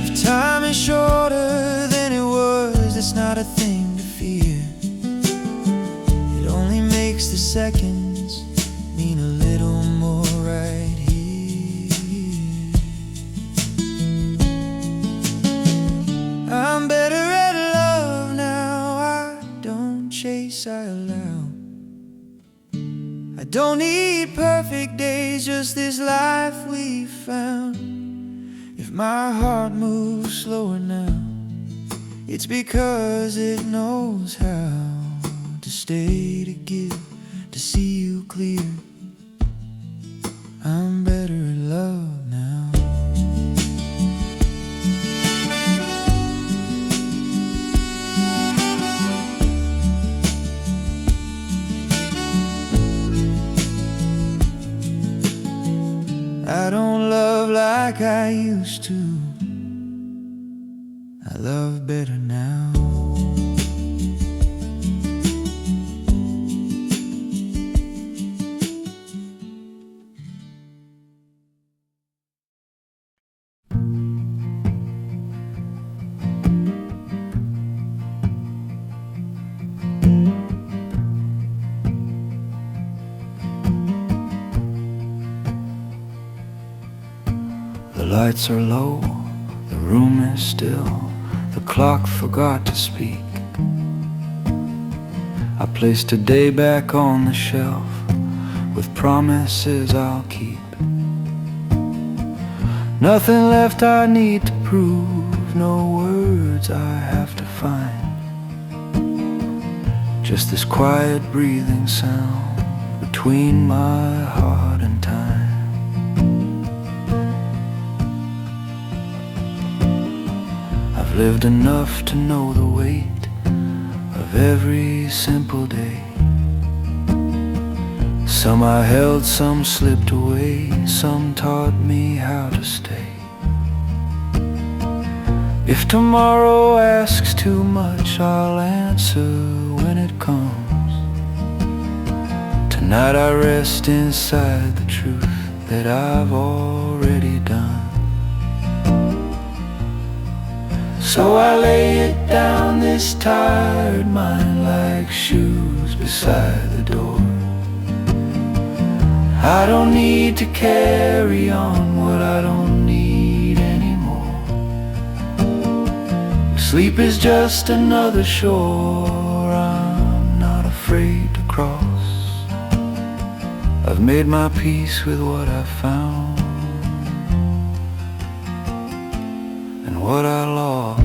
If time is shorter than it was, it's not a thing to fear. It only makes the seconds mean a little more right here. I'm better at love now, I don't chase, I allow. I don't need perfect days, just this life we found. If my heart moves slower now, it's because it knows how to stay, to give, to see you clear. I'm better at love now. I don't love like I used to, I love better now. lights are low, the room is still, the clock forgot to speak. I place today back on the shelf with promises I'll keep. Nothing left I need to prove, no words I have to find. Just this quiet breathing sound between my heart and time. I've lived enough to know the weight of every simple day. Some I held, some slipped away, some taught me how to stay. If tomorrow asks too much, I'll answer when it comes. Tonight I rest inside the truth that I've already done. So I lay it down, this tired mind, like shoes beside the door. I don't need to carry on what I don't need anymore. Sleep is just another shore I'm not afraid to cross. I've made my peace with what I found and what I lost.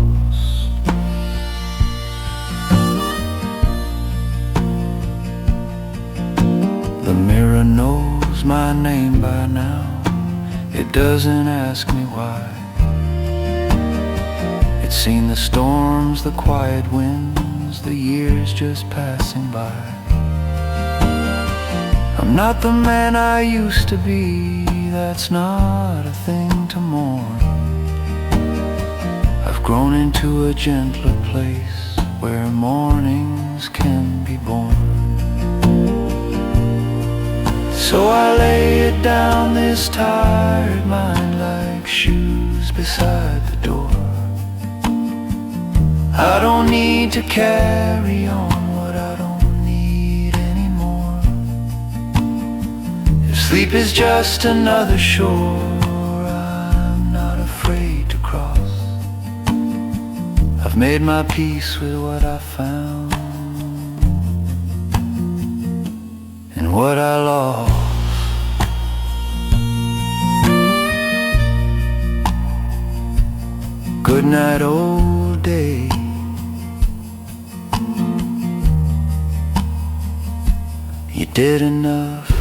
The mirror knows my name by now. It doesn't ask me why. It's seen the storms, the quiet winds, the years just passing by. I'm not the man I used to be, that's not a thing to mourn. I've grown into a gentler place where mornings can be born. So I lay it down, this tired mind, like shoes beside the door. I don't need to carry on what I don't need anymore. If sleep is just another shore I'm not afraid to cross. I've made my peace with what I found and what I lost. Good night, old day. You did enough.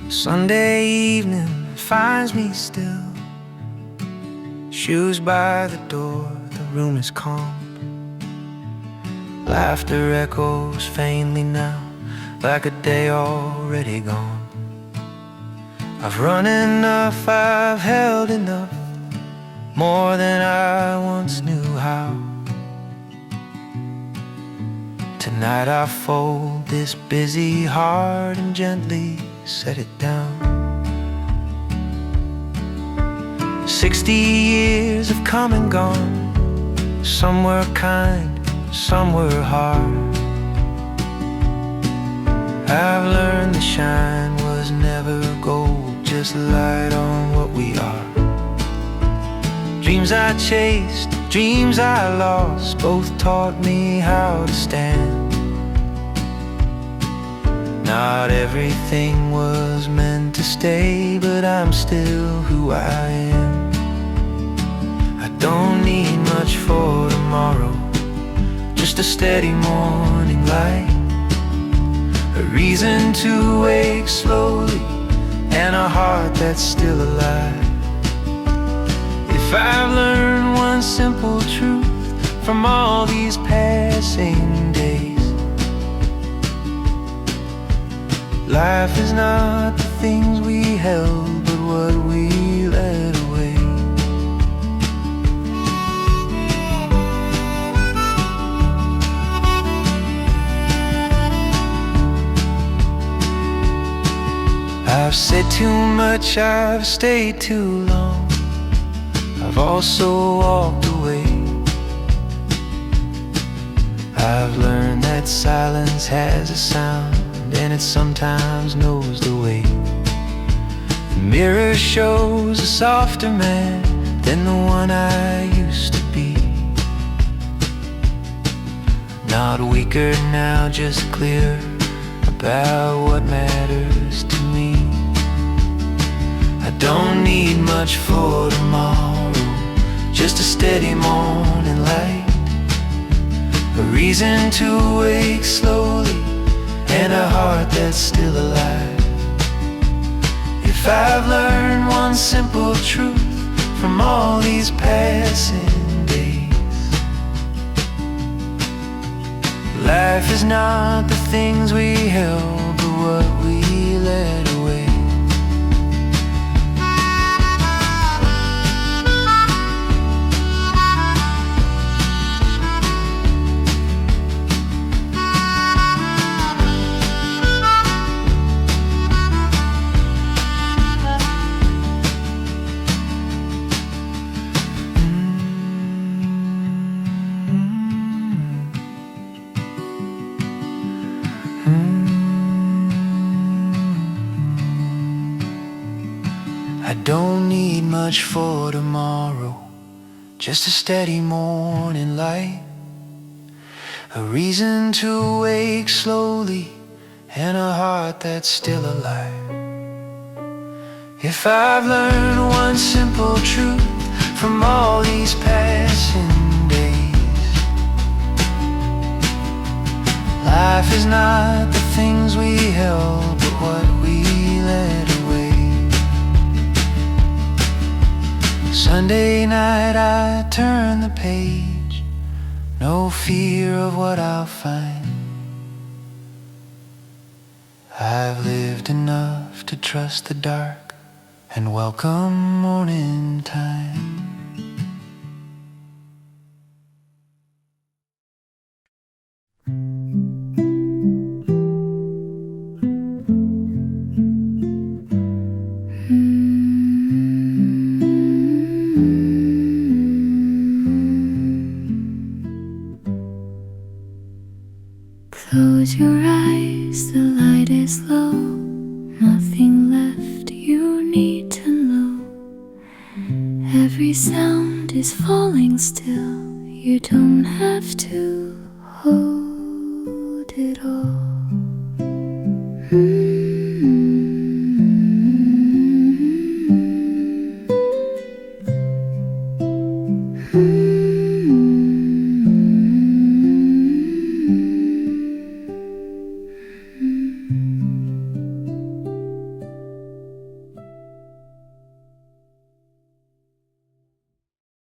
Sunday evening finds me still, shoes by the door, the room is calm. Laughter echoes faintly now, like a day already gone. I've run enough, I've held enough, more than I once knew how. Tonight I fold this busy heart and gently set it down. 60 years have come and gone. Some were kind, some were hard. I've learned the shine was never gold, just light on what we are. Dreams I chased, dreams I lost, both taught me how to stand. Not everything was meant to stay, but I'm still who I am. I don't need much for tomorrow, just a steady morning light, a reason to wake slowly, and a heart that's still alive. If If I've learned one simple truth from all these passing days, life is not the things we held, but what we let away. I've said too much, I've stayed too long, I've also walked away. I've learned that silence has a sound, and it sometimes knows the way. The mirror shows a softer man than the one I used to be. Not weaker now, just clearer about what matters to me. I don't need much for tomorrow, just a steady morning light, a reason to wake slowly, and a heart that's still alive. If I've learned one simple truth from all these passing days, life is not the things we held, but what we let away. I don't need much for tomorrow, just a steady morning light, a reason to wake slowly, and a heart that's still alive. If I've learned one simple truth from all these passing days, life is not the things we held, but what we let away. Sunday night I turn the page, no fear of what I'll find. I've lived enough to trust the dark and welcome morning time. Close your eyes, the light is low, nothing left you need to know. Every sound is falling still, you don't have to